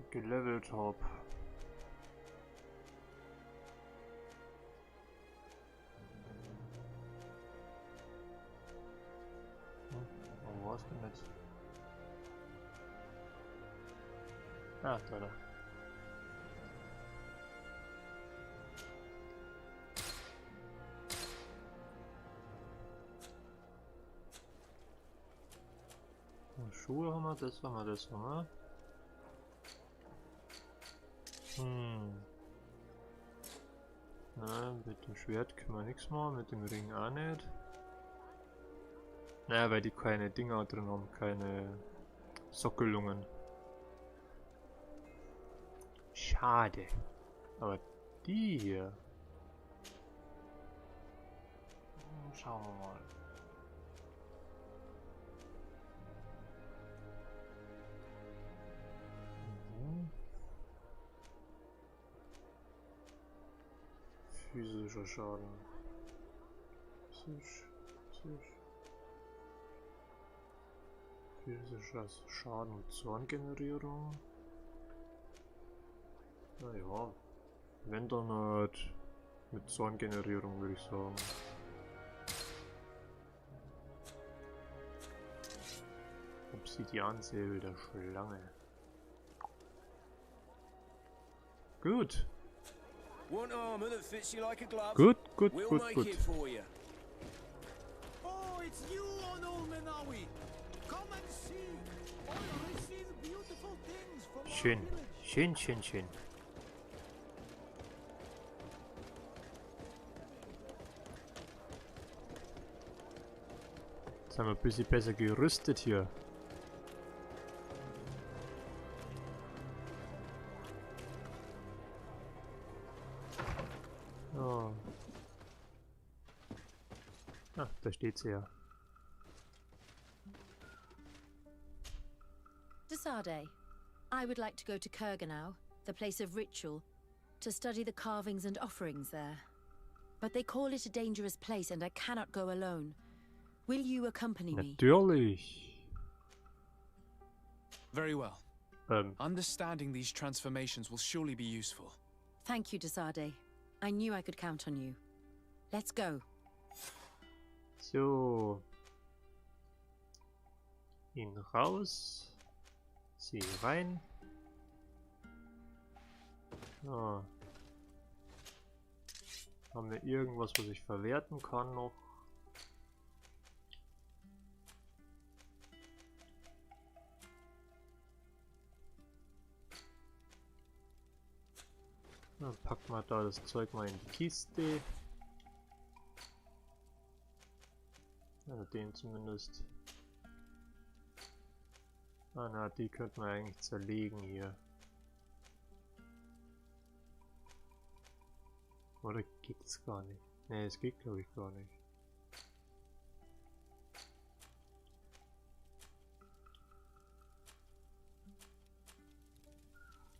gelevelt habe. Wo war's denn jetzt? Ah, da. Schuhe haben wir, das haben wir. Nein, mit dem Schwert können wir nichts machen, mit dem Ring auch nicht. Naja, weil die keine Dinger drin haben, keine Sockelungen. Schade. Aber die hier. Schauen wir mal. Physischer Schaden. Physischer Schaden mit Zorngenerierung. Naja, wenn dann halt mit Zorngenerierung, würde ich sagen. Obsidiansäbel der Schlange. Gut. Gut. Oh, it's you, Onul Menawi. Come and see. I receive beautiful things from Schön. our village. Schön. Jetzt haben wir ein bisschen besser gerüstet hier. Oh. Ah, da steht sie ja. DeSardet, I would like to go to Kurganau, the place of ritual, to study the carvings and offerings there. But they call it a dangerous place and I cannot go alone. Will you accompany me? Natürlich. Very well. Understanding these transformations will surely be useful. Thank you, DeSardet. I knew I could count on you. Let's go. So. Ihn raus. Sie rein. So. Haben wir irgendwas, was ich verwerten kann noch? Dann packen wir da das Zeug mal in die Kiste. Also den zumindest. Ah na, die könnten wir eigentlich zerlegen hier. Oder geht es gar nicht? Ne, es geht glaube ich gar nicht.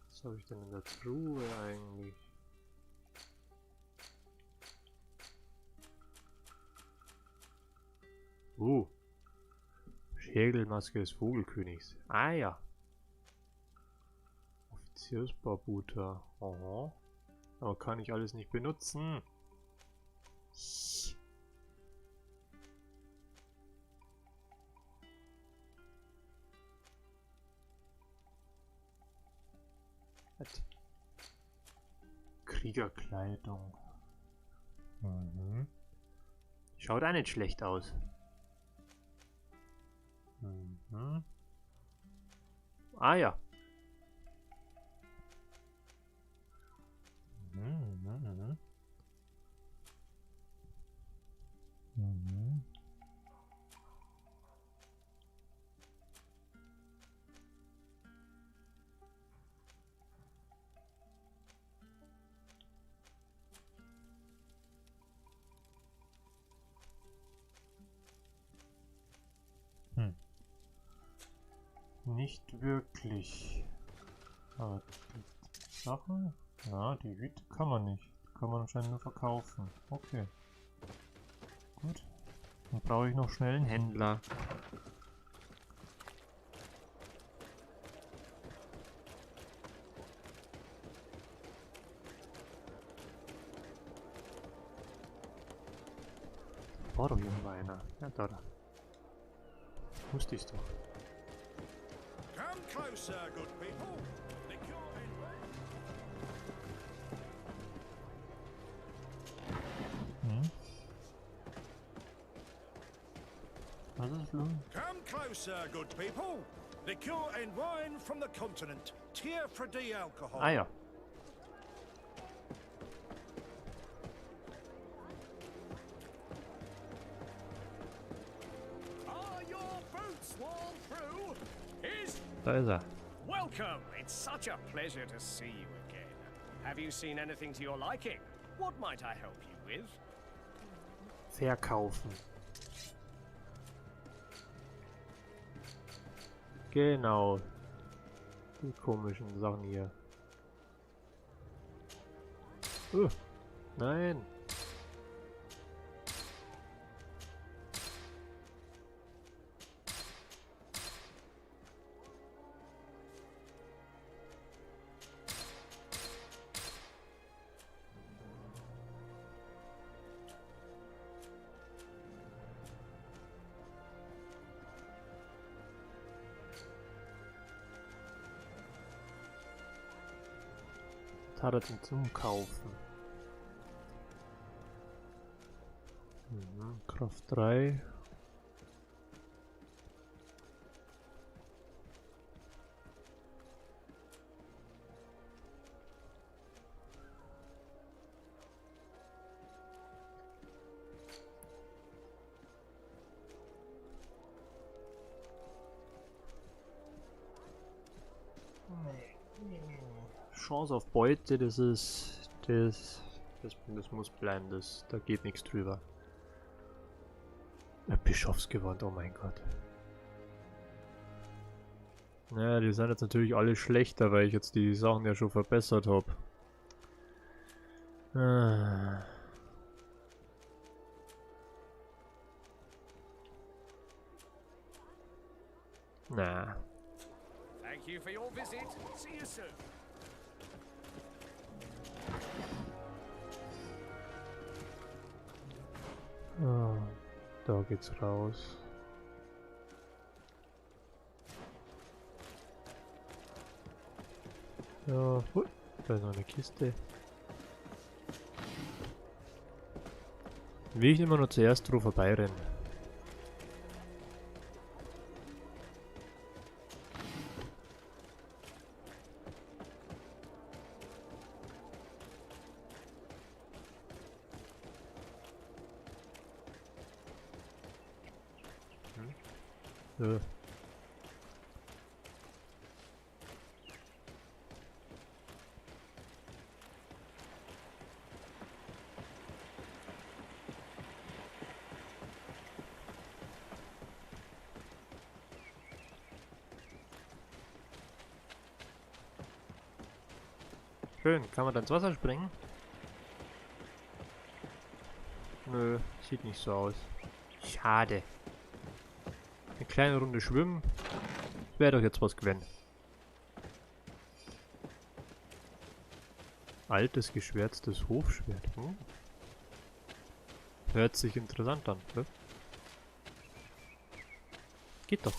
Was habe ich denn in der Truhe eigentlich? Schädelmaske des Vogelkönigs. Ah ja. Offiziersbarbuter. Aha. Aber kann ich alles nicht benutzen. Kriegerkleidung. Mhm. Schaut auch nicht schlecht aus. Mhm. Ah ja. Mhm. Mhm. Nicht wirklich. Aber die Sachen? Ja, die Hüte kann man nicht. Die kann man anscheinend nur verkaufen. Okay. Gut. Dann brauche ich noch schnell einen Händler. War doch irgendwo einer. Ja, da. Wusste ich's doch. Come closer, good people. Hm? Was ist los? Come closer, good people. Liqueur and wine from the continent. Tier for the alcohol. Ah ja. Are your boots worn through? Da ist er. Welcome. It's such a pleasure to see you again. Have you seen anything to your liking? What might I help you with? Verkaufen. Genau. Die komischen Sachen hier. Nein. Hat er denn zum Kaufen? Kraft 3. Chance auf Beute, das muss bleiben, da geht nichts drüber. Bischofsgewand, oh mein Gott. Naja, die sind jetzt natürlich alle schlechter, weil ich jetzt die Sachen ja schon verbessert habe. Na. Thank you for your visit. See you soon. Oh, da geht's raus. Ja, da ist noch eine Kiste. Will ich immer nur zuerst drauf vorbeirennen. Ja. Schön, kann man dann ins Wasser springen? Nö, sieht nicht so aus. Schade. Eine kleine Runde schwimmen. Wäre doch jetzt was gewinnen. Altes, geschwärztes Hofschwert. Hört sich interessant an, ne? Geht doch.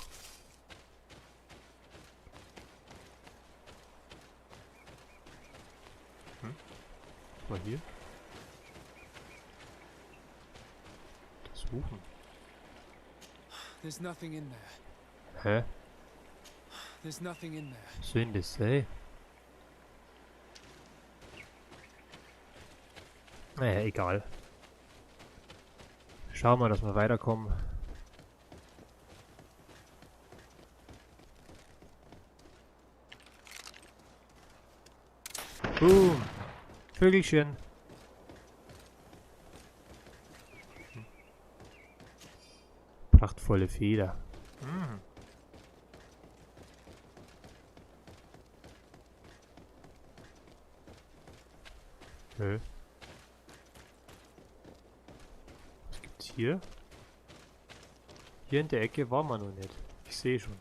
Mal hier. Suchen. There's nothing in there. Hä? There's nothing in there. Was soll denn das sein? Naja, egal. Schauen wir, dass wir weiterkommen. Boom! Vögelchen! Prachtvolle Feder. Nö. Was gibt's hier? Hier in der Ecke war man noch nicht. Ich sehe schon.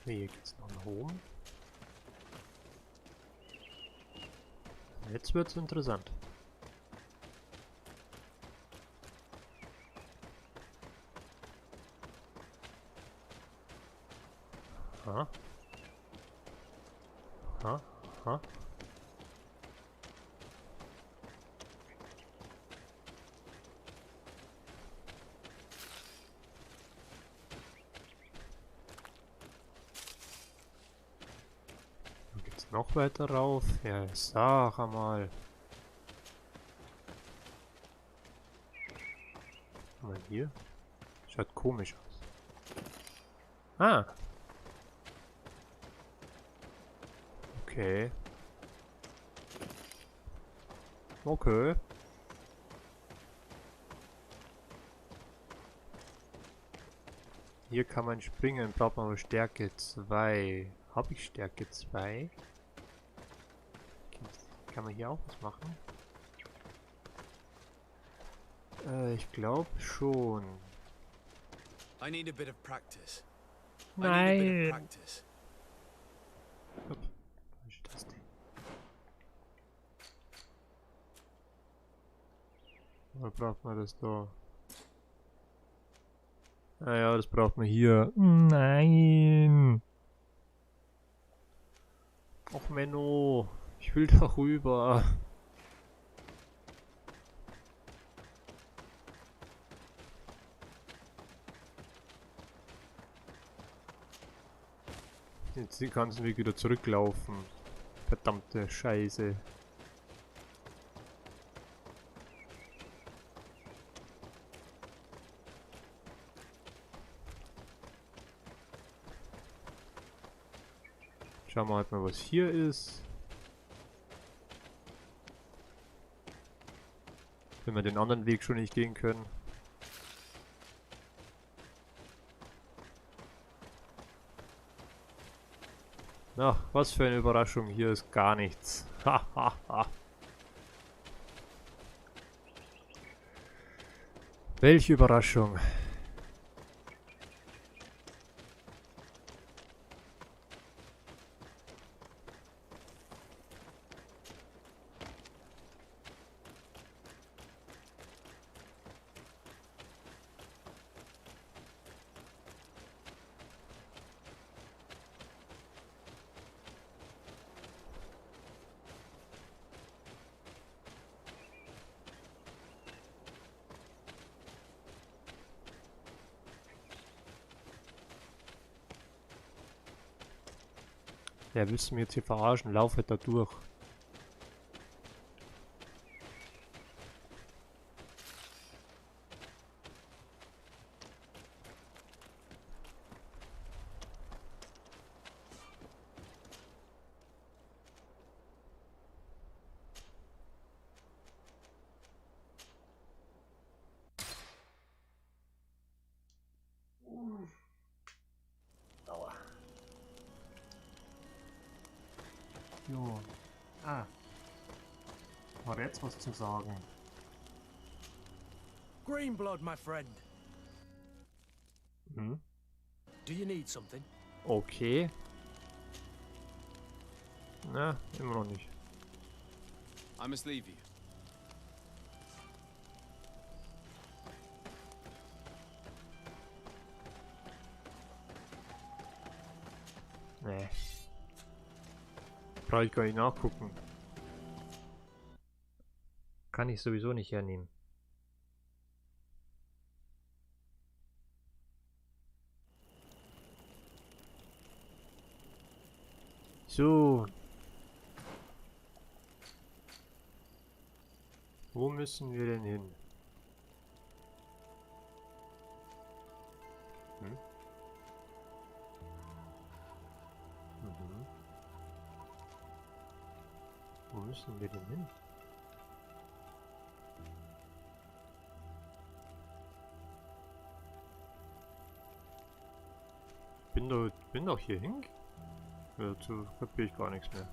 Hier geht's noch nach oben. Jetzt wird's interessant. Ha. Ha. Ha. Noch weiter rauf? Ja, sag einmal. Mal hier. Schaut komisch aus. Ah. Okay. Okay. Hier kann man springen, braucht man aber Stärke 2. Habe ich Stärke 2? Kann man hier auch was machen? Ich glaube schon. I need a bit of practice. Nein. Falsche Taste. Oder braucht man das da? Ah ja, das braucht man hier. Nein. Och Menno. Ich will da rüber. Jetzt den ganzen Weg wieder zurücklaufen. Verdammte Scheiße. Schauen wir halt mal, was hier ist. Wenn wir den anderen Weg schon nicht gehen können. Ach, was für eine Überraschung. Hier ist gar nichts. Hahaha. Welche Überraschung. Ja, willst du mir jetzt hier verarschen? Lauf halt da durch. Aua. Jo. Ah. War jetzt was zu sagen? Green blood, my friend. Hm? Do you need something? Okay. Na, immer noch nicht. I must leave you. Nee. Brauche ich gar nicht nachgucken. Kann ich sowieso nicht hernehmen. So. Wo müssen wir denn hin? Hm? Mhm. Wo müssen wir denn hin? bin doch hier hin. Dazu kapiere ich gar nichts mehr.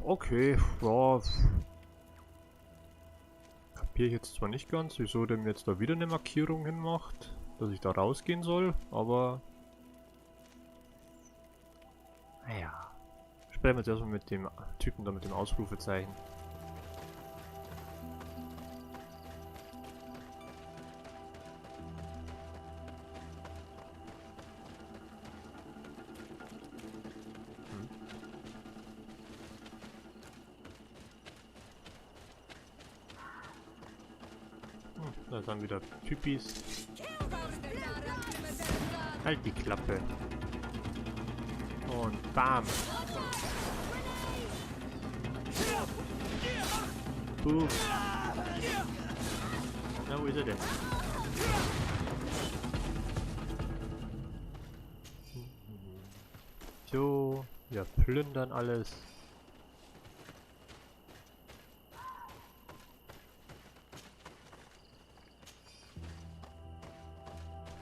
Okay, ja. Kapiere ich jetzt zwar nicht ganz, wieso der mir jetzt da wieder eine Markierung hinmacht, dass ich da rausgehen soll, aber... Naja. Sprechen wir jetzt erstmal mit dem Typen da mit dem Ausrufezeichen. Da dann wieder Typis. Halt die Klappe. Und bam. Boom. Na, wo ist er denn? So, wir plündern alles.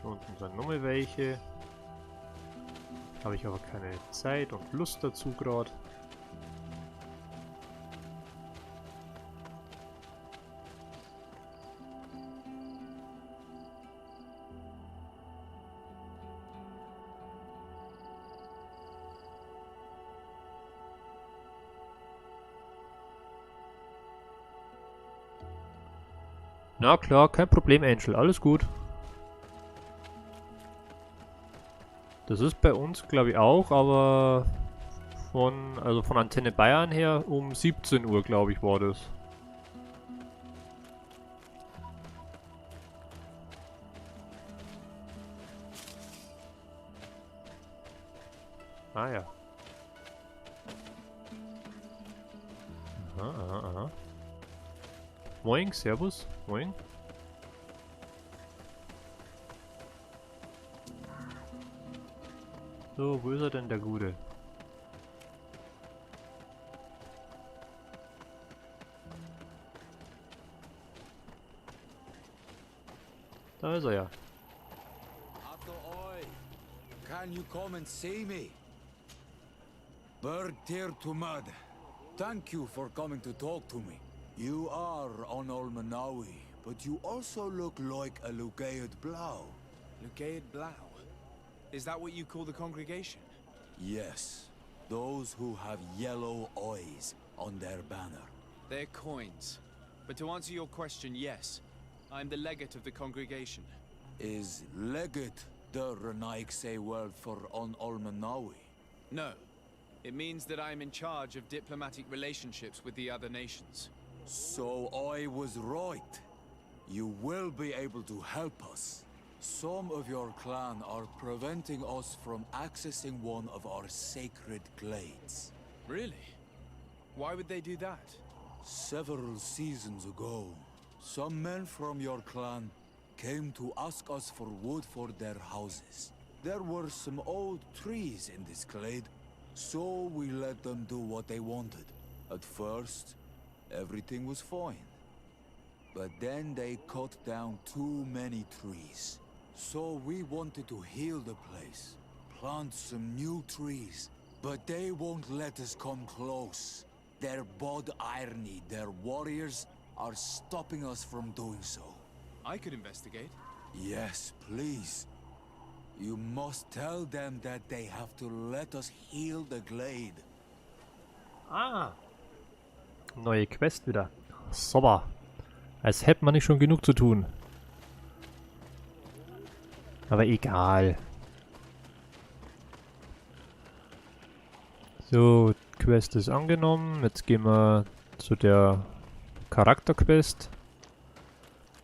Unten sind nochmal welche. Habe ich aber keine Zeit und Lust dazu gerade. Na klar, kein Problem, Angel, alles gut. Das ist bei uns, glaube ich, auch, aber von Antenne Bayern her um 17 Uhr, glaube ich, war das. Ah ja. Aha, aha, aha. Moin, servus, moin. So, wo ist er denn, der Gute? Da ist er ja. After all, can you come and see me? Bird tear to mud. Thank you for coming to talk to me. You are on Olmanawi, but you also look like a Lugaid Blau. Lugaid Blau? Is that what you call the congregation? Yes, those who have yellow eyes on their banner. They're coins. But to answer your question, yes. I'm the legate of the congregation. Is legate the Renaikse word for on Olmanawi? No. It means that I'm in charge of diplomatic relationships with the other nations. So I was right. You will be able to help us. Some of your clan are preventing us from accessing one of our sacred glades. Really? Why would they do that? Several seasons ago, some men from your clan came to ask us for wood for their houses. There were some old trees in this glade, so we let them do what they wanted. At first, everything was fine. But then they cut down too many trees. So we wanted to heal the place, plant some new trees, but they won't let us come close. Their bod irony, their warriors, are stopping us from doing so. I could investigate. Yes, please. You must tell them that they have to let us heal the glade. Ah. Neue Quest wieder. Super. Als hätte man nicht schon genug zu tun. Aber egal. So, Quest ist angenommen. Jetzt gehen wir zu der Charakterquest.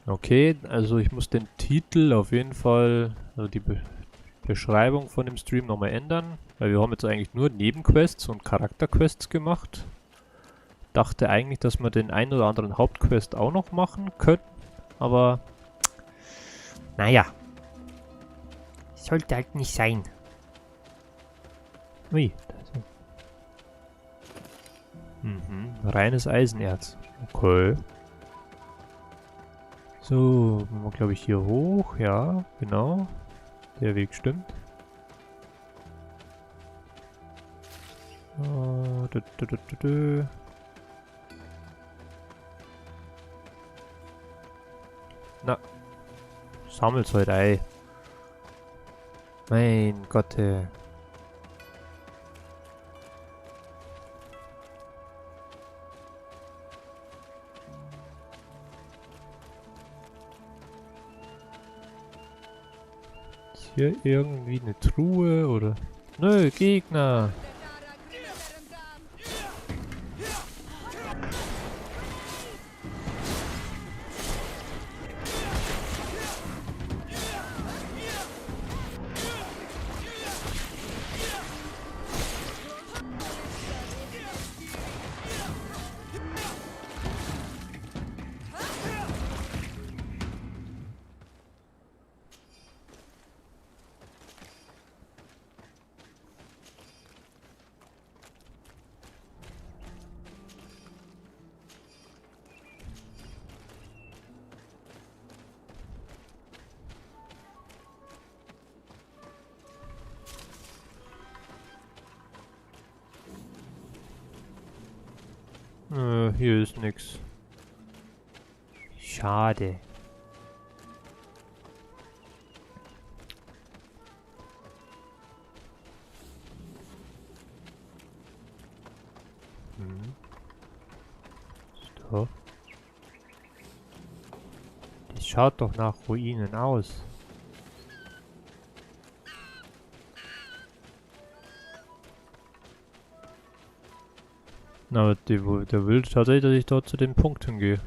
Okay, also ich muss den Titel auf jeden Fall, also Beschreibung von dem Stream nochmal ändern, weil wir haben jetzt eigentlich nur Nebenquests und Charakterquests gemacht. Dachte eigentlich, dass wir den einen oder anderen Hauptquest auch noch machen könnten, aber naja. Sollte halt nicht sein. Ui. Reines Eisenerz. Okay. So, wir glaube ich hier hoch. Ja, genau. Der Weg stimmt. Na. Sammelt's heute Ei. Mein Gott. Ist hier irgendwie eine Truhe oder... Nö, Gegner! Hier ist nix. Schade. So. Das schaut doch nach Ruinen aus. Na, der will tatsächlich, dass ich dort zu dem Punkt hingehe.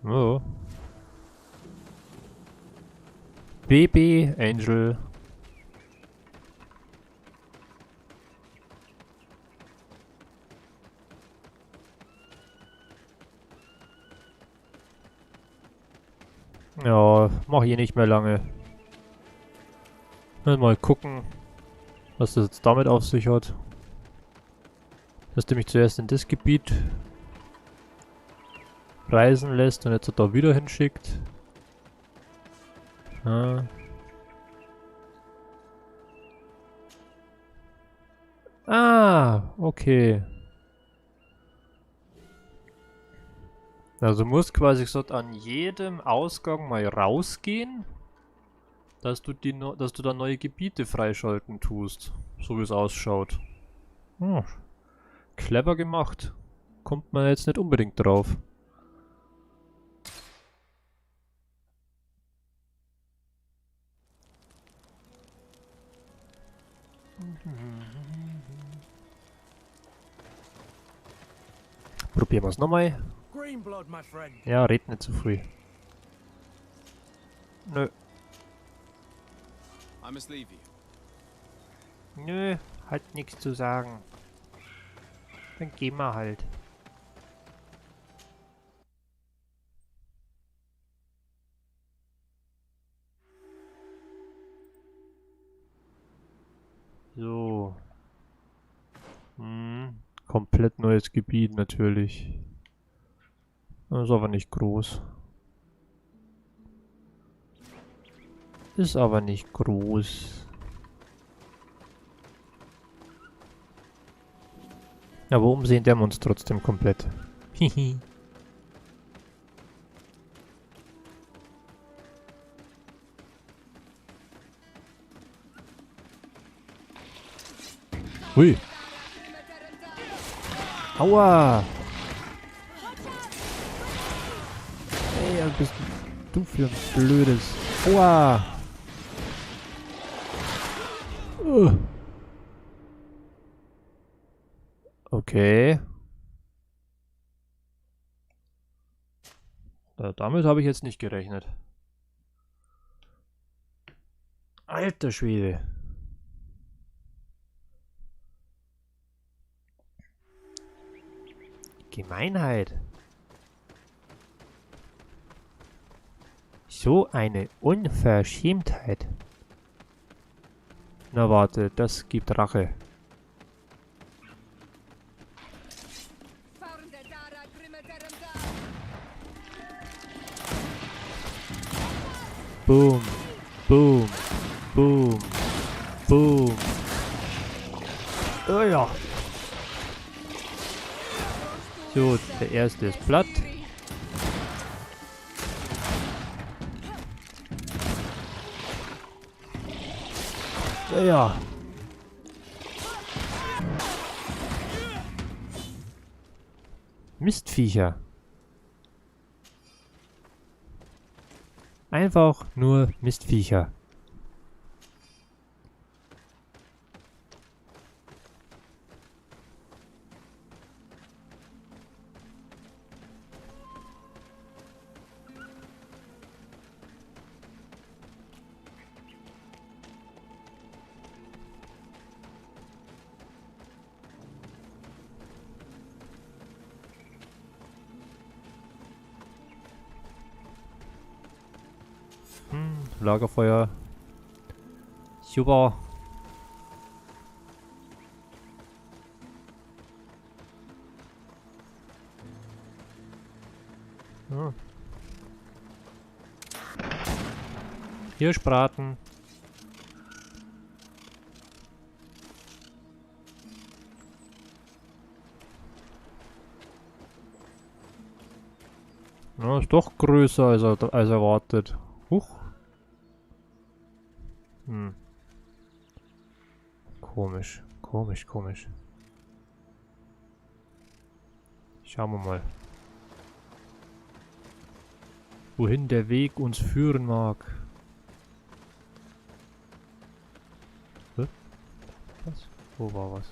Oh. Baby Angel. Ja, mach ich nicht mehr lange. Mal gucken, was das jetzt damit auf sich hat. Dass der mich zuerst in das Gebiet reisen lässt und jetzt da wieder hinschickt. Ja. Ah, okay. Also musst quasi so an jedem Ausgang mal rausgehen, dass du da neue Gebiete freischalten tust, so wie es ausschaut. Hm. Clever gemacht. Kommt man jetzt nicht unbedingt drauf. Probieren wir es nochmal. Ja, red nicht zu früh. Nö. I must leave you. Nö, hat nichts zu sagen. Dann gehen wir halt. So. Komplett neues Gebiet natürlich. Das ist aber nicht groß. Ist aber nicht groß. Aber umsehen der wir uns trotzdem komplett. Hihi. Hui. Aua. Ey, was bist du für ein blödes... Aua. Okay. Damit habe ich jetzt nicht gerechnet. Alter Schwede. Gemeinheit. So eine Unverschämtheit. Na warte, das gibt Rache. Boom, boom, boom, boom. Oh ja. So, der erste ist platt. Ja, ja. Mistviecher. Einfach nur Mistviecher. Lagerfeuer. Super. Ja. Hier Braten. Ja, ist doch größer als erwartet. Huch. Komisch, komisch, komisch. Schauen wir mal. Wohin der Weg uns führen mag. Hä? Was? Wo war was?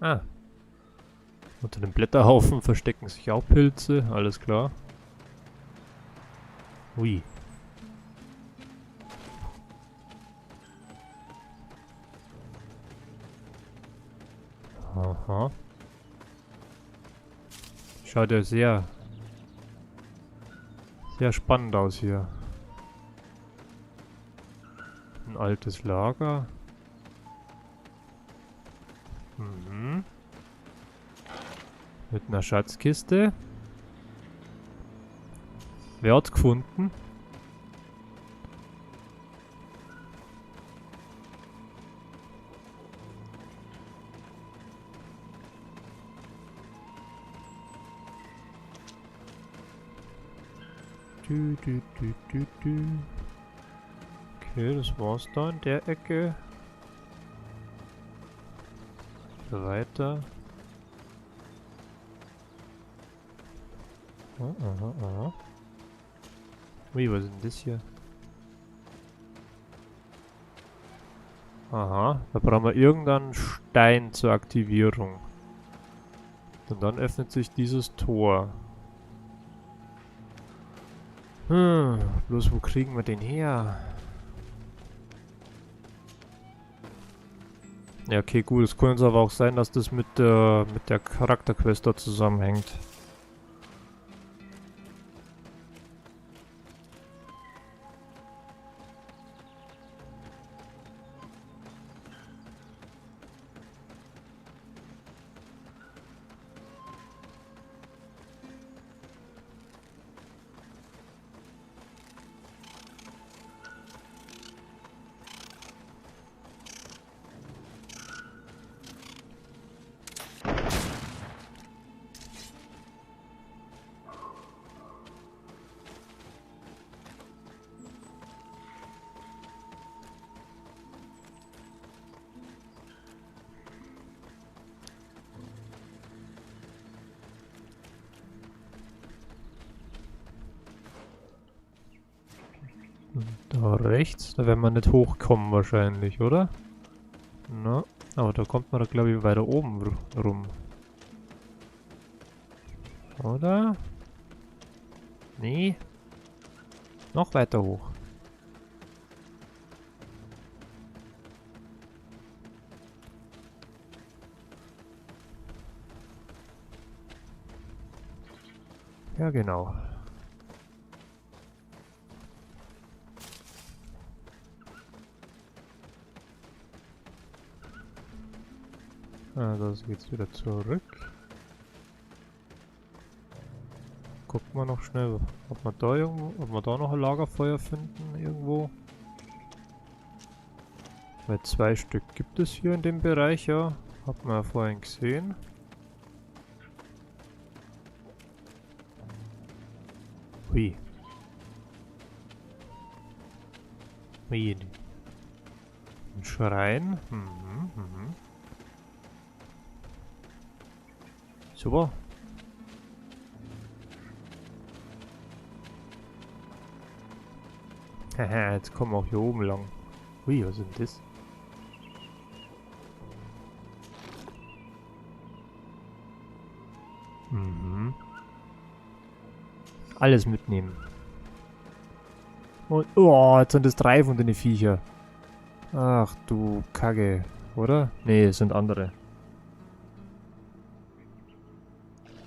Ah. Unter dem Blätterhaufen verstecken sich auch Pilze, alles klar. Ui. Aha. Schaut ja sehr spannend aus hier. Ein altes Lager. Mhm. Mit einer Schatzkiste. Wer hat's gefunden? Okay, das war's da in der Ecke. Weiter. Aha. Ui, was ist denn das hier? Aha, da brauchen wir irgendeinen Stein zur Aktivierung. Und dann öffnet sich dieses Tor. Bloß wo kriegen wir den her? Ja, okay, gut. Es könnte aber auch sein, dass das mit der Charakterquest da zusammenhängt. Da rechts, da werden wir nicht hochkommen wahrscheinlich, oder? Na, aber da kommt man da glaube ich weiter oben rum. Oder? Nee. Noch weiter hoch. Ja, genau. Also geht's wieder zurück. Gucken wir noch schnell, ob wir da irgendwo, ob wir da noch ein Lagerfeuer finden irgendwo. Weil 2 Stück gibt es hier in dem Bereich, ja. Hat man ja vorhin gesehen. Hui. Hui. Ein Schrein. Super. Haha, jetzt kommen wir auch hier oben lang. Ui, was ist denn das? Alles mitnehmen. Und, oh, jetzt sind das 3 von den Viecher. Ach du Kacke, oder? Nee, es sind andere.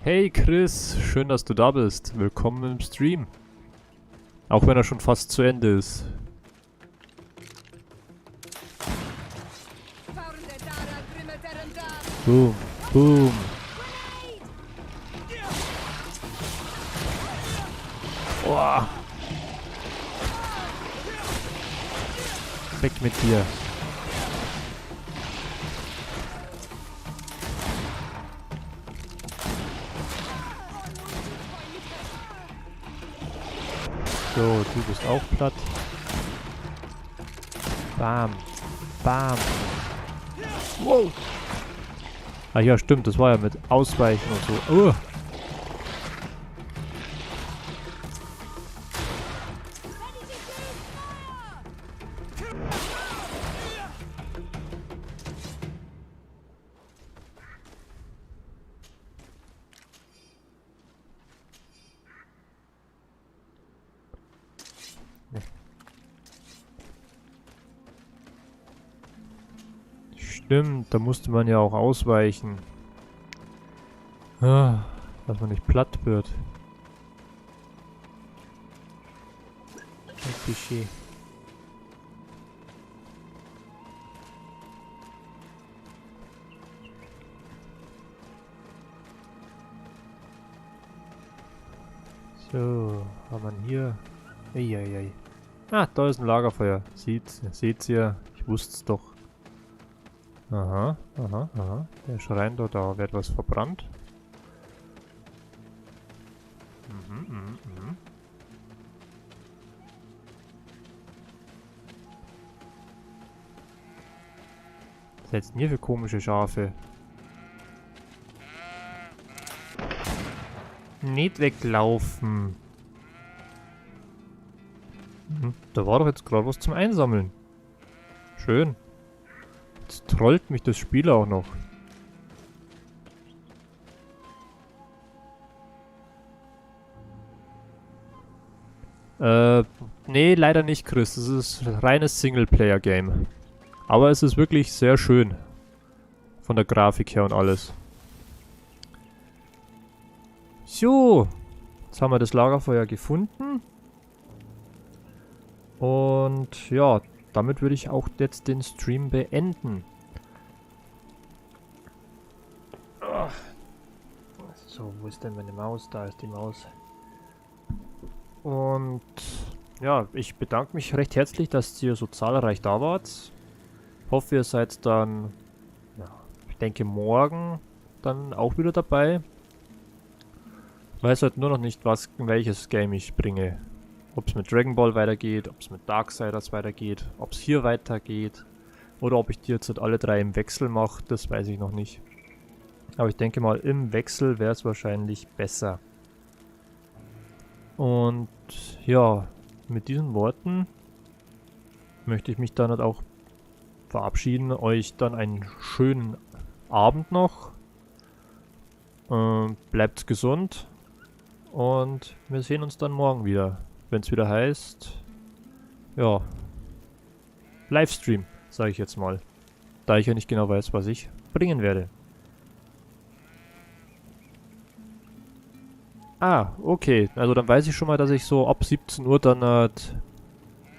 Hey Chris, schön, dass du da bist. Willkommen im Stream. Auch wenn er schon fast zu Ende ist. Boom, boom. Oh. Weg mit dir. So, du bist auch platt. Bam. Bam. Wow. Ah ja, stimmt, das war ja mit Ausweichen und so. Stimmt, da musste man ja auch ausweichen. Ah, dass man nicht platt wird. Klischee. So, haben wir hier. Eieiei. Ah, da ist ein Lagerfeuer. Seht's ihr? Ich wusste es doch. Aha, aha, aha. Der Schrein da wird was verbrannt. Was ist jetzt denn hier für komische Schafe? Nicht weglaufen. Da war doch jetzt gerade was zum Einsammeln. Schön. Jetzt trollt mich das Spiel auch noch. Nee, leider nicht, Chris. Das ist ein reines Singleplayer-Game. Aber es ist wirklich sehr schön. Von der Grafik her und alles. So. Jetzt haben wir das Lagerfeuer gefunden. Und ja, damit würde ich auch jetzt den Stream beenden. So, wo ist denn meine Maus? Da ist die Maus. Und ja, ich bedanke mich recht herzlich, dass ihr so zahlreich da wart. Hoffe, ihr seid dann, ja, ich denke morgen dann auch wieder dabei. Weiß halt nur noch nicht, welches Game ich bringe. Ob es mit Dragon Ball weitergeht, ob es mit Darksiders weitergeht, ob es hier weitergeht. Oder ob ich die jetzt halt alle 3 im Wechsel mache, das weiß ich noch nicht. Aber ich denke mal, im Wechsel wäre es wahrscheinlich besser. Und ja, mit diesen Worten möchte ich mich dann halt auch verabschieden. Euch dann einen schönen Abend noch. Bleibt gesund Und wir sehen uns dann morgen wieder, wenn es wieder heißt, ja, Livestream, sage ich jetzt mal. Da ich ja nicht genau weiß, was ich bringen werde. Ah, okay. Also dann weiß ich schon mal, dass ich so ab 17 Uhr dann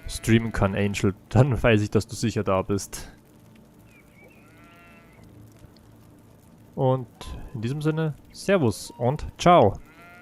streamen kann, Angel. Dann weiß ich, dass du sicher da bist. Und in diesem Sinne, Servus und ciao.